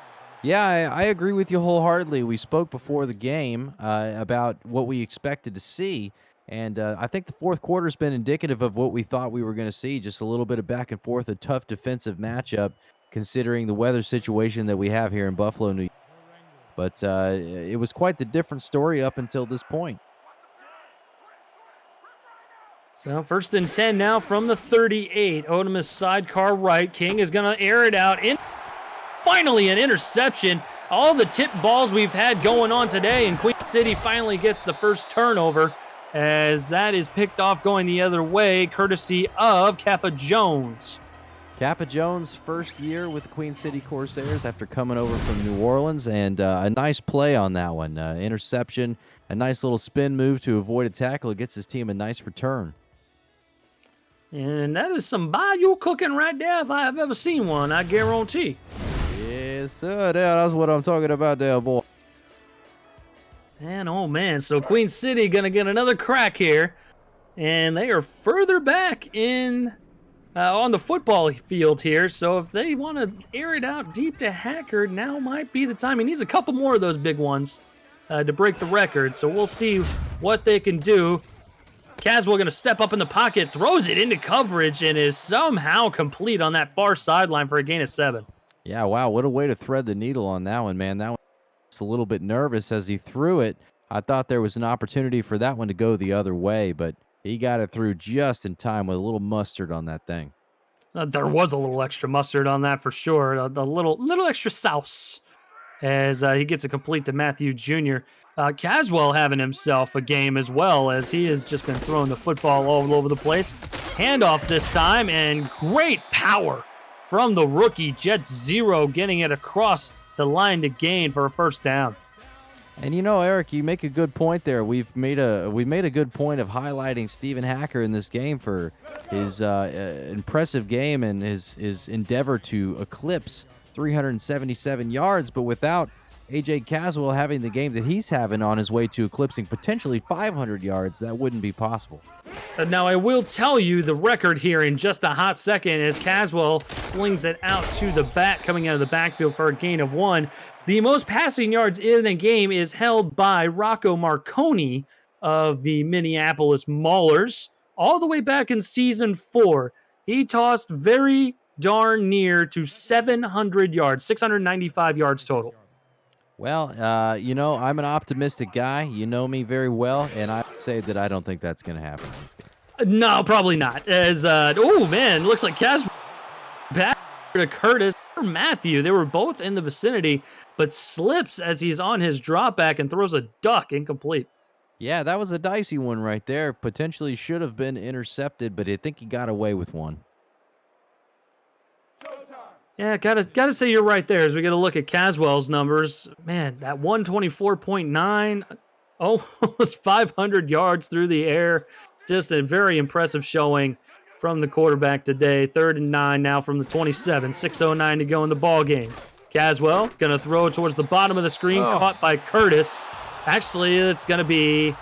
Yeah, I agree with you wholeheartedly. We spoke before the game about what we expected to see, and I think the 4th quarter has been indicative of what we thought we were going to see, just a little bit of back and forth, a tough defensive matchup considering the weather situation that we have here in Buffalo, New York. But it was quite the different story up until this point.
So 1st and 10 now from the 38. Odom is sidecar right. King is going to air it out. Finally an interception. All the tip balls we've had going on today, and Queen City finally gets the first turnover as that is picked off going the other way, courtesy of Kappa Jones.
Kappa Jones' first year with the Queen City Corsairs after coming over from New Orleans, and a nice play on that one. Interception, a nice little spin move to avoid a tackle. It gets his team a nice return.
And that is some bayou cooking right there if I have ever seen one, I guarantee.
Yes, sir. That's what I'm talking about there, boy.
And, oh, man, so Queen City going to get another crack here. And they are further back in on the football field here. So if they want to air it out deep to Hacker, now might be the time. He needs a couple more of those big ones to break the record. So we'll see what they can do. Caswell going to step up in the pocket, throws it into coverage, and is somehow complete on that far sideline for a gain of 7.
Yeah, wow, what a way to thread the needle on that one, man. That one was a little bit nervous as he threw it. I thought there was an opportunity for that one to go the other way, but he got it through just in time with a little mustard on that thing.
There was a little extra mustard on that for sure. A little extra sauce as he gets a complete to Matthew Jr. Caswell having himself a game as well, as he has just been throwing the football all over the place. Handoff this time, and great power from the rookie. Jet Zero getting it across the line to gain for a first down.
And you know, Eric, you make a good point there. We've made a good point of highlighting Stephen Hacker in this game for his impressive game and his endeavor to eclipse 377 yards, but without A.J. Caswell having the game that he's having on his way to eclipsing potentially 500 yards, that wouldn't be possible.
Now, I will tell you the record here in just a hot second as Caswell slings it out to the back, coming out of the backfield for a gain of 1. The most passing yards in a game is held by Rocco Marconi of the Minneapolis Maulers all the way back in Season 4. He tossed very darn near to 700 yards, 695 yards total.
Well, you know, I'm an optimistic guy. You know me very well, and I say that I don't think that's going to happen.
No, probably not. As oh man, looks like Caswell back to Curtis or Matthew. They were both in the vicinity, but slips as he's on his drop back and throws a duck incomplete.
Yeah, that was a dicey one right there. Potentially should have been intercepted, but I think he got away with one.
Yeah, gotta say you're right there as we get a look at Caswell's numbers. Man, that 124.9, almost 500 yards through the air. Just a very impressive showing from the quarterback today. 3rd and 9 now from the 27. 6:09 to go in the ball game. Caswell gonna throw towards the bottom of the screen, caught by Curtis. Actually, it's gonna be.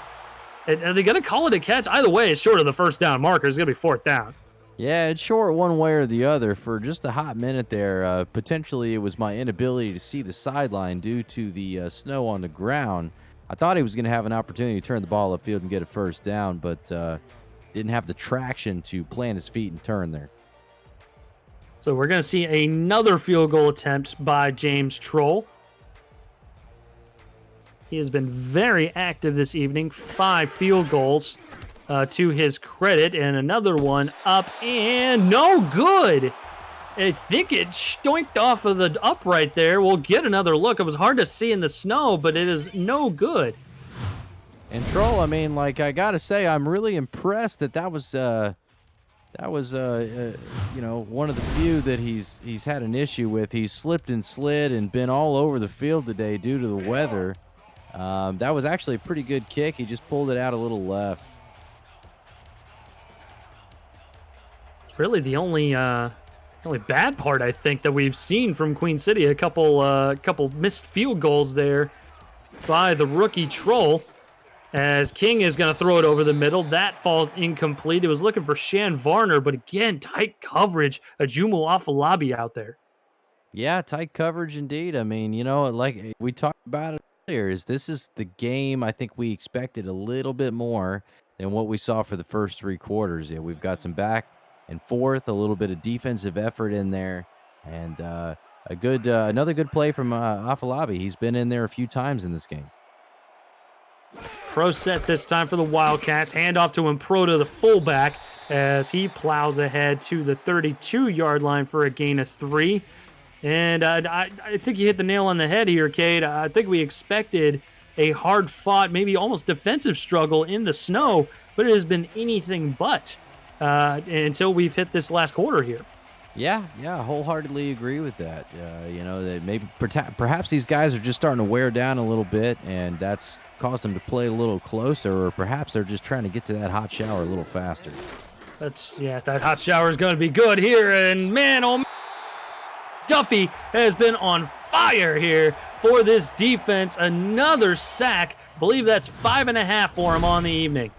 Are they gonna call it a catch? Either way, it's short of the first down marker. It's gonna be 4th down.
Yeah, it's short one way or the other for just a hot minute there. Potentially, it was my inability to see the sideline due to the snow on the ground. I thought he was going to have an opportunity to turn the ball upfield and get a first down, but didn't have the traction to plant his feet and turn there.
So we're going to see another field goal attempt by James Troll. He has been very active this evening. 5 field goals. To his credit, and another one up and no good. I think it stoinked off of the upright there. We'll get another look. It was hard to see in the snow, but it is no good.
And Troll, I mean, like, I gotta say, I'm really impressed that was you know, one of the few that he's had an issue with. He's slipped and slid and been all over the field today due to the weather. That was actually a pretty good kick. He just pulled it out a little left.
Really the only bad part I think that we've seen from Queen City. A couple missed field goals there by the rookie Troll, as King is going to throw it over the middle. That falls incomplete. It was looking for Shan Varner, but again, tight coverage. Ajumu Afalabi out there.
Yeah, tight coverage indeed. I mean, you know, like we talked about it earlier, this is the game I think we expected a little bit more than what we saw for the first 3 quarters. Yeah, we've got some back and forth, a little bit of defensive effort in there, and another good play from Afalabi. He's been in there a few times in this game.
Pro set this time for the Wildcats. Handoff to Impro to the fullback as he plows ahead to the 32-yard line for a gain of 3. And I think you hit the nail on the head here, Cade. I think we expected a hard-fought, maybe almost defensive struggle in the snow, but it has been anything but. Until we've hit this last quarter here.
Yeah, wholeheartedly agree with that. You know, that maybe perhaps these guys are just starting to wear down a little bit, and that's caused them to play a little closer, or perhaps they're just trying to get to that hot shower a little faster.
That hot shower is going to be good here, and man, oh man, Duffy has been on fire here for this defense. Another sack. I believe that's 5.5 for him on the evening.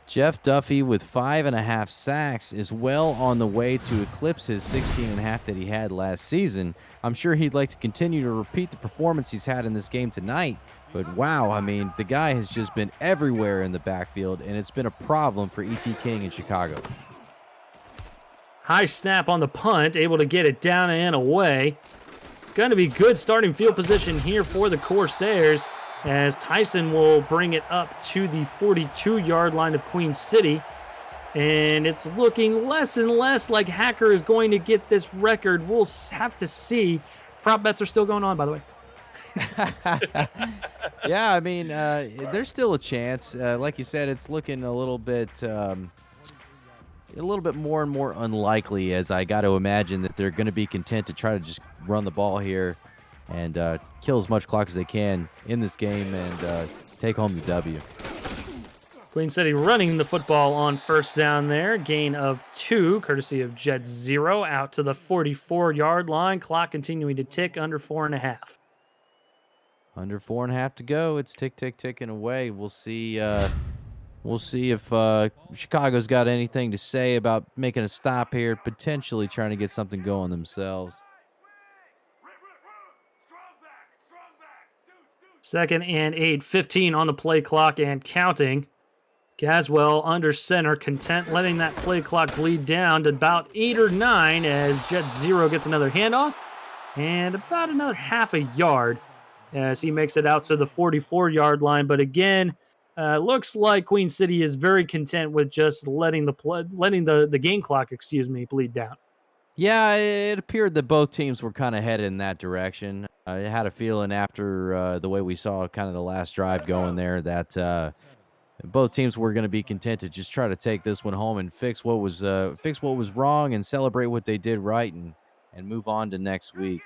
Jeff Duffy with 5.5 sacks is well on the way to eclipse his 16.5 that he had last season. I'm sure he'd like to continue to repeat the performance he's had in this game tonight, but wow, I mean, the guy has just been everywhere in the backfield, and it's been a problem for E.T. King in Chicago.
High snap on the punt, able to get it down and away. Going to be good starting field position here for the Corsairs, as Tyson will bring it up to the 42-yard line of Queen City. And it's looking less and less like Hacker is going to get this record. We'll have to see. Prop bets are still going on, by the way.
Yeah, I mean, there's still a chance. Like you said, it's looking a little bit more and more unlikely, as I got to imagine that they're going to be content to try to just run the ball here and kill as much clock as they can in this game and take home the W.
Queen City running the football on first down there. Gain of 2, courtesy of Jet 0, out to the 44-yard line. Clock continuing to tick under 4.5.
Under 4.5 to go. It's ticking away. We'll see. We'll see if Chicago's got anything to say about making a stop here, potentially trying to get something going themselves.
2nd and 8, 15 on the play clock and counting. Caswell under center, content letting that play clock bleed down to about 8 or 9 as Jet 0 gets another handoff and about another half a yard as he makes it out to the 44-yard line. But again, looks like Queen City is very content with just letting the game clock, bleed down.
Yeah, it appeared that both teams were kind of headed in that direction. I had a feeling after the way we saw kind of the last drive going there that both teams were going to be content to just try to take this one home and fix what was wrong and celebrate what they did right and move on to next week.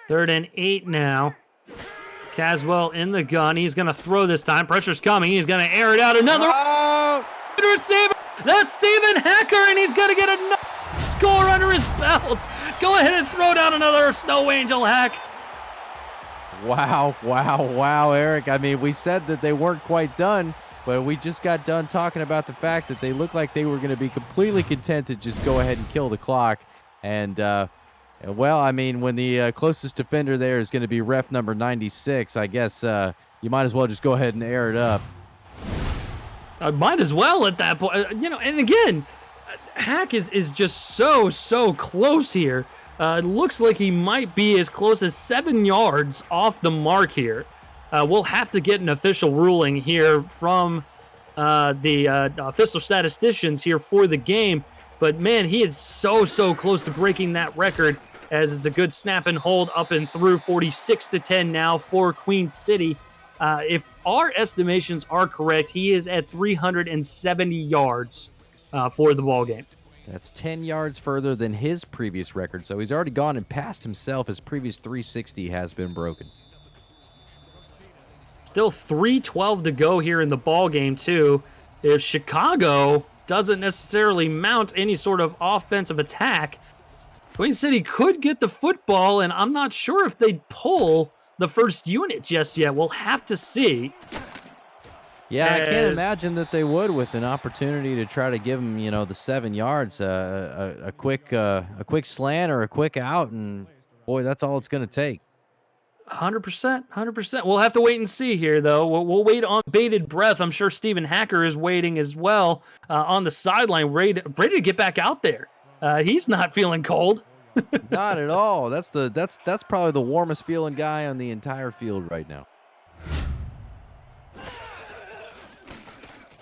3rd and 8 now. Caswell in the gun. He's going to throw this time. Pressure's coming. He's going to air it out. Another receiver. That's Stephen Hacker, and he's going to get another score under his belt. Go ahead and throw down another Snow Angel hack.
Wow, Eric. I mean, we said that they weren't quite done, but we just got done talking about the fact that they looked like they were going to be completely content to just go ahead and kill the clock. And, well, I mean, when the closest defender there is going to be ref number 96, I guess you might as well just go ahead and air it up.
Might as well at that point. And again, Hack is just so close here. It looks like he might be as close as 7 yards off the mark here. We'll have to get an official ruling here from the official statisticians here for the game. But, man, he is so close to breaking that record as it's a good snap and hold up and through. 46-10 now for Queen City. If our estimations are correct, he is at 370 yards for the ball game.
That's 10 yards further than his previous record, so he's already gone and passed himself. His previous 360 has been broken.
Still 3:12 to go here in the ball game, too. If Chicago doesn't necessarily mount any sort of offensive attack, Queen City could get the football, and I'm not sure if they'd pull the first unit just yet. We'll have to see.
Yeah, I can't imagine that they would with an opportunity to try to give them, the 7 yards, a quick slant or a quick out, and boy, that's all it's going to take.
100%. We'll have to wait and see here, though. We'll wait on bated breath. I'm sure Stephen Hacker is waiting as well on the sideline, ready to get back out there. He's not feeling cold.
Not at all. That's probably the warmest feeling guy on the entire field right now.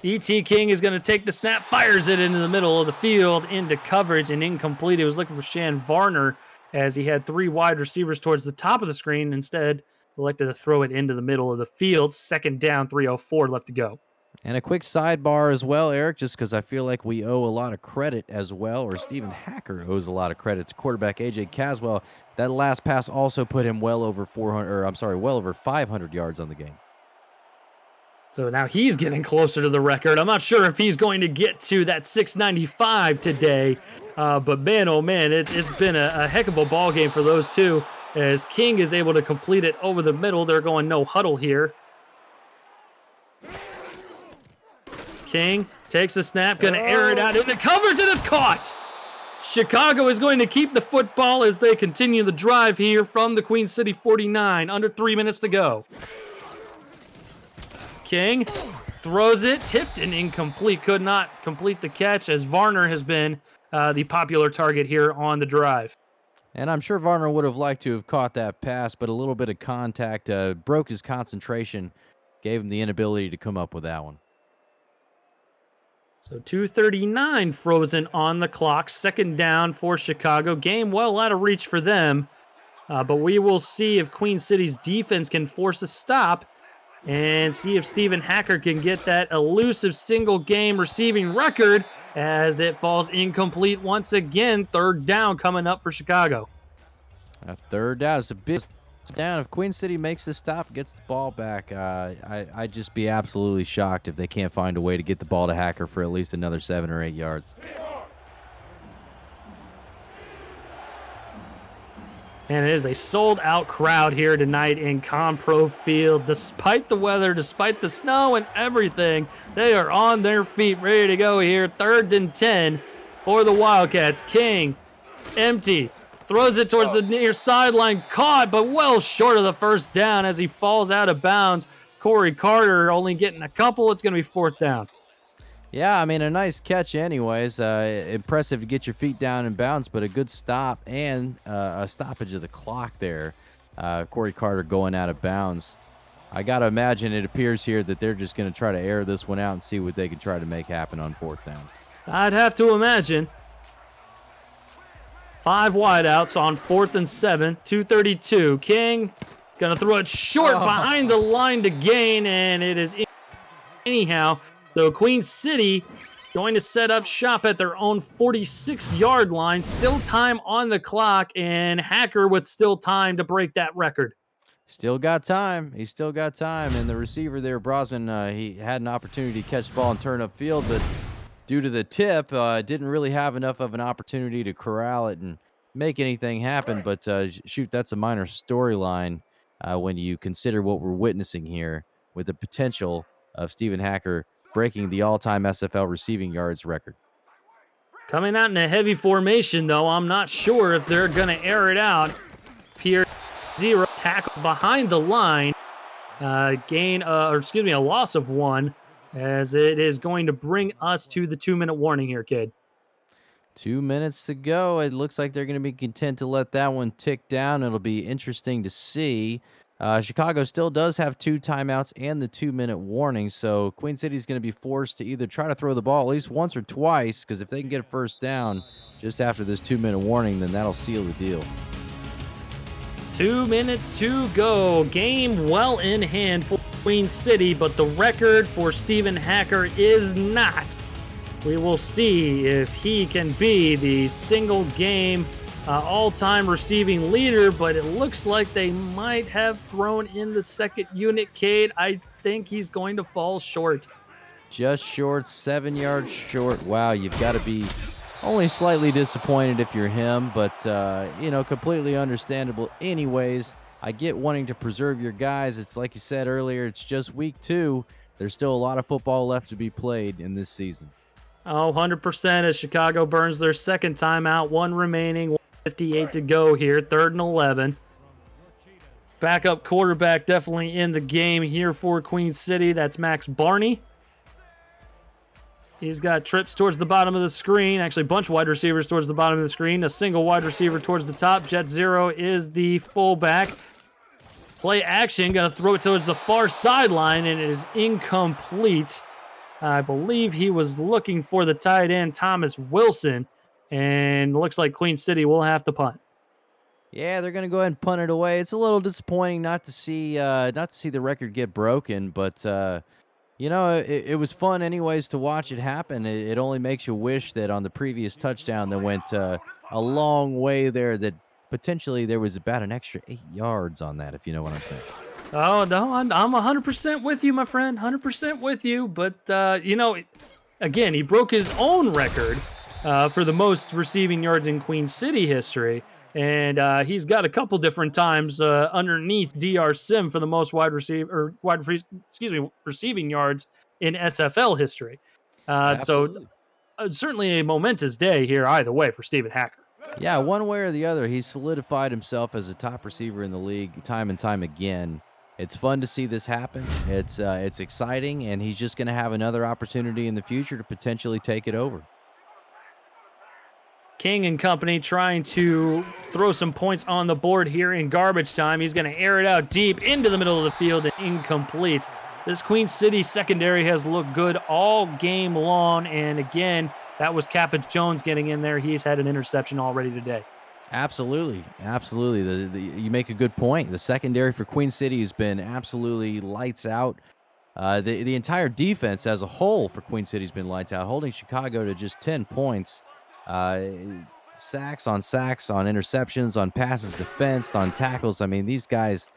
E.T. King is going to take the snap, fires it into the middle of the field, into coverage and incomplete. He was looking for Shan Varner as he had 3 wide receivers towards the top of the screen. Instead, elected to throw it into the middle of the field. 2nd down, 3:04 left to go.
And a quick sidebar as well, Eric, just because I feel like we owe a lot of credit as well, or Stephen Hacker owes a lot of credit to quarterback A.J. Caswell. That last pass also put him well over 500 yards on the game.
So now he's getting closer to the record. I'm not sure if he's going to get to that 695 today, but man, oh man, it's been a heck of a ball game for those two as King is able to complete it over the middle. They're going no huddle here. King takes the snap, going to air it out into coverage, and it's caught. Chicago is going to keep the football as they continue the drive here from the Queen City 49. Under 3 minutes to go. King throws it, tipped and incomplete. Could not complete the catch as Varner has been the popular target here on the drive.
And I'm sure Varner would have liked to have caught that pass, but a little bit of contact broke his concentration, gave him the inability to come up with that one.
So 2:39 frozen on the clock. Second down for Chicago. Game well out of reach for them. But we will see if Queen City's defense can force a stop and see if Stephen Hacker can get that elusive single game receiving record as it falls incomplete once again. Third down coming up for Chicago.
A third down. It's a big down. If Queen City makes the stop, gets the ball back, I'd just be absolutely shocked if they can't find a way to get the ball to Hacker for at least another 7 or 8 yards.
And it is a sold-out crowd here tonight in Compro Field. Despite the weather, despite the snow and everything, they are on their feet, ready to go here. 3rd and 10 for the Wildcats. King, empty, throws it towards the near sideline, caught, but well short of the first down as he falls out of bounds. Corey Carter only getting a couple. It's going to be 4th down.
Yeah, I mean, a nice catch anyways. Impressive to get your feet down and bounce, but a good stop and a stoppage of the clock there. Corey Carter going out of bounds. I got to imagine it appears here that they're just going to try to air this one out and see what they can try to make happen on 4th down.
I'd have to imagine. 5 wideouts on 4th and 7, 2:32. King going to throw it short behind the line to gain, and it is anyhow. So Queen City going to set up shop at their own 46-yard line. Still time on the clock, and Hacker with still time to break that record.
Still got time. He's still got time. And the receiver there, Brosman, he had an opportunity to catch the ball and turn upfield, but due to the tip, didn't really have enough of an opportunity to corral it and make anything happen. But shoot, that's a minor storyline when you consider what we're witnessing here with the potential of Stephen Hacker breaking the all-time SFL receiving yards record.
Coming out in a heavy formation, though, I'm not sure if they're going to air it out. Pierre 0 tackle behind the line. A loss of 1, as it is going to bring us to the 2-minute warning here, kid.
2 minutes to go. It looks like they're going to be content to let that one tick down. It'll be interesting to see. Chicago still does have 2 timeouts and the 2-minute warning, so Queen City is going to be forced to either try to throw the ball at least once or twice, because if they can get a first down just after this 2-minute warning, then that'll seal the deal.
2 minutes to go. Game well in hand for Queen City, but the record for Stephen Hacker is not. We will see if he can be the single game all-time receiving leader, but it looks like they might have thrown in the second unit, Cade. I think he's going to fall short.
Just short, 7 yards short. Wow, you've got to be only slightly disappointed if you're him, but, completely understandable anyways. I get wanting to preserve your guys. It's like you said earlier, it's just week 2. There's still a lot of football left to be played in this season.
Oh, 100% as Chicago burns their second timeout. 1 remaining, 1:58 to go here, 3rd and 11. Backup quarterback definitely in the game here for Queen City. That's Max Barney. He's got trips towards the bottom of the screen. Actually, a bunch of wide receivers towards the bottom of the screen. A single wide receiver towards the top. Jet 0 is the fullback. Play action. Going to throw it towards the far sideline, and it is incomplete. I believe he was looking for the tight end, Thomas Wilson, and looks like Queen City will have to punt.
Yeah, they're going to go ahead and punt it away. It's a little disappointing not to see the record get broken, but it was fun anyways to watch it happen. It only makes you wish that on the previous touchdown that went a long way there, that potentially there was about an extra 8 yards on that, if you know what I'm saying.
Oh, no, I'm 100% with you, my friend, 100% with you. But, again, he broke his own record for the most receiving yards in Queen City history. And he's got a couple different times underneath DR Sim for the most receiving yards in SFL history. So certainly a momentous day here either way for Stephen Hacker.
Yeah, one way or the other, he's solidified himself as a top receiver in the league time and time again. It's fun to see this happen. It's exciting, and he's just going to have another opportunity in the future to potentially take it over.
King and company trying to throw some points on the board here in garbage time. He's going to air it out deep into the middle of the field and incomplete. this Queen City secondary has looked good all game long. And again, that was Kappa Jones getting in there. He's had an interception already today.
Absolutely. You make a good point. The secondary for Queen City has been absolutely lights out. The entire defense as a whole for Queen City has been lights out, holding Chicago to just 10 points. Sacks, on interceptions, on passes defensed, on tackles. I mean, these guys,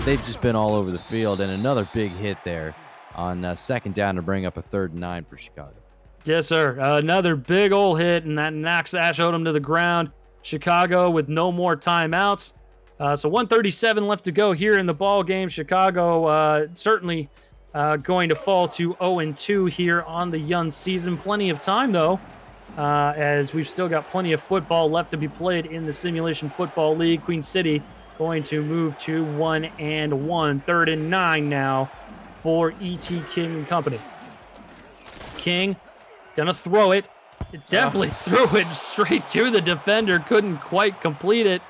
they've just been all over the field. And another big hit there on second down to bring up a 3rd and 9 for Chicago.
Yes, sir. Another big old hit, and that knocks Ash Odom to the ground. Chicago with no more timeouts. So 1:37 left to go here in the ball game. Chicago certainly going to fall to 0-2 here on the young season. Plenty of time, though, as we've still got plenty of football left to be played in the Simulation Football League. Queen City going to move to 1-1. 3rd and 9 now for E.T. King and company. King gonna throw it. It definitely threw it straight to the defender. Couldn't quite complete it,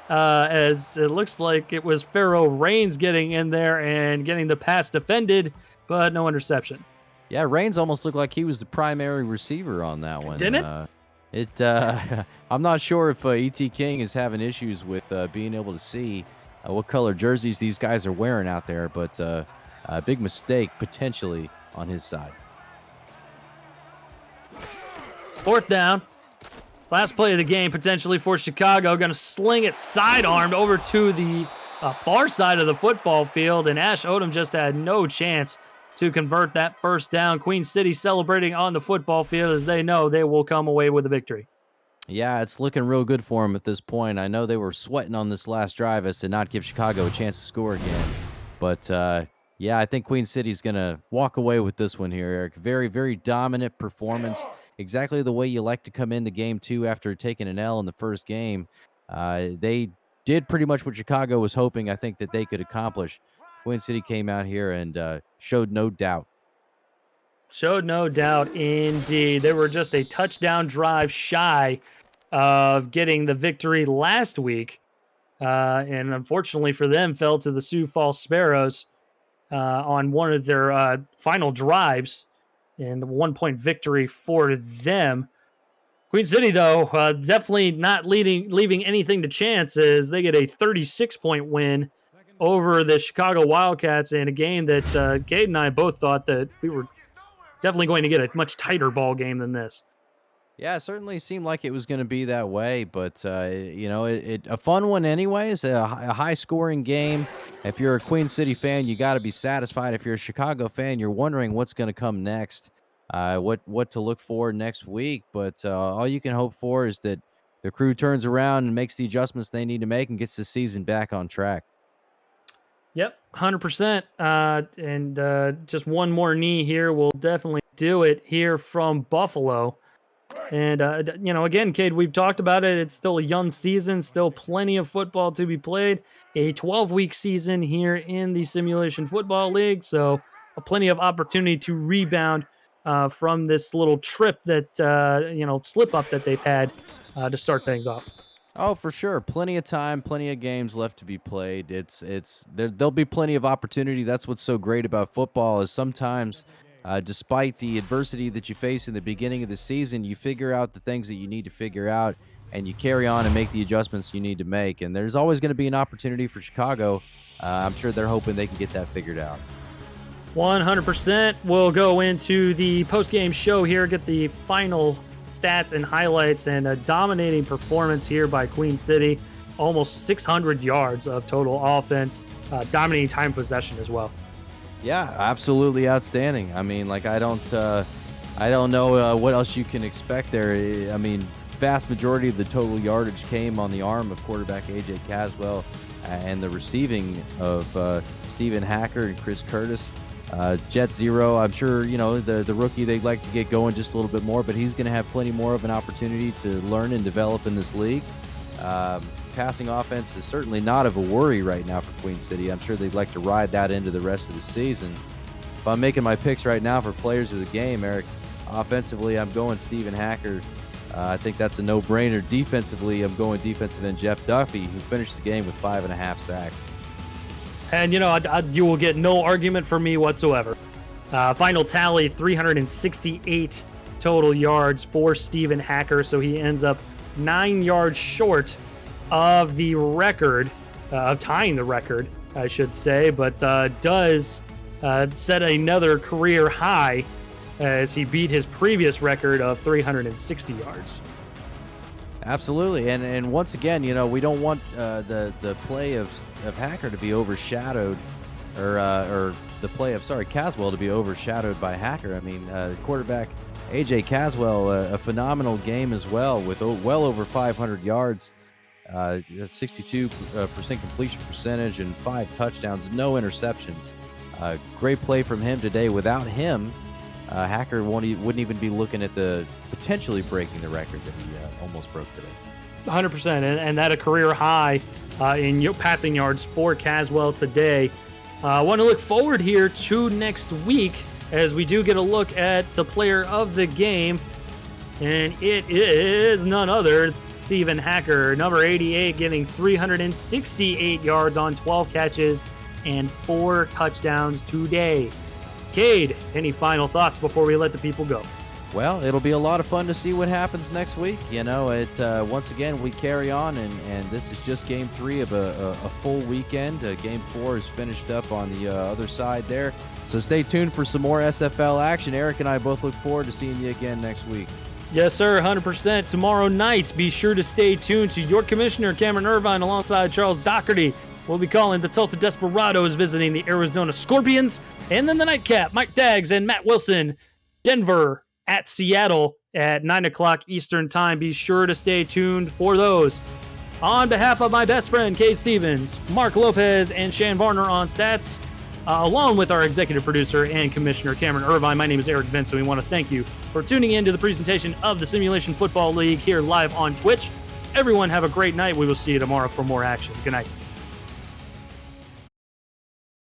as it looks like it was Pharaoh Reigns getting in there and getting the pass defended, but no interception.
Yeah, Reigns almost looked like he was the primary receiver on that one.
Didn't
it? I'm not sure if E.T. King is having issues with being able to see what color jerseys these guys are wearing out there, but a big mistake potentially on his side.
4th down. Last play of the game potentially for Chicago. Going to sling it sidearmed over to the far side of the football field, and Ash Odom just had no chance to convert that 1st down. Queen City celebrating on the football field as they know they will come away with a victory.
Yeah, it's looking real good for them at this point. I know they were sweating on this last drive as to not give Chicago a chance to score again. But, yeah, I think Queen City's going to walk away with this one here, Eric. Very, very dominant performance. Exactly the way you like to come into game 2 after taking an L in the first game. They did pretty much what Chicago was hoping, I think, that they could accomplish. Queen City came out here and showed no doubt.
Showed no doubt, indeed. They were just a touchdown drive shy of getting the victory last week. And unfortunately for them, fell to the Sioux Falls Sparrows on one of their final drives. And a 1-point victory for them. Queen City, though, definitely not leaving anything to chance as they get a 36-point win over the Chicago Wildcats in a game that Cade and I both thought that we were definitely going to get a much tighter ball game than this.
Yeah, it certainly seemed like it was going to be that way, but, a fun one anyways, a high-scoring game. If you're a Queen City fan, you got to be satisfied. If you're a Chicago fan, you're wondering what's going to come next, what to look for next week. But all you can hope for is that the crew turns around and makes the adjustments they need to make and gets the season back on track.
Yep, 100%. And just one more knee here will definitely do it here from Buffalo. And, again, Cade, we've talked about it. It's still a young season, still plenty of football to be played. A 12-week season here in the Simulation Football League. So plenty of opportunity to rebound from this little trip that, slip-up that they've had to start things off.
Oh, for sure. Plenty of time, plenty of games left to be played. There'll be plenty of opportunity. That's what's so great about football is sometimes despite the adversity that you face in the beginning of the season, you figure out the things that you need to figure out, and you carry on and make the adjustments you need to make. And there's always going to be an opportunity for Chicago. I'm sure they're hoping they can get that figured out.
100%. We'll go into the post-game show here, get the final stats and highlights, and a dominating performance here by Queen City. Almost 600 yards of total offense, dominating time possession as well.
Yeah, absolutely outstanding. I mean, I don't know what else you can expect there. I mean, vast majority of the total yardage came on the arm of quarterback A.J. Caswell and the receiving of Stephen Hacker and Chris Curtis. Jet Zero, I'm sure, the rookie, they'd like to get going just a little bit more, but he's going to have plenty more of an opportunity to learn and develop in this league. Passing offense is certainly not of a worry right now for Queen City. I'm sure they'd like to ride that into the rest of the season. If I'm making my picks right now for players of the game, Eric, offensively, I'm going Stephen Hacker. I think that's a no-brainer. Defensively, I'm going defensive end Jeff Duffy, who finished the game with 5.5 sacks.
And, you will get no argument from me whatsoever. Final tally, 368 total yards for Stephen Hacker, so he ends up 9 yards short of the record, of tying the record, I should say, but does set another career high as he beat his previous record of 360 yards.
Absolutely, and once again, we don't want the play of Hacker to be overshadowed, or the play of Caswell to be overshadowed by Hacker. I mean, quarterback AJ Caswell, a phenomenal game as well, with well over 500 yards, 62% completion percentage, and 5 touchdowns, no interceptions. Great play from him today. Without him, Hacker wouldn't even be looking at potentially breaking the record that he almost broke today.
100%, and that a career high in passing yards for Caswell today. I want to look forward here to next week as we do get a look at the player of the game, and it is none other Stephen Hacker, number 88, getting 368 yards on 12 catches and 4 touchdowns today. Cade, any final thoughts before we let the people go?
Well, it'll be a lot of fun to see what happens next week. Once again, we carry on, and this is just game 3 of a full weekend. Game 4 is finished up on the other side there. So stay tuned for some more SFL action. Eric and I both look forward to seeing you again next week.
Yes, sir, 100%. Tomorrow night, be sure to stay tuned to your commissioner, Cameron Irvine, alongside Charles Doherty. We'll be calling the Tulsa Desperados visiting the Arizona Scorpions. And then the nightcap, Mike Daggs and Matt Wilson, Denver at Seattle at 9 o'clock Eastern Time. Be sure to stay tuned for those. On behalf of my best friend, Cade Stevens, Mark Lopez, and Shan Varner on stats, along with our executive producer and commissioner, Cameron Irvine, my name is Eric Benson. We want to thank you for tuning in to the presentation of the Simulation Football League here live on Twitch. Everyone have a great night. We will see you tomorrow for more action. Good night.